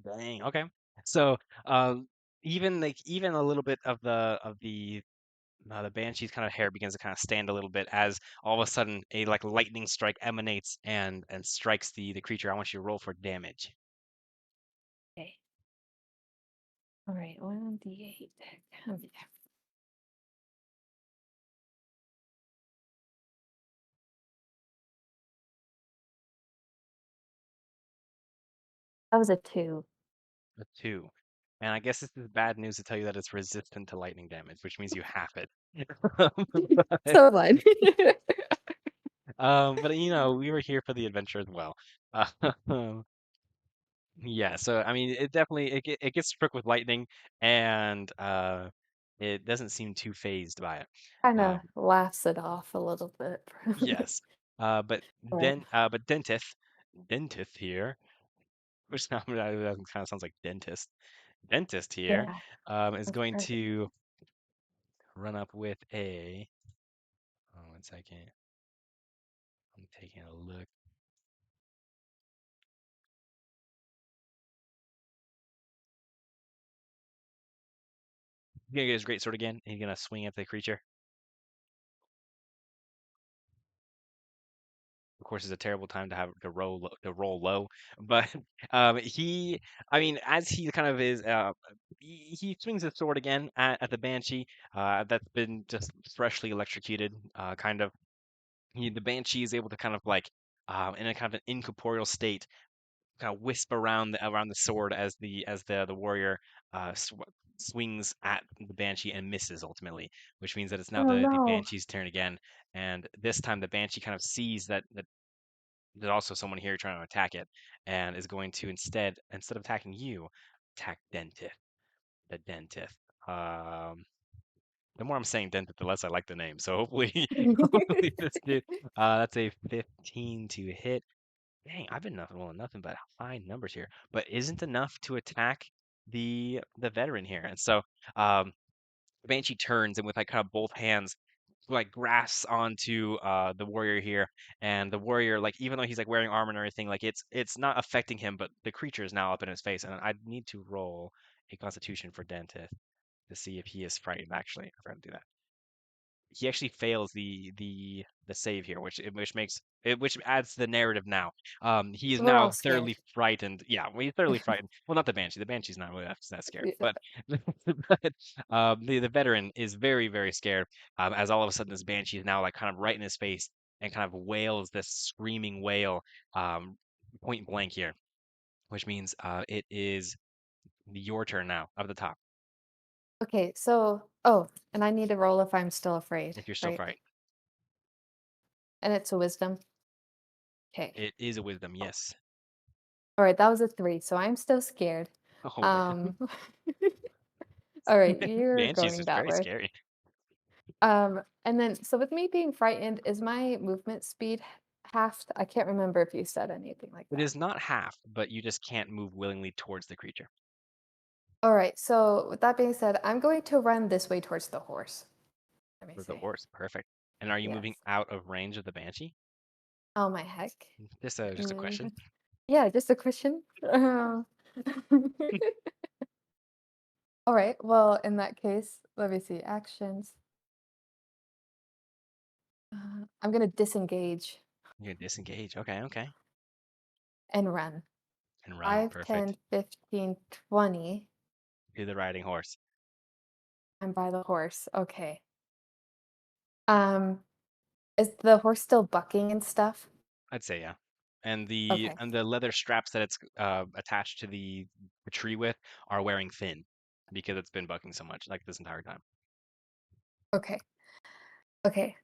Dang. Okay. So, um, even a little bit of the banshee's kind of hair begins to kind of stand a little bit as all of a sudden a like lightning strike emanates and strikes the creature. I want you to roll for damage. Okay. All right, 1d8. Come here. That was a 2. A two. And I guess this is bad news to tell you that it's resistant to lightning damage, which means you have it. But, So fun. but you know, we were here for the adventure as well. Um, yeah, so I mean, it definitely it gets struck with lightning, and it doesn't seem too phased by it. Kind Um, of laughs it off a little bit. yes, All right. but dentist here, which now that kind of sounds like dentist. Dentist here, Yeah, is that's going perfect. to run up with a. Oh, 1 second. I'm taking a look. He's gonna get his great sword again. And he's gonna swing at the creature. Of course, it's a terrible time to have to roll low, but he, I mean, as he kind of is, he swings his sword again at the banshee. That's been just freshly electrocuted. Kind of, the banshee is able to kind of like, in a kind of an incorporeal state, kind of wisp around the sword as the warrior swings at the banshee and misses ultimately, which means that it's now Oh the no. banshee's turn again. And this time the banshee kind of sees that there's also someone here trying to attack it, and is going to instead of attacking you, attack the dentist. Um, the more I'm saying dentist, the less I like the name. So hopefully, hopefully this dude, that's a 15 to hit. Dang, I've been rolling nothing but high numbers here, but isn't enough to attack the veteran here. And so, Banshee turns and with like kind of both hands like grasps onto the warrior here, and the warrior, like, even though he's like wearing armor and everything, like it's not affecting him, but the creature is now up in his face, and I need to roll a constitution for Dentith to see if he is frightened. Actually, I forgot to do that. He actually fails the save here, which makes it, which adds to the narrative now. He is We're all now scared. thoroughly frightened. Yeah, well, he's thoroughly frightened. Well, not the banshee. The banshee's not really that scared, Yeah. but but the veteran is very scared. As all of a sudden this banshee is now like kind of right in his face and kind of wails this screaming wail, um, point blank here, which means it is your turn now up at the top Okay, so and I need to roll if I'm still afraid, if you're still right? frightened. And it's a wisdom. Okay. It is a wisdom, yes. All right, that was a 3, so I'm still scared. Oh, Um, all right, you're banshee's going just that very way. scary. And then, so with me being frightened, is my movement speed halved? I can't remember if you said anything like It that. is not half, but you just can't move willingly towards the creature. All right, so with that being said, I'm going to run this way towards the horse. Let me With the see. horse, perfect. And are you moving Yes. out of range of the banshee? Oh my heck. Just a question. Yeah, just a question. All right, well, in that case, let me see. Actions. I'm gonna disengage You can disengage. Okay, okay. and run. And run, 5, perfect. 10, 15, 20. Do the riding horse. I'm by the horse. Okay. Um, is the horse still bucking and stuff? I'd say yeah. And the Okay. and the leather straps that it's attached to the tree with are wearing thin because it's been bucking so much like this entire time. Okay. Okay.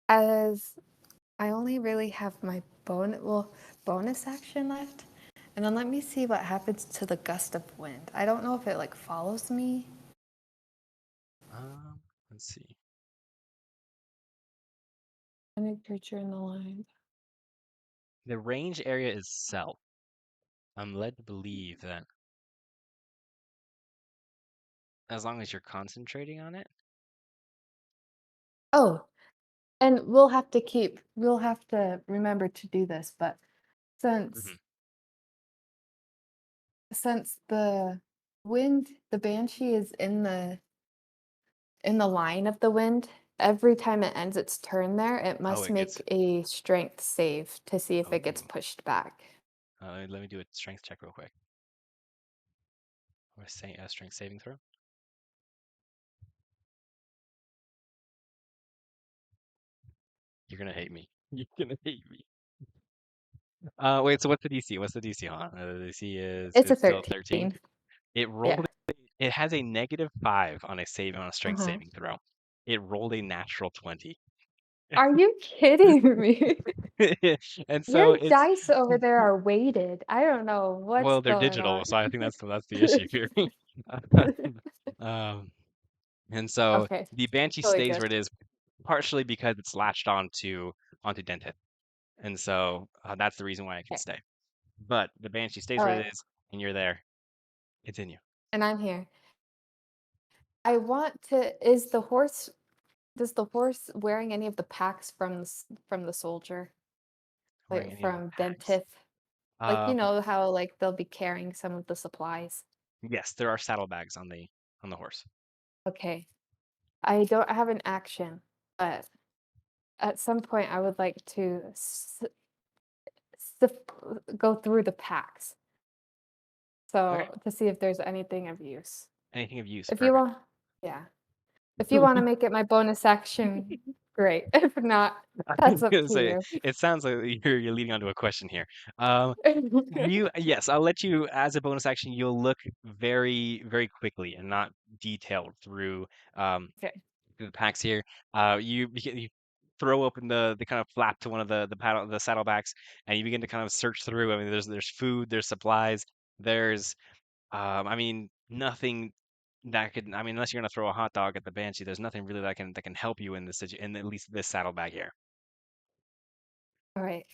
As I only really have my bonus action left. And then let me see what happens to the gust of wind. I don't know if it like follows me. Um, let's see. Any creature in the line. The range area is self. I'm led to believe that as long as you're concentrating on it. Oh, and we'll have to remember to do this, but since Mhm. since the banshee is in the line of the wind, every time it ends its turn there, it Oh, must it gets. make a strength save to see if it gets Oh, pushed back. let me do a strength check real quick. Or say a strength saving throw. You're gonna hate me. You're gonna hate me. Wait. So what's the DC? What's the DC on? The DC It's a is still 13. 13. It Yeah. rolled. It has a -5 on a save on a strength Uh-huh. saving throw. It rolled a natural 20. Are you kidding me? And Your so it's dice over there are weighted. I don't know what's well, they're going digital, on. so I think that's the issue here. Um, and so Okay, the Banshee totally stays good. where it is, partially because it's latched onto Dented, and so that's the reason why it can Okay. stay. But the Banshee stays All where it right. is, and you're there. Continue. And I'm here. I want to is the horse does the horse wearing any of the packs from from the soldier? Wearing Like any of the from packs? Dentith? Like you Um, know how like they'll be carrying some of the supplies. yes, there are saddlebags on the horse. Okay. I don't have an action, but at some point I would like to sif go through the packs. Okay. So to see if there's anything of use. Anything of use? If you Perfect. want, yeah. If you want to make it my bonus action, great. If not, I that's was up gonna to say you. it sounds like you're leading onto a question here. Um, yes, I'll let you as a bonus action. You'll look very quickly and not detailed through um Okay. the packs here. You throw open the kind of flap to one of the saddlebacks, and you begin to kind of search through. I mean, there's food, there's supplies, there's I mean nothing that could. I mean, unless you're gonna throw a hot dog at the banshee, there's nothing really that can help you in in at least this saddlebag here. All right.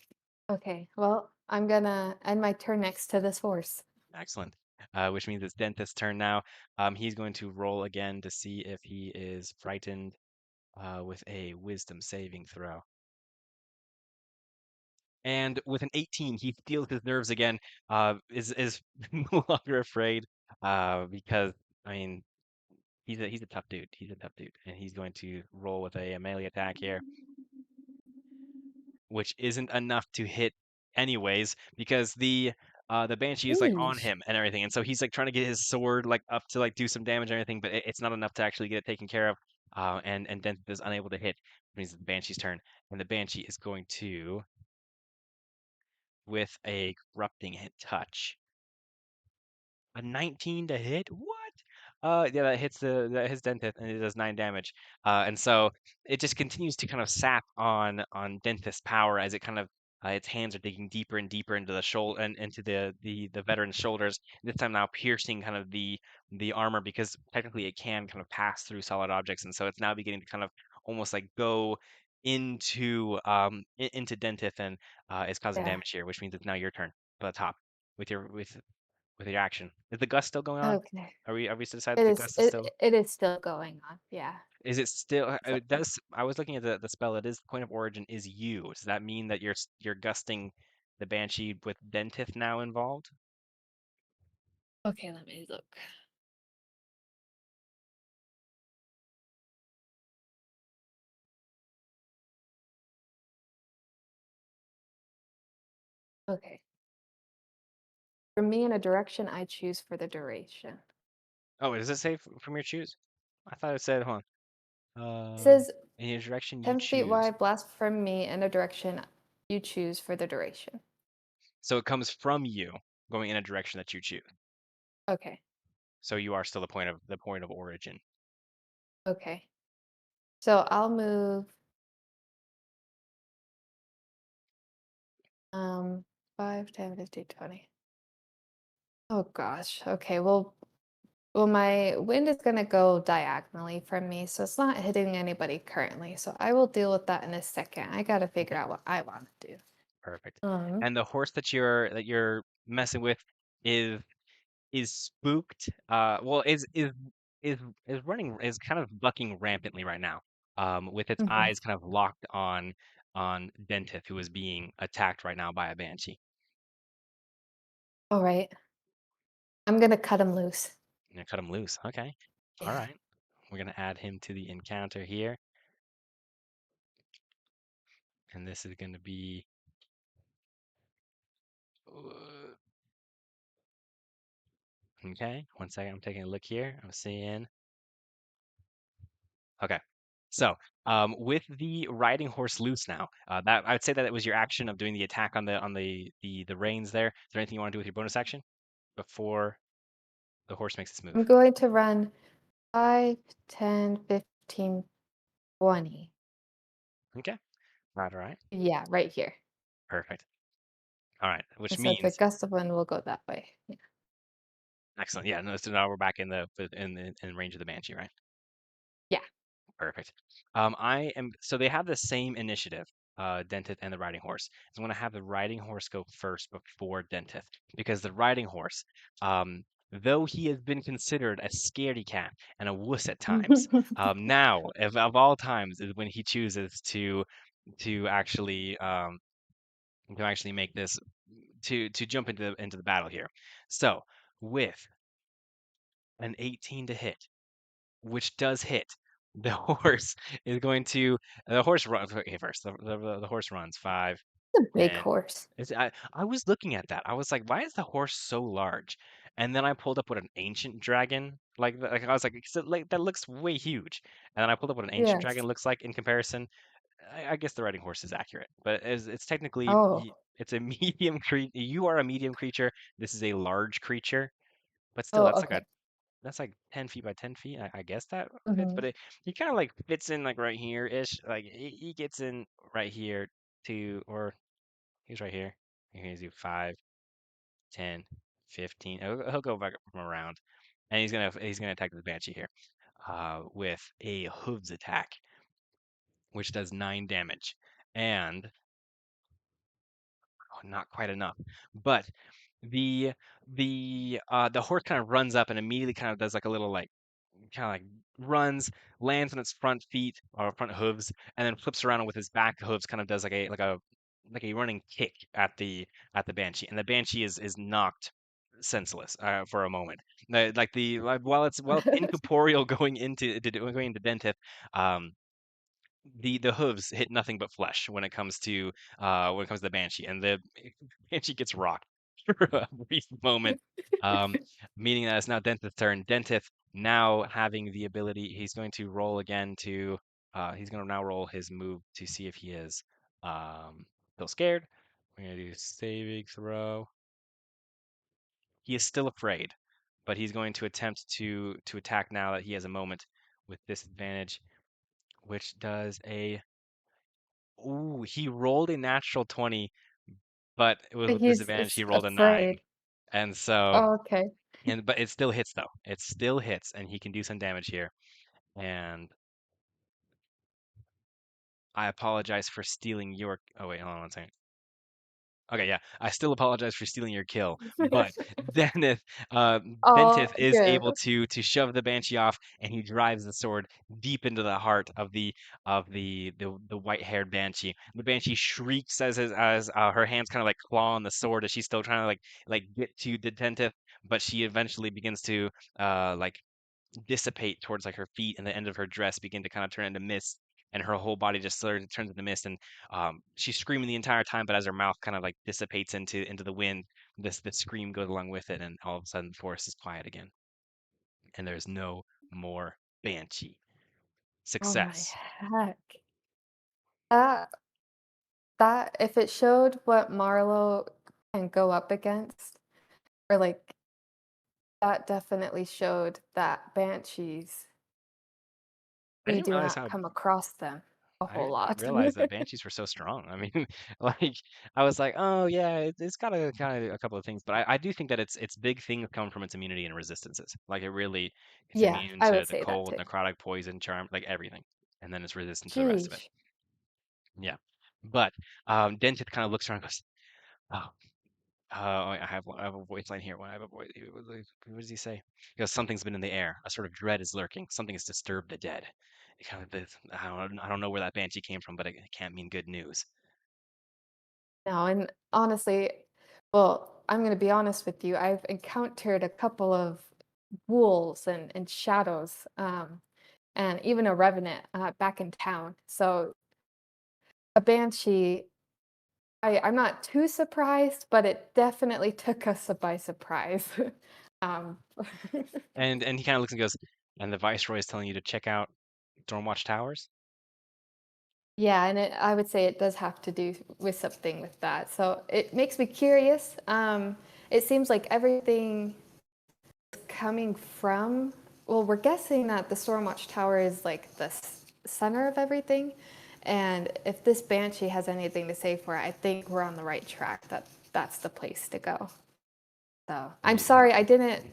Okay. Well, I'm gonna end my turn next to this horse. Excellent. Which means it's Dentist's turn now. He's going to roll again to see if he is frightened with a wisdom saving throw. And with an 18, he feels his nerves again. Is no longer afraid because I mean he's a tough dude. He's a tough dude, and he's going to roll with a melee attack here, which isn't enough to hit anyways because the banshee is like on Jeez. him and everything, and so he's like trying to get his sword like up to like do some damage and everything, but it's not enough to actually get it taken care of. And Dent is unable to hit. It means it's the banshee's turn, and the banshee is going to with a corrupting hit touch. A 19 to hit? What? Yeah, that hits Dentith and it does 9 damage. And so it just continues to kind of sap on Dentith's power as it kind of its hands are digging deeper and deeper into the shoulder and into the veteran's shoulders. This time now piercing kind of the armor because technically it can kind of pass through solid objects, and so it's now beginning to kind of almost like go into Dentith and is causing Yeah. damage here, which means it's now your turn at the top with your action. Is the gust still going on? Okay. Are we to decide that It the is gust is it still? it is still going on. Yeah. Is it still? So It does. I was looking at the spell. It is point of origin is you. Does that mean that you're gusting the banshee with Dentith now involved? okay, let me look. Okay. From me in a direction I choose for the duration. Oh, does it say from your choose? I thought it said, hold on. It says In your direction you 10 feet choose. wide blast from me in a direction you choose for the duration. So it comes from you, going in a direction that you choose. Okay. So you are still the point of origin. Okay. So I'll move 5, 10, 15, 20. Oh gosh. Okay. Well, Well, my wind is gonna go diagonally from me, so it's not hitting anybody currently. So I will deal with that in a second. I gotta figure Okay, out what I want to do. perfect. Um, And the horse that you're messing with is is spooked. Well, is is kind of bucking rampantly right now. With its mhm. eyes kind of locked on Dentith, who is being attacked right now by a banshee. All right, I'm gonna cut him loose. You're gonna cut him loose. Okay. All Yeah. right. We're gonna add him to the encounter here, and this is gonna be. Okay. 1 second. I'm taking a look here. I'm seeing. Okay. So, with the riding horse loose now, that I would say that it was your action of doing the attack on the reins there. Is there anything you want to do with your bonus action before the horse makes its I'm move? going to run 5, 10, 15, 20. Okay. Right, all right. Yeah, right here. Perfect. All right. Which And so the means gust of wind will go that way. Yeah. excellent. Yeah. No, so now we're back in range of the banshee, right? Yeah. Perfect. I am so they have the same initiative, Dentith and the riding horse. So I'm gonna have the riding horse go first before Dentith because the riding horse, though he has been considered a scaredy cat and a wuss at times, now of all times is when he chooses to to actually make this to jump into the battle here. So with an 18 to hit, which does hit. The horse is going to the horse runs okay first. The horse runs 5, It's a big 10. horse. I was looking at that. I was like, why is the horse so large? And then I pulled up what an ancient dragon like I was like, like that looks way huge. And then I pulled up what an ancient Yes. dragon looks like in comparison. I guess the riding horse is accurate, but it's technically Oh. it's a medium creature. You are a medium creature. This is a large creature, but still, Oh, okay. that's like 10 feet by 10 feet. I guess that fits, Mhm. but he kind of like fits in like right here ish. Like he gets in right here to, or he's right here. He's do 5, 10, 15. He'll go back from around, and he's gonna attack the banshee here, with a hooves attack, which does 9 damage, and oh, not quite enough. But the the horse kind of runs up and immediately kind of does like a little like kind of like runs, lands on its front feet or front hooves, and then flips around and with his back hooves kind of does like a running kick at the banshee, and the banshee is knocked senseless for a moment. While it's incorporeal going into Dentith, um, the hooves hit nothing but flesh when it comes to the banshee, and the banshee gets rocked for a brief moment, um, meaning that it's now Dentith's turn. Dentith now having the ability, he's going to roll again to he's going to now roll his move to see if he is still scared. We're going to do saving throw. He is still afraid, but he's going to attempt to attack now that he has a moment with disadvantage, which does a Ooh, he rolled a natural 20, but it was with He's disadvantage. He is rolled a 9. afraid. And so, Oh, okay. but it still hits though. It still hits, and he can do some damage here. And I apologize for stealing your. Oh wait, hold on 1 second. Okay, yeah, I still apologize for stealing your kill, but Denith, uh, Dentith Oh, is good. able to shove the banshee off, and he drives the sword deep into the heart of the white-haired banshee. The banshee shrieks as her hands kind of like claw on the sword as she's still trying to like get to the Dentith, but she eventually begins to like dissipate towards like her feet, and the end of her dress begin to kind of turn into mist, and her whole body just sort of turns into mist, and she's screaming the entire time, but as her mouth kind of like dissipates into the wind, this scream goes along with it, and all of a sudden the forest is quiet again, and there's no more banshee. Oh my Success. heck. That that if it showed what Marlow can go up against, or like that definitely showed that banshees, I we didn't do realize not how come across them. a I whole didn't lot. realize that banshees were so strong. I mean, like I was like, oh yeah, it's got a kind of a couple of things, but I do think that its big thing come from its immunity and resistances. Like it really, it's Yeah, immune I to would the say that cold, too. necrotic, poison, charm, like everything, and then it's resistant to the rest of it. Sheesh. Yeah, but Dentith kind of looks around and goes, oh. I have a voice line here. When I have a voice, what does he say? He goes, something's been in the air. A sort of dread is lurking. Something has disturbed the dead. It kind of, I don't know where that banshee came from, but it can't mean good news. No, and honestly, well, I'm gonna be honest with you. I've encountered a couple of wolves and shadows, and even a revenant back in town. So a banshee, I'm not too surprised, but it definitely took us by surprise. um, And he kind of looks and goes, and the Viceroy is telling you to check out Stormwatch Towers? yeah, and I would say it does have to do with something with that. So it makes me curious. It seems like everything coming from, well, we're guessing that the Stormwatch Tower is like the center of everything. And if this banshee has anything to say for it, I think we're on the right track. That's the place to go. So Have I'm you, have, sorry I didn't.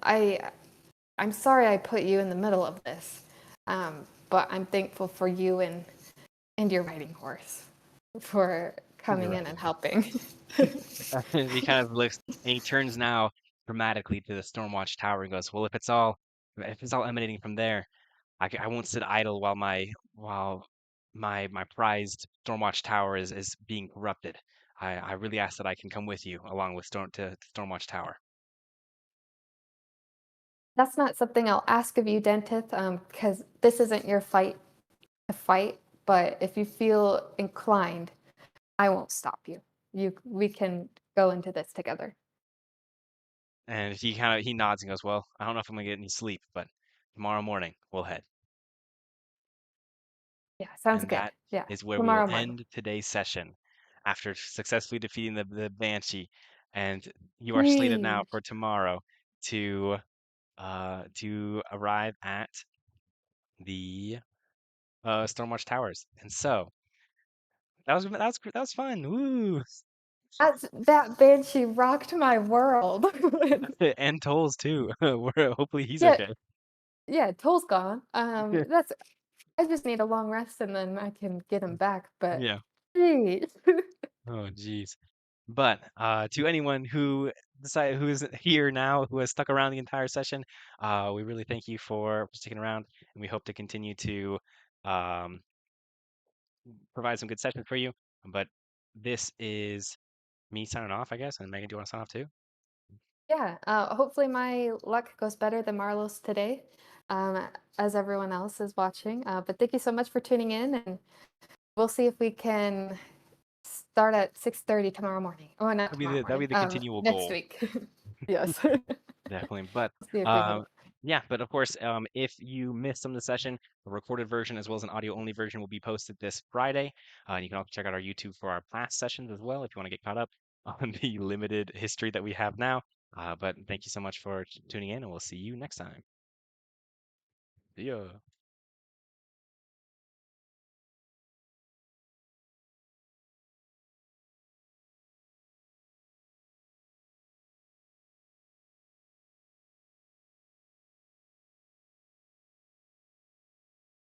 I'm sorry I put you in the middle of this. But I'm thankful for you and your riding horse for you're coming in right. and helping. He kind of looks and he turns now dramatically to the Stormwatch Tower and goes, well, if it's all emanating from there, I won't sit idle while my prized Stormwatch Tower is being corrupted. I really ask that I can come with you along with Stormwatch Tower. That's not something I'll ask of you, Dentith, because this isn't your fight to fight. But if you feel inclined, I won't stop you. We can go into this together. And he nods and goes, well, I don't know if I'm gonna get any sleep, but tomorrow morning we'll head. Yeah, sounds And good. that Yeah, is where we will tomorrow morning. end today's session after successfully defeating the Banshee. And you are slated now Yee. for tomorrow to arrive at the Stormwatch Towers. And so that was fun. Woo! That banshee rocked my world. And Tolls too. Hopefully he's Yeah, okay. yeah, Toll's gone. That's I just need a long rest and then I can get him back. But Yeah. geez. Oh, geez. But to anyone who is here now, who has stuck around the entire session, we really thank you for sticking around, and we hope to continue to um, provide some good sessions for you. But this is me signing off, I guess. And Megan, do you want to sign off too? Yeah, hopefully my luck goes better than Marlowe's today, um, as everyone else is watching. But thank you so much for tuning in, and we'll see if we can start at 6:30 tomorrow morning. Oh, not tomorrow That'll be morning. the continual Next goal. week. Yes. Definitely. But See if we hit um, it. yeah, but of course, if you missed some of the session, a recorded version as well as an audio only version will be posted this Friday. And you can also check out our YouTube for our past sessions as well if you want to get caught up on the limited history that we have now. But thank you so much for tuning in, and we'll see you next time. See ya.